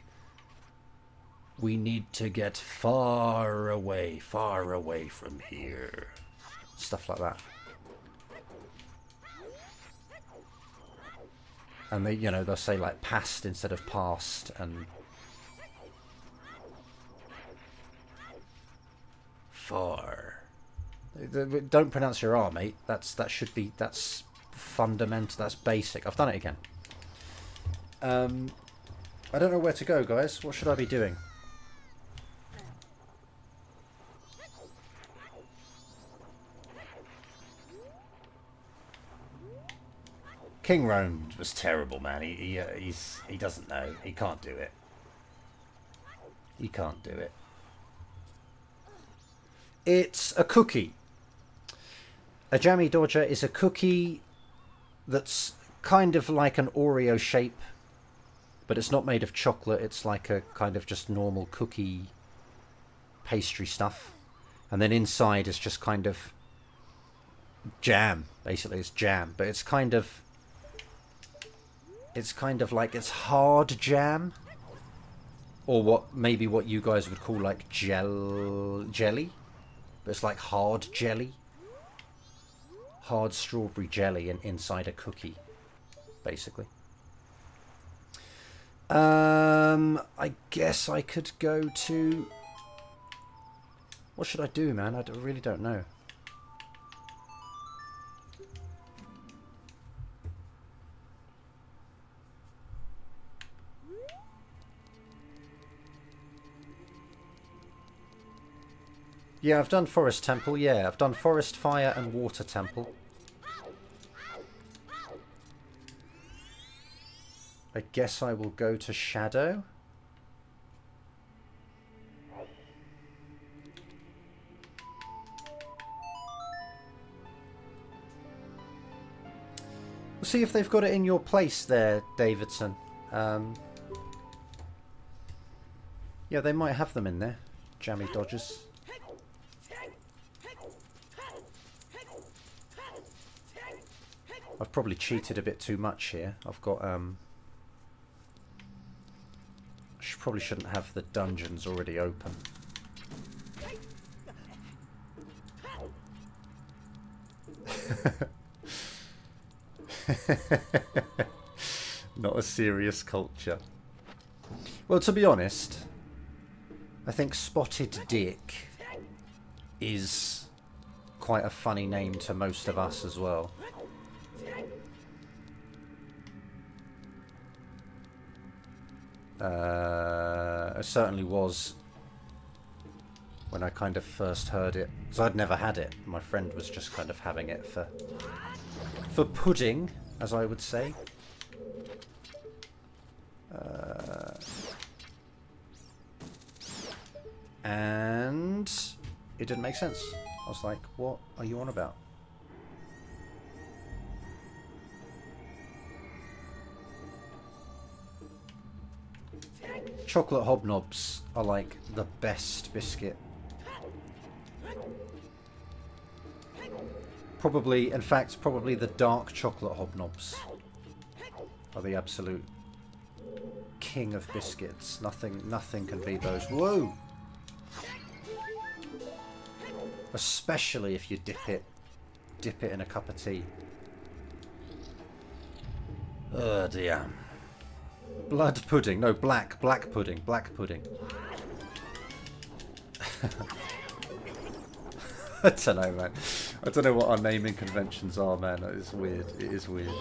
we need to get far away from here. Stuff like that. And they, you know, they'll say like past instead of past, and far. Don't pronounce your R, mate. That's fundamental. That's basic. I've done it again. I don't know where to go, guys. What should I be doing? King Rome was terrible, man. He doesn't know. He can't do it. He can't do it. It's a cookie. A jammy dodger is a cookie that's kind of like an Oreo shape, but it's not made of chocolate. It's like a kind of just normal cookie pastry stuff. And then inside is just kind of jam. Basically, it's jam, but it's kind of like it's hard jam, or what you guys would call like jelly, but it's like hard jelly, hard strawberry jelly, and inside a cookie, basically. I guess I could go to. What should I do, man? I really don't know. Yeah, I've done Forest Temple. Yeah, I've done Forest, Fire, and Water Temple. I guess I will go to Shadow. We'll see if they've got it in your place there, Davidson. Yeah, they might have them in there. Jammy Dodgers. I've probably cheated a bit too much here. I've got probably shouldn't have the dungeons already open. Not a serious culture. Well, to be honest, I think Spotted Dick is quite a funny name to most of us as well. It certainly was when I kind of first heard it, because I'd never had it. My friend was just kind of having it for pudding, as I would say. And it didn't make sense. I was like, what are you on about? Chocolate hobnobs are like the best biscuit. Probably, in fact, probably the dark chocolate hobnobs are the absolute king of biscuits. Nothing can beat those. Whoa! Especially if you dip it in a cup of tea. Oh dear. Blood pudding. No, black pudding. Black pudding. I don't know, man. I don't know what our naming conventions are, man. It's weird. It is weird.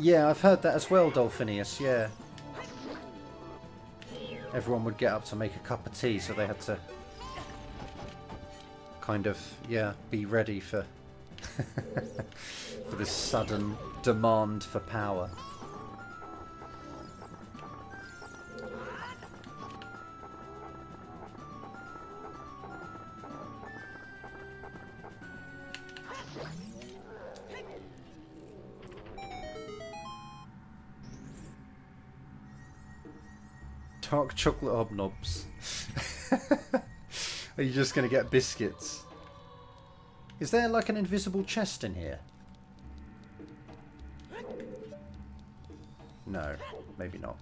Yeah, I've heard that as well, Dolphinius, yeah. Everyone would get up to make a cup of tea, so they had to kind of, yeah, be ready for for this sudden demand for power. Dark chocolate hobnobs. Are you just going to get biscuits? Is there like an invisible chest in here? No, maybe not.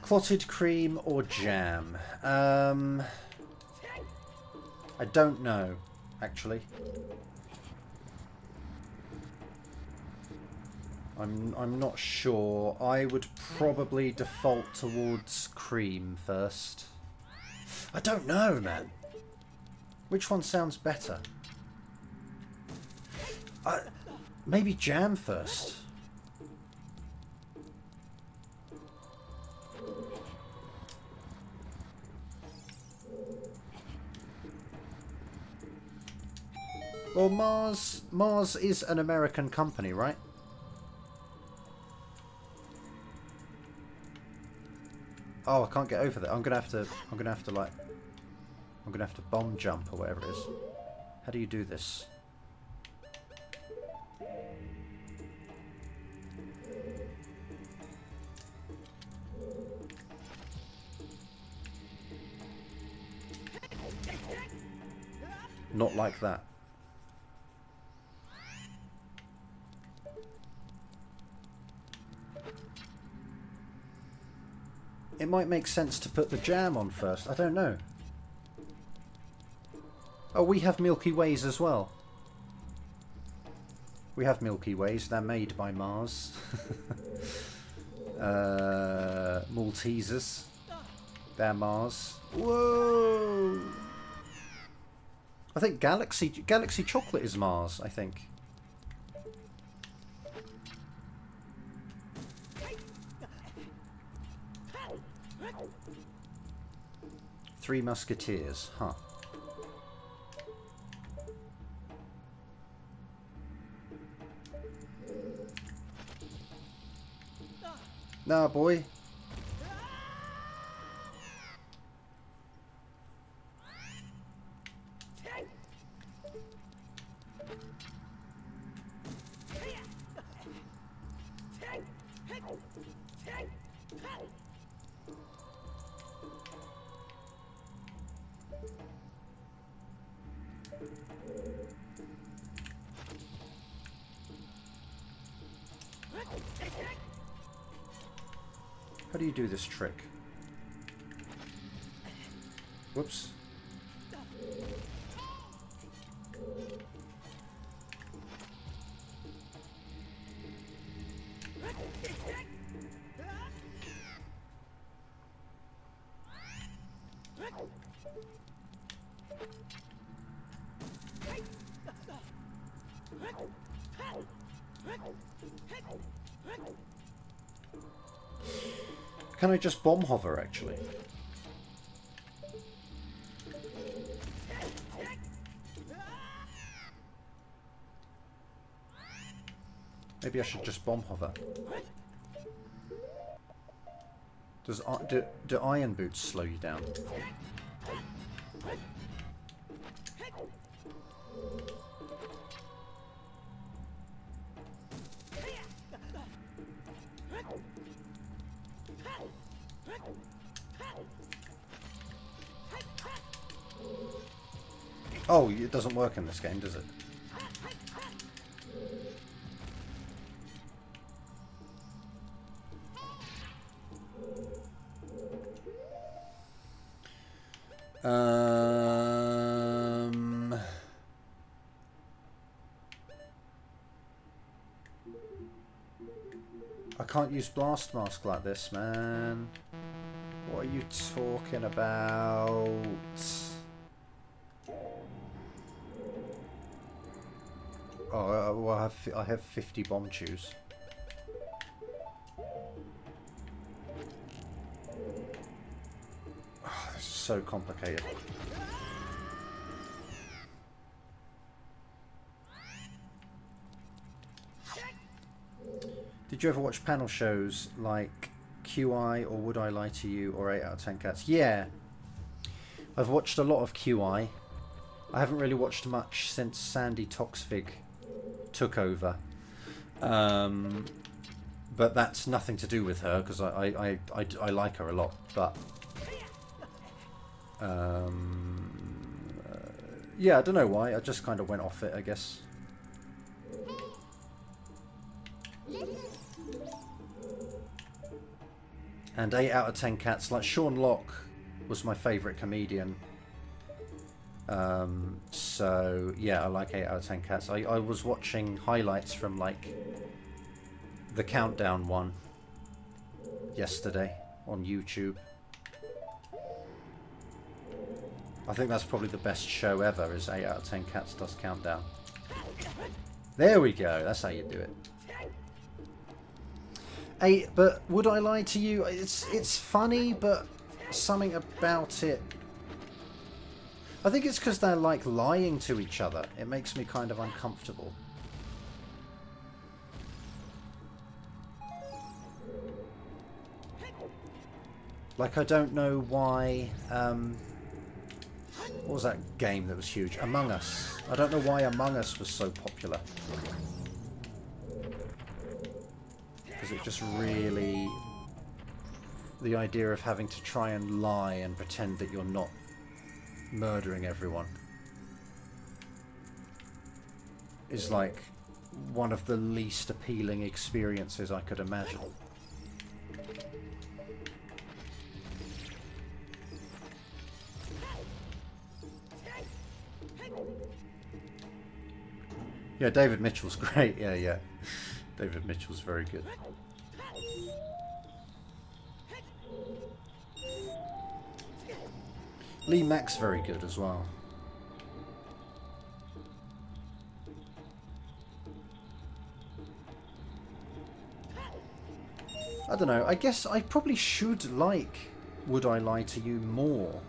Clotted cream or jam? I don't know, actually. I'm not sure. I would probably default towards cream first. I don't know, man. Which one sounds better? Maybe jam first. Well, Mars is an American company, right? Oh, I can't get over that. I'm gonna have to bomb jump or whatever it is. How do you do this? Not like that. It might make sense to put the jam on first. I don't know. Oh, we have Milky Ways as well. We have Milky Ways. They're made by Mars. Maltesers. They're Mars. Whoa! I think Galaxy Chocolate is Mars, I think. Three Musketeers, huh? Nah, boy. How do you do this trick? Whoops. Can I just bomb hover, actually? Maybe I should just bomb hover. Do iron boots slow you down? Oh, it doesn't work in this game, does it? I can't use blast mask like this, man. What are you talking about? Oh, well, I have 50 bomb chews. Oh, this is so complicated. Did you ever watch panel shows like QI or Would I Lie to You or 8 out of 10 Cats? Yeah, I've watched a lot of QI. I haven't really watched much since Sandy Toksvig took over. But that's nothing to do with her, because I like her a lot. But yeah, I don't know why. I just kind of went off it, I guess. And 8 out of 10 cats. Like Sean Locke was my favourite comedian. So yeah, I like 8 out of 10 cats. I was watching highlights from like the Countdown one yesterday on YouTube. I think that's probably the best show ever, is 8 out of 10 cats does Countdown. There we go, that's how you do it. But would I lie to you? It's funny, but something about it, I think it's because they're like lying to each other. It makes me kind of uncomfortable. Like, I don't know why... what was that game that was huge? Among Us. I don't know why Among Us was so popular. Because it just really... The idea of having to try and lie and pretend that you're not murdering everyone is like one of the least appealing experiences I could imagine. Yeah, David Mitchell's great. Yeah. David Mitchell's very good. Lee Mack's very good as well. I don't know. I guess I probably should like Would I Lie to You more.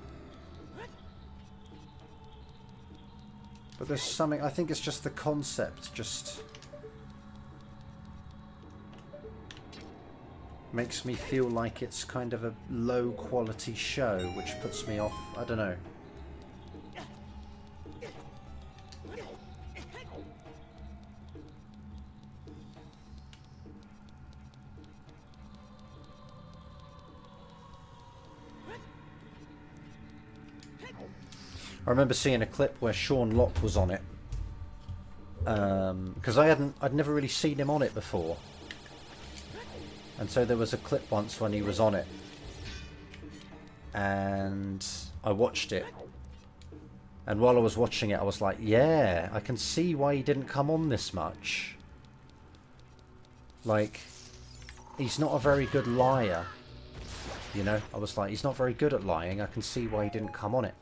But there's something... I think it's just the concept just... makes me feel like it's kind of a low quality show, which puts me off. I don't know. I remember seeing a clip where Sean Locke was on it, because I'd never really seen him on it before. And so there was a clip once when he was on it, and I watched it, and while I was watching it I was like, yeah, I can see why he didn't come on this much. Like, he's not a very good liar, you know. I was like, he's not very good at lying, I can see why he didn't come on it.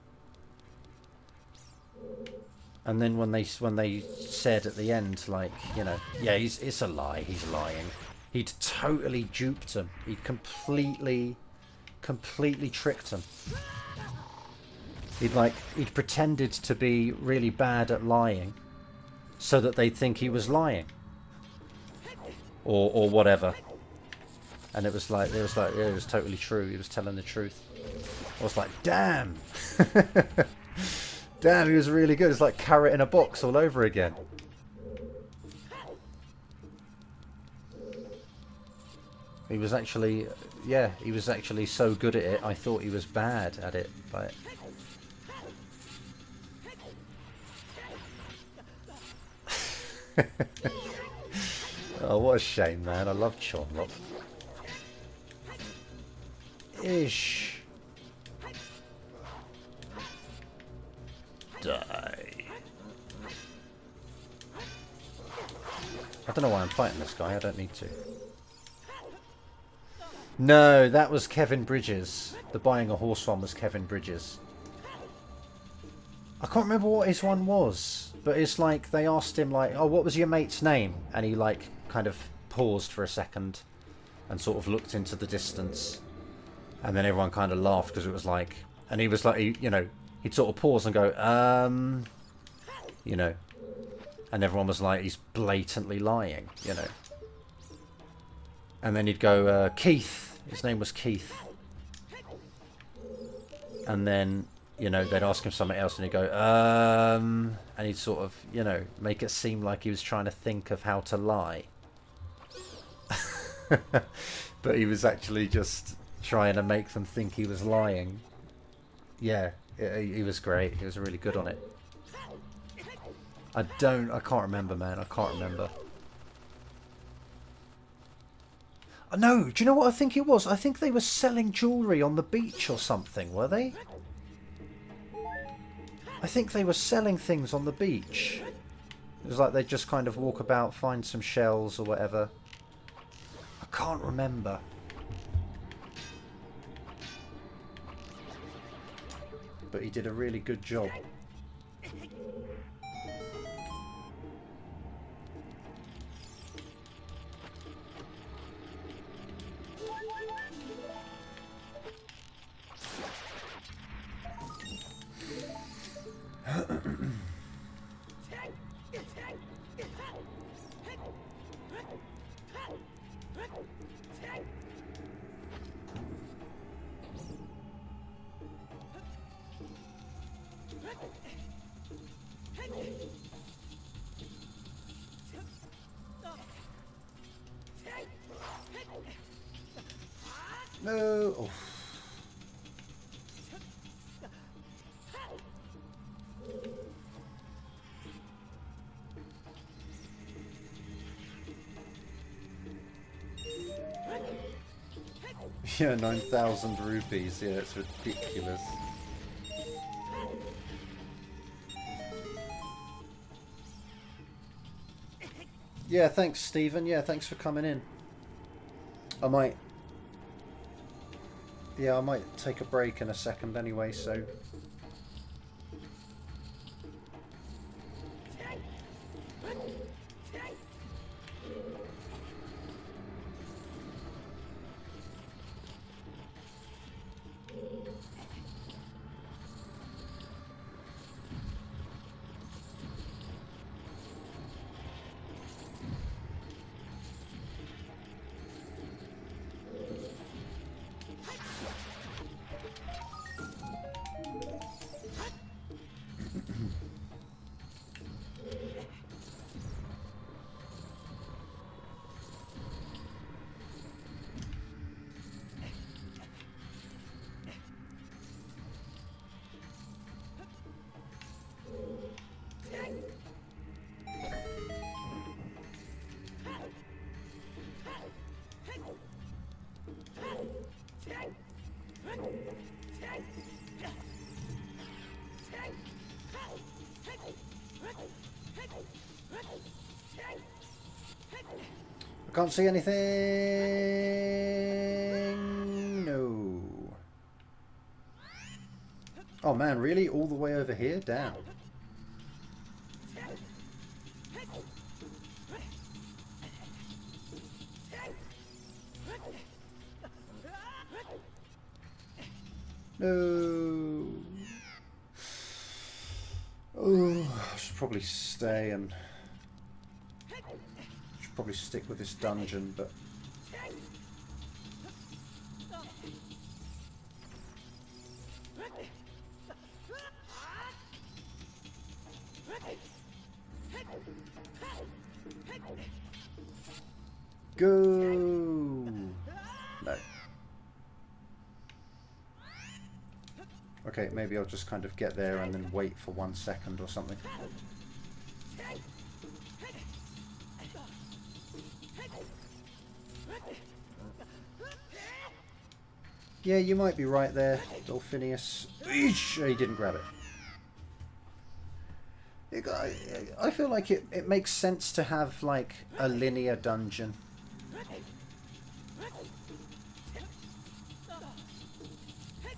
And then when they said at the end, like, you know, yeah, it's a lie, he's lying. He'd totally duped him. He'd completely tricked him. He'd pretended to be really bad at lying, so that they'd think he was lying, or whatever. And it was yeah, it was totally true. He was telling the truth. I was like, damn, damn, he was really good. It's like Carrot in a Box all over again. He was actually, yeah, he was actually so good at it, I thought he was bad at it, but... Oh, what a shame, man. I loved Sean Locke. Ish. Die. I don't know why I'm fighting this guy, I don't need to. No, that was Kevin Bridges. The buying a horse one was Kevin Bridges. I can't remember what his one was, but it's like they asked him like, oh, what was your mate's name? And he like kind of paused for a second and sort of looked into the distance. And then everyone kind of laughed because it was like, and he was like, you know, he'd sort of pause and go, you know, and everyone was like, he's blatantly lying, you know. And then he'd go, Keith. His name was Keith. And then you know, they'd ask him something else and he'd go, and he'd sort of, you know, make it seem like he was trying to think of how to lie. But he was actually just trying to make them think he was lying. Yeah, he was great. He was really good on it. I can't remember, man. I can't remember. No, do you know what I think it was? I think they were selling jewellery on the beach or something, were they? I think they were selling things on the beach. It was like they'd just kind of walk about, find some shells or whatever. I can't remember. But he did a really good job. No. Oh. Yeah, 9,000 rupees. Yeah, it's ridiculous. Yeah, thanks, Stephen. Yeah, thanks for coming in. I might take a break in a second anyway, so... I can't see anything. No. Oh man, really? All the way over here? Damn. No. Oh, I should probably stay and... probably stick with this dungeon, but go. No. Okay, maybe I'll just kind of get there and then wait for 1 second or something. Yeah, you might be right there, Dolphinius. Eesh, he didn't grab it. I feel like it makes sense to have, like, a linear dungeon.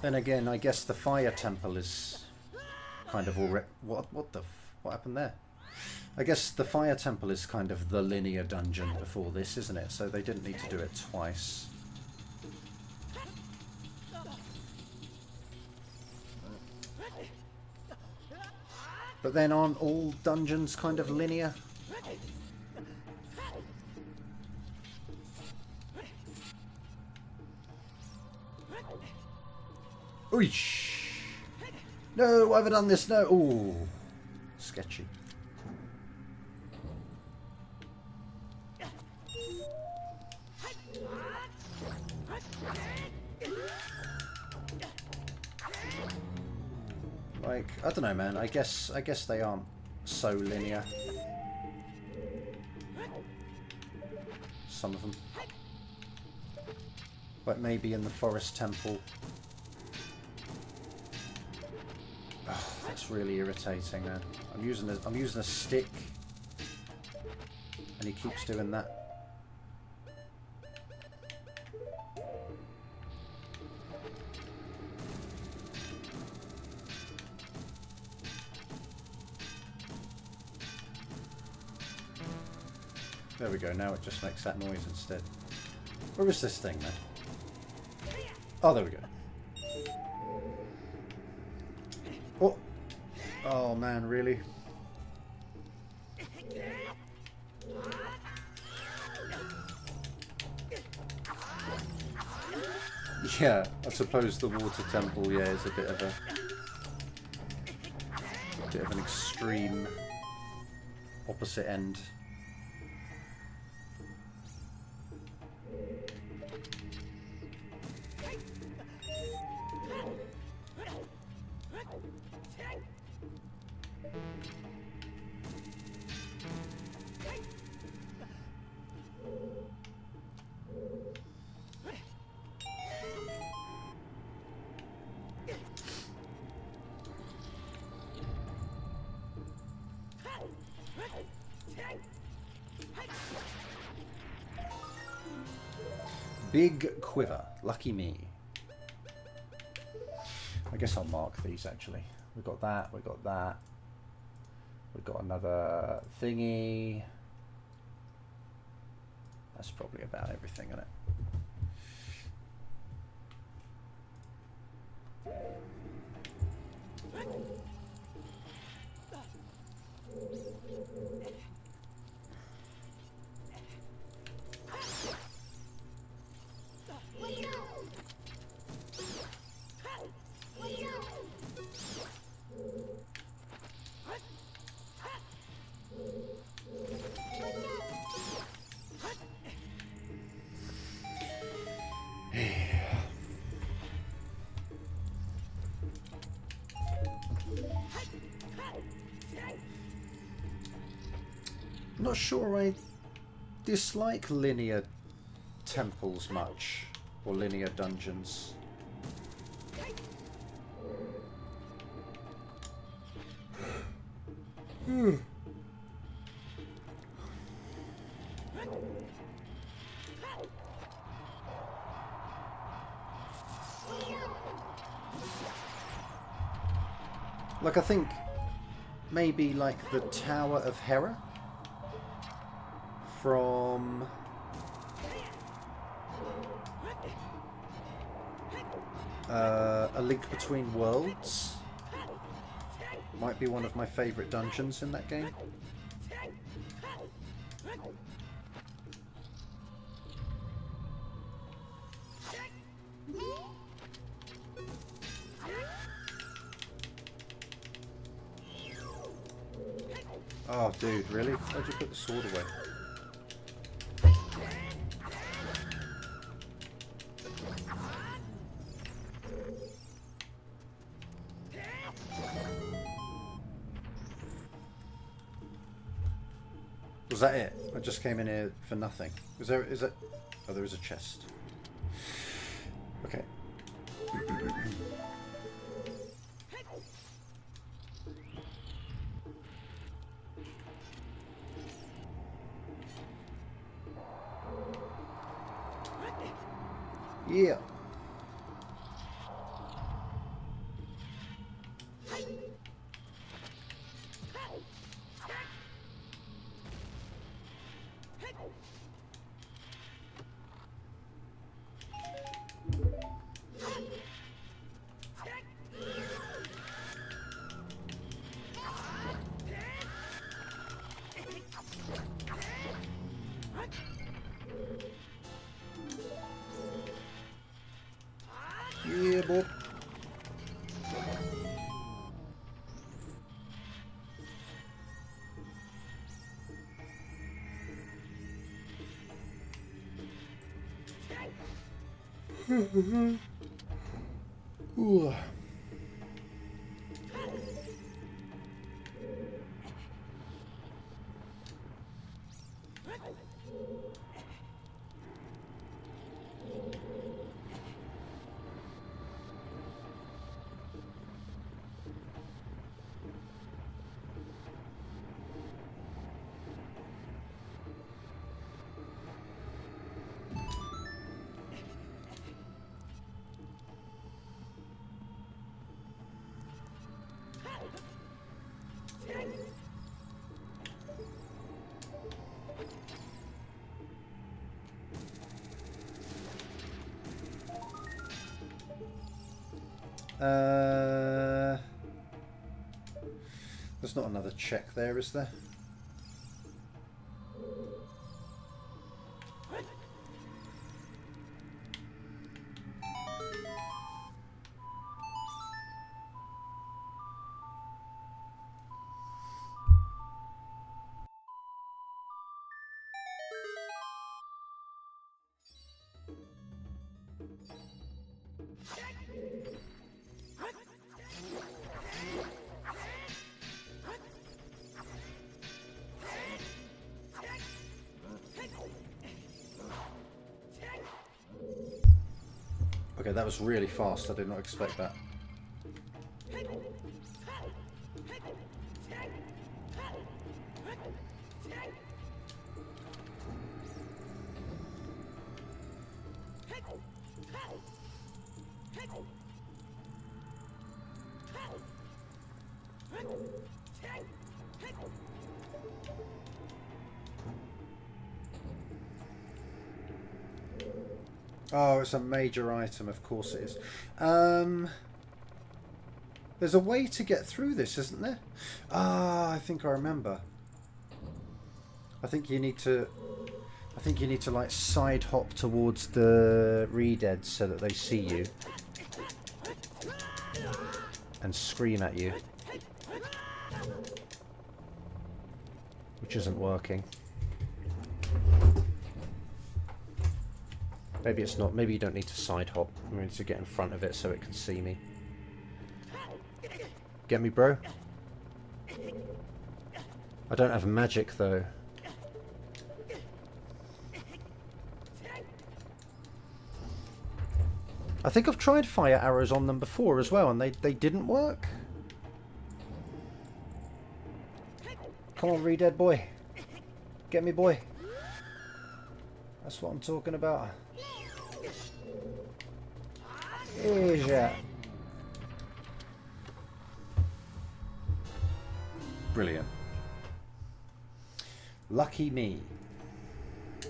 Then again, I guess the fire temple is kind of already... What happened there? I guess the fire temple is kind of the linear dungeon before this, isn't it? So they didn't need to do it twice. But then aren't all dungeons kind of linear? Oish! No, why have I done this? No. Ooh. Sketchy. Like, I don't know, man. I guess they aren't so linear. Some of them. Like maybe in the forest temple. Oh, that's really irritating, man. I'm using a stick, and he keeps doing that. There we go, now it just makes that noise instead. Where is this thing, man? Oh, there we go. Oh! Oh, man, really? Yeah, I suppose the water temple, yeah, is a bit of an extreme opposite end. Big quiver. Lucky me. I guess I'll mark these actually. We got that, we got that. We've got another thingy. That's probably about everything, isn't it? Not sure I dislike linear temples much, or linear dungeons. Like, I think maybe like the Tower of Hera from A Link Between Worlds might be one of my favourite dungeons in that game. Oh, dude, really? Why'd you put the sword away? Was that it? I just came in here for nothing. Is it? Oh, there is a chest. Okay. Yeah. Yeah, boy. Ooh. There's not another check there, is there? Okay, that was really fast. I did not expect that. Oh, it's a major item, of course it is. There's a way to get through this, isn't there? Ah, I think I remember. I think you need to like side hop towards the redeads so that they see you and scream at you, which isn't working. Maybe it's not. Maybe you don't need to side hop. I need to get in front of it so it can see me. Get me, bro? I don't have magic, though. I think I've tried fire arrows on them before as well, and they didn't work. Come on, Redead boy. Get me, boy. That's what I'm talking about. Asia. Brilliant. Lucky me. I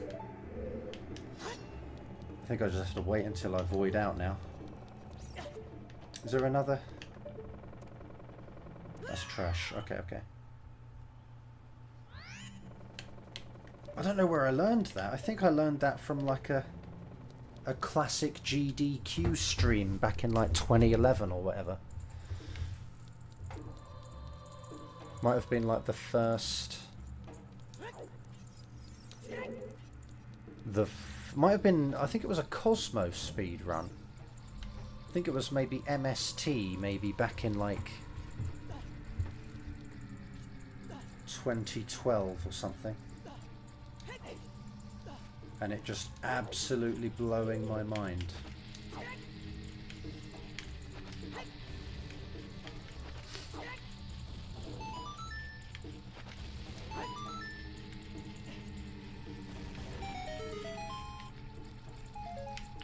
think I just have to wait until I void out now. Is there another? That's trash. Okay, okay. I don't know where I learned that. I think I learned that from like a classic GDQ stream back in like 2011 or whatever. Might have been like the first... might have been... I think it was a Cosmos speed run. I think it was maybe MST, maybe back in like 2012 or something. And it just absolutely blowing my mind.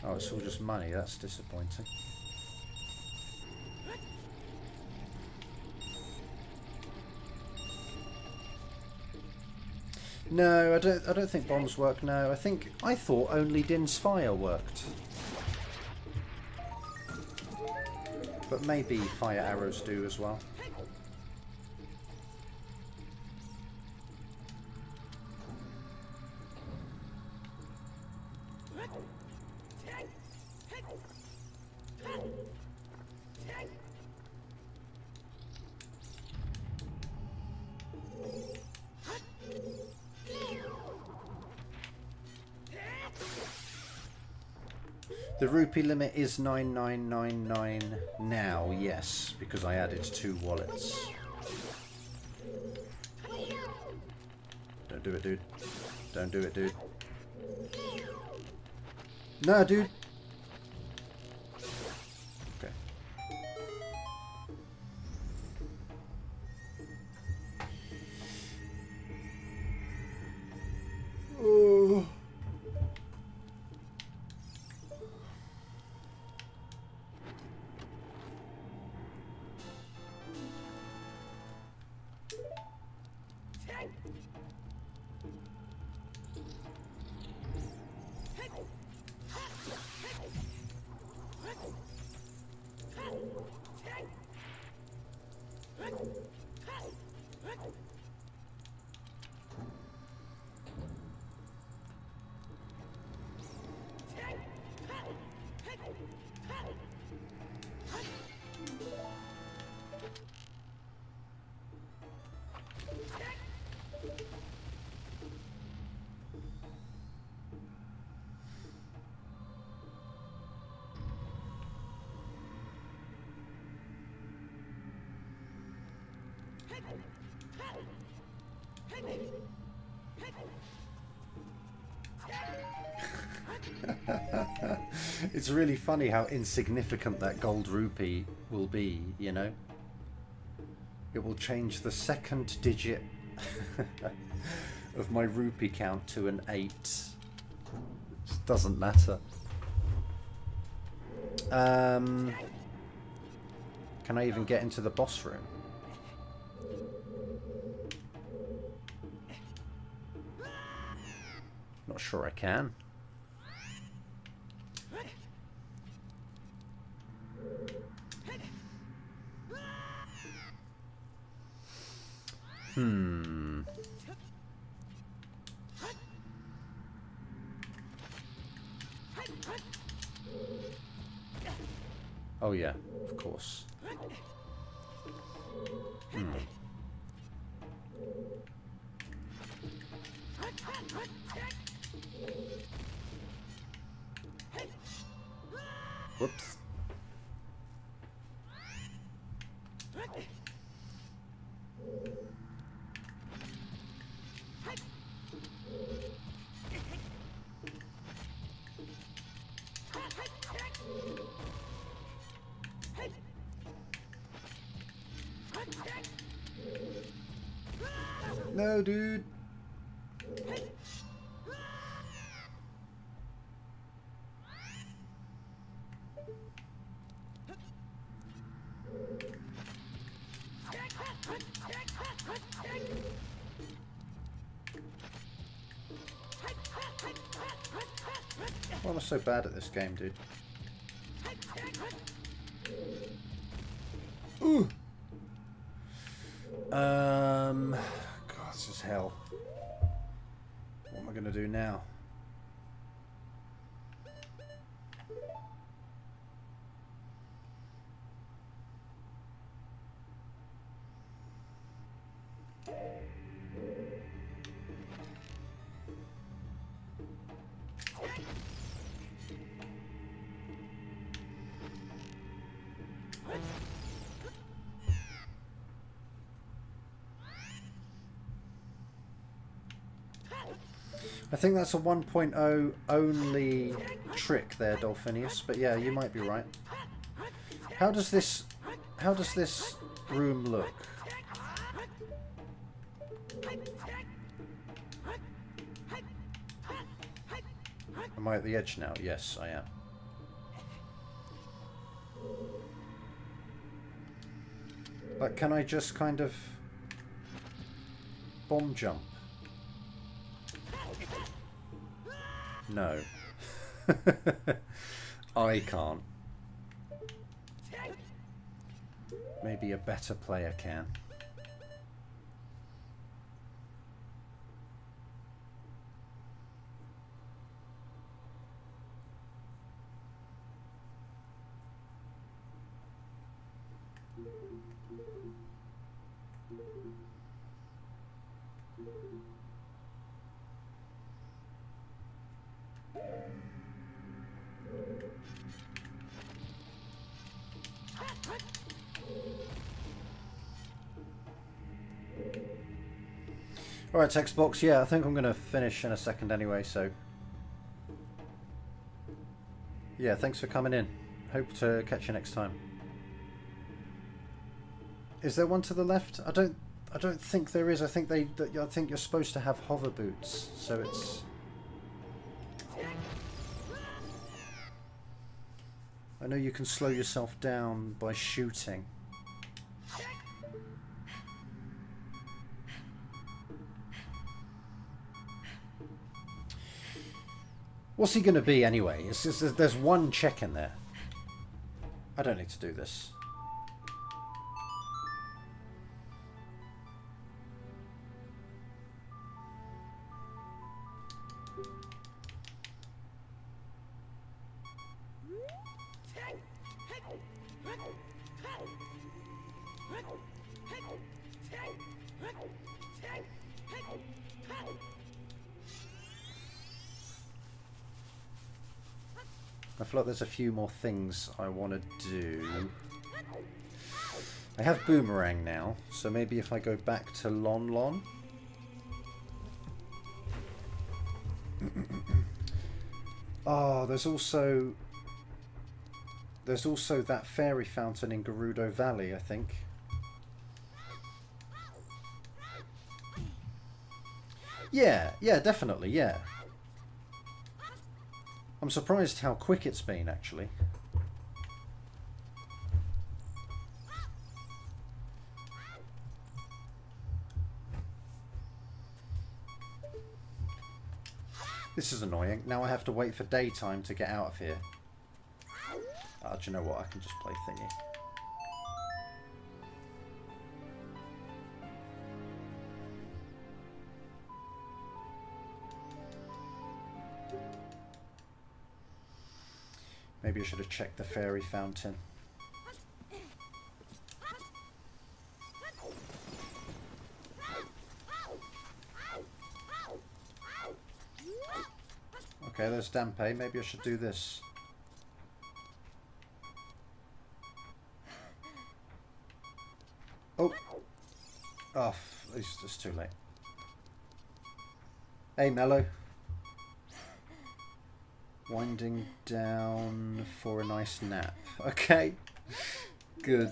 Oh, it's all just money. That's disappointing. No, I don't think bombs work. No, I thought only Din's fire worked. But maybe fire arrows do as well. The rupee limit is 9999 now, yes, because I added 2 wallets. Don't do it, dude. Don't do it, dude. No, dude. Okay. Oh. It's really funny how insignificant that gold rupee will be, you know? It will change the second digit of my rupee count to an 8. It doesn't matter. Can I even get into the boss room? Not sure I can. Oh yeah, of course. Whoops. No, dude. Why am I so bad at this game, dude? Ooh. God, this is hell. What am I going to do now? I think that's a 1.0 only trick there, Dolphinius, but yeah, you might be right. How does this room look? Am I at the edge now? Yes, I am. But can I just kind of bomb jump? No. I can't. Maybe a better player can. Alright, text box. Yeah, I think I'm going to finish in a second anyway, so... Yeah, thanks for coming in. Hope to catch you next time. Is there one to the left? I don't think there is. I think I think you're supposed to have hover boots, so it's... I know you can slow yourself down by shooting. What's he going to be anyway? There's one check in there. I don't need to do this. I feel like there's a few more things I want to do. I have Boomerang now, so maybe if I go back to Lon Lon. Oh, there's also that fairy fountain in Gerudo Valley, I think. Yeah, definitely, yeah. I'm surprised how quick it's been, actually. This is annoying. Now I have to wait for daytime to get out of here. Do you know what? I can just play thingy. Maybe I should have checked the fairy fountain. Okay, there's Dampe. Maybe I should do this. Oh! Oh, it's too late. Hey, Mello. Winding down for a nice nap. Okay. Good.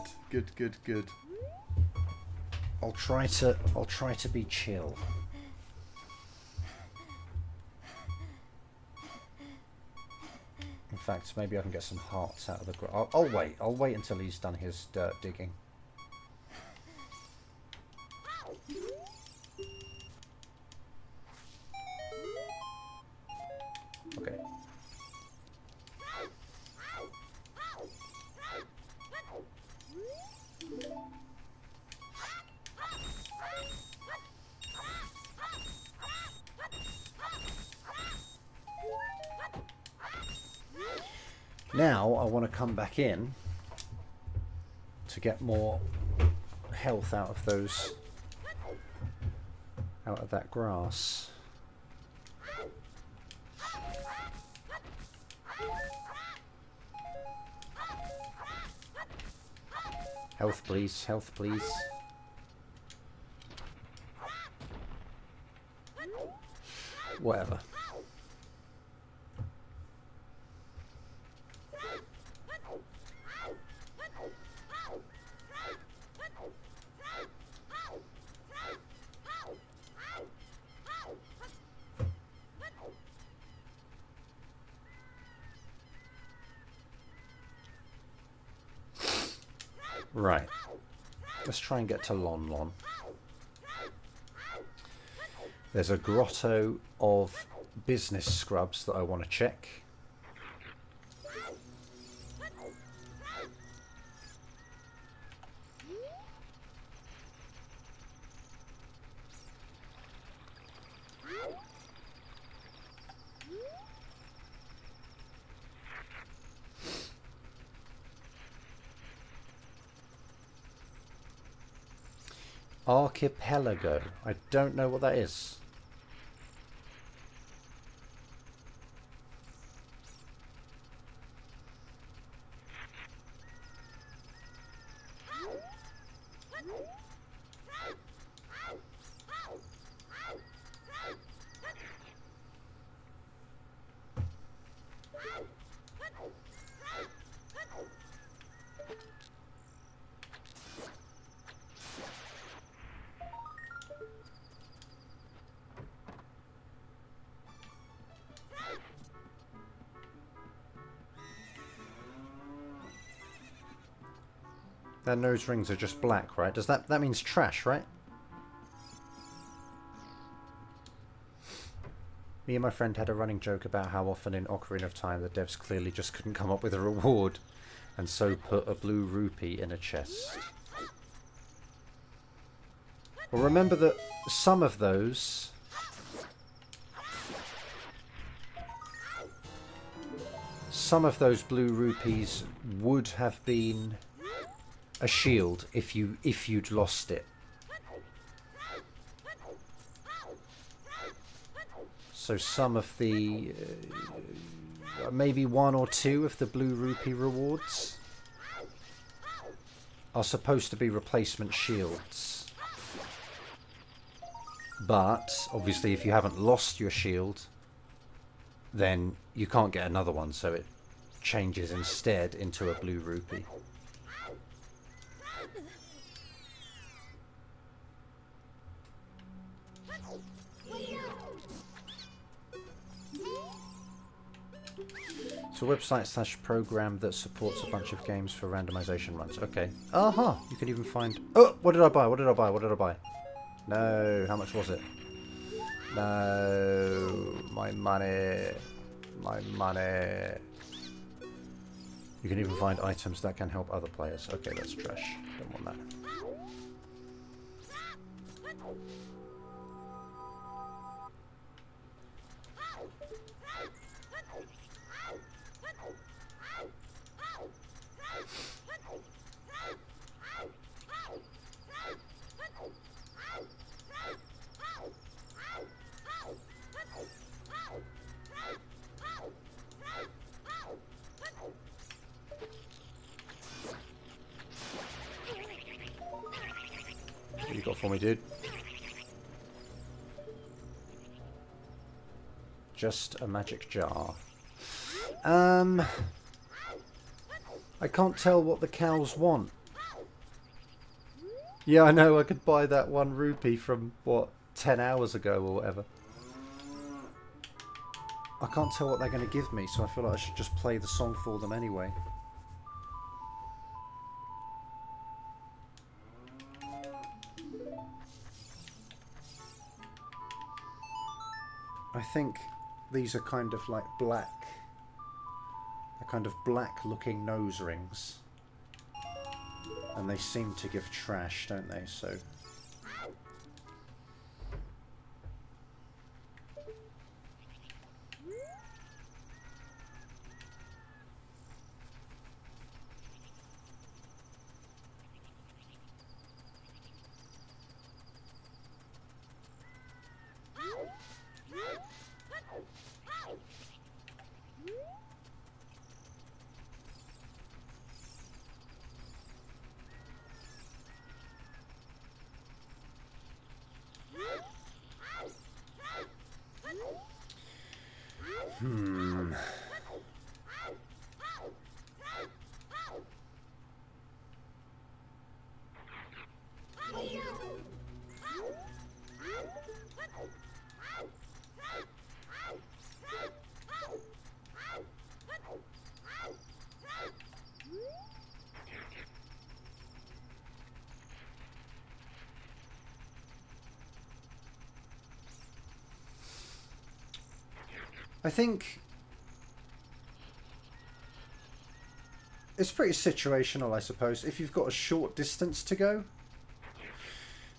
I'll try to be chill. In fact, maybe I can get some hearts out of the ground. I'll wait until he's done his dirt digging. Okay. Now I want to come back in to get more health out of that grass. Health please, health please. Whatever. Right. Let's try and get to Lon Lon. There's a grotto of business scrubs that I want to check. Archipelago. I don't know what that is. Their nose rings are just black, right? Does that means trash, right? Me and my friend had a running joke about how often in Ocarina of Time the devs clearly just couldn't come up with a reward, and so put a blue rupee in a chest. Well, remember that some of those blue rupees would have been a shield if you'd lost it. So some of the maybe 1 or 2 of the blue rupee rewards are supposed to be replacement shields. But obviously if you haven't lost your shield, then you can't get another one, so it changes instead into a blue rupee. It's a website/program that supports a bunch of games for randomization runs. Okay. Aha! You can even find... Oh! What did I buy? What did I buy? What did I buy? No. How much was it? No. My money. My money. You can even find items that can help other players. Okay, that's trash. Don't want that. What you got for me, dude? Just a magic jar. I can't tell what the cows want. Yeah, I know, I could buy that 1 rupee from, what, 10 hours ago or whatever. I can't tell what they're going to give me, so I feel like I should just play the song for them anyway. I think these are kind of like black. They're kind of black looking nose rings. And they seem to give trash, don't they? So... I think it's pretty situational, I suppose. If you've got a short distance to go,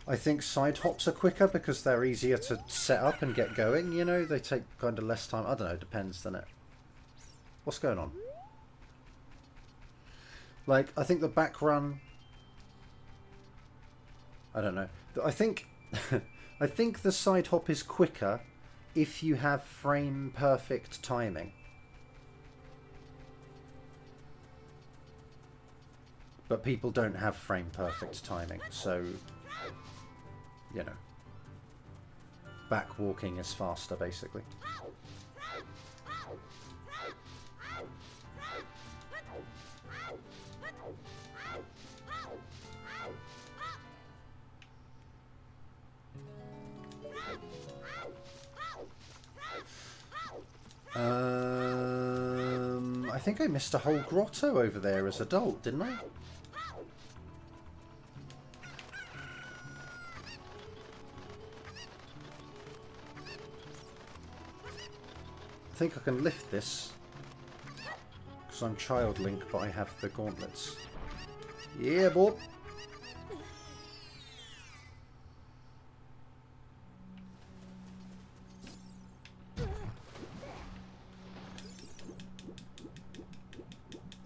I think side hops are quicker because they're easier to set up and get going, you know? They take kind of less time. I don't know, depends, doesn't it? What's going on? Like, I think the back run... I don't know. I think... I think the side hop is quicker if you have frame perfect timing. But people don't have frame perfect timing, so, you know, back walking is faster basically. I think I missed a whole grotto over there as adult, didn't I? think I can lift this. Because I'm Child Link, but I have the gauntlets. Yeah, boy.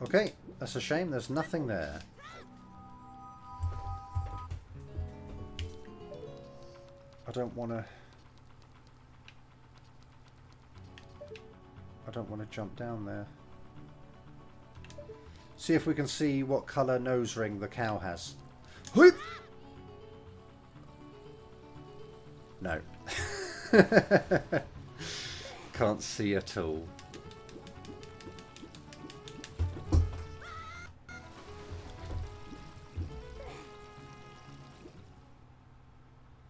Okay, that's a shame. There's nothing there. I don't want to jump down there. See if we can see what colour nose ring the cow has. No. Can't see at all.